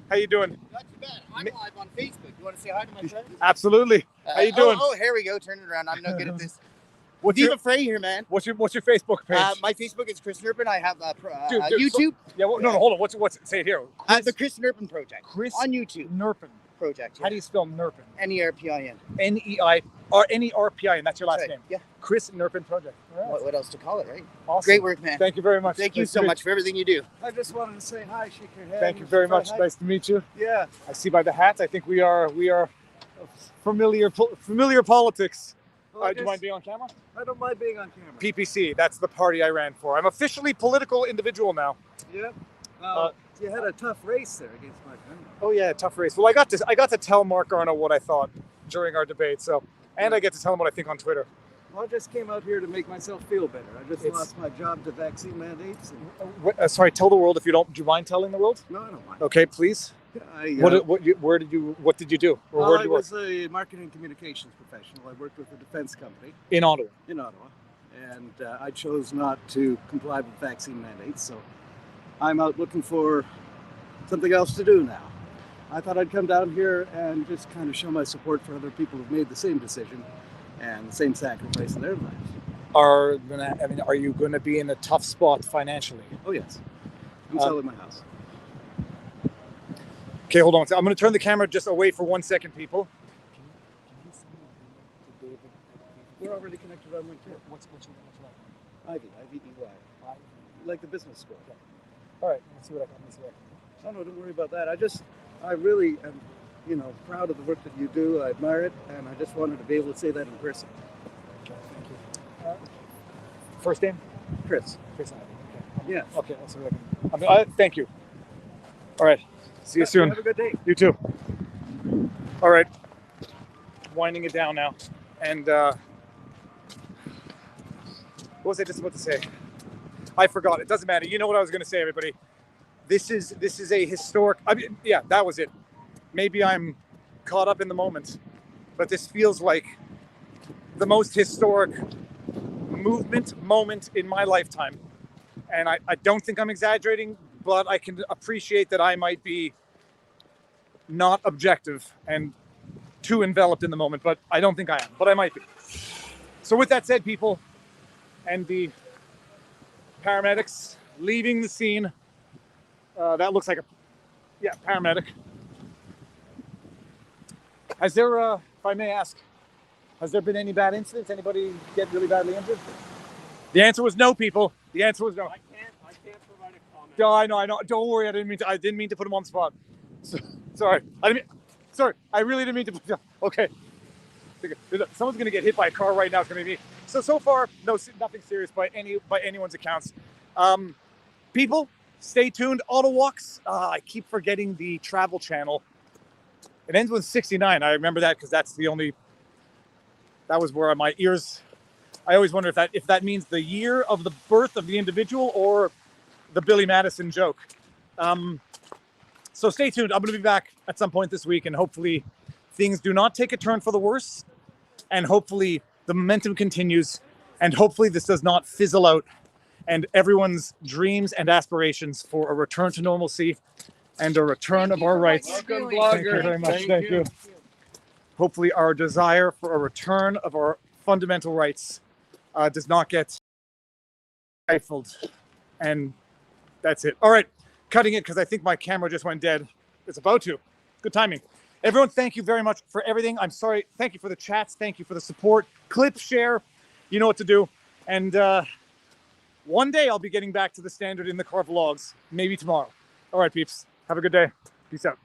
how you doing? Not too bad. I'm live on Facebook. You want to say hi to my friends? Absolutely. How you doing? Oh, here we go. Turn it around. I'm no good at this. What's Viva your Frey here, man. What's your Facebook page? My Facebook is Chris Nurpin. I have Dude, YouTube. No, hold on. What's say it here? The Chris Nurpin Project. Chris on YouTube. Nurpin Project. Yeah. How do you spell Nurpin? N-E-R-P-I-N. N-E-R-P-I-N. That's your last name. Yeah. Chris Nurpin Project. Right. What else to call it, right? Awesome. Great work, man. Thank you very much. Thank you so much for everything you do. I just wanted to say hi, shake your hand. Thank you very much. Nice to meet you. Yeah. I see by the hat. I think we are familiar politics. Well, do you mind being on camera? I don't mind being on camera. PPC. That's the party I ran for. I'm officially political individual now. Yeah. You had a tough race there against my friend. Oh yeah, tough race. Well, I got to tell Mark Arno what I thought during our debate. So, and I get to tell him what I think on Twitter. Well, I just came out here to make myself feel better. I just lost my job to vaccine mandates. Sorry, tell the world if you don't. Do you mind telling the world? No, I don't mind. Okay, please. What did you do? Or Well, where did I you work? was a marketing communications professional. I worked with a defense company. In Ottawa. In Ottawa. And I chose not to comply with vaccine mandates. So I'm out looking for something else to do now. I thought I'd come down here and just kind of show my support for other people who've made the same decision and the same sacrifice in their lives. Are you going to be in a tough spot financially? Oh yes, I'm selling my house. Okay, hold on. I'm going to turn the camera just away for 1 second, people. We're already connected on LinkedIn. What's your name? Ivy, I-V-E-Y. Like the business school. Okay. All right, let's see what I can. Oh no, don't worry about that. I really am, proud of the work that you do. I admire it, and I just wanted to be able to say that in person. Okay, thank you. First name? Chris. Chris Ivy. Okay. Yeah. Okay, let's see what I can. Thank you. All right. See you soon. Have a good day. You too. All right. Winding it down now. And what was I just about to say? I forgot. It doesn't matter. You know what I was going to say, everybody. This is a historic. Yeah, that was it. Maybe I'm caught up in the moment, but this feels like the most historic moment in my lifetime. And I don't think I'm exaggerating, but I can appreciate that I might be not objective and too enveloped in the moment, but I don't think I am, but I might be. So with that said, people, and the paramedics leaving the scene, that looks like a paramedic. Has there, if I may ask, has there been any bad incidents? Anybody get really badly injured? The answer was no, people. The answer was no. I can't provide a comment. No, I know. Don't worry. I didn't mean to put him on the spot. Sorry. I really didn't mean to. Okay. Someone's gonna get hit by a car right now. It's gonna be me. So far, nothing serious by anyone's accounts. People, stay tuned. Auto walks. I keep forgetting the travel channel. It ends with 69. I remember that because that was where my ears. I always wonder if that means the year of the birth of the individual or the Billy Madison joke. So stay tuned. I'm going to be back at some point this week, and hopefully things do not take a turn for the worse, and hopefully the momentum continues, and hopefully this does not fizzle out, and everyone's dreams and aspirations for a return to normalcy and a return of our rights. Welcome, Thank you blogger. very much. Thank you. Hopefully our desire for a return of our fundamental rights does not get stifled. And that's it. All right, cutting it because I think my camera just went dead. It's about to. Good timing. Everyone, thank you very much for everything. I'm sorry. Thank you for the chats. Thank you for the support. Clip, share. You know what to do. And one day I'll be getting back to the standard in the car vlogs. Maybe tomorrow. All right, peeps. Have a good day. Peace out.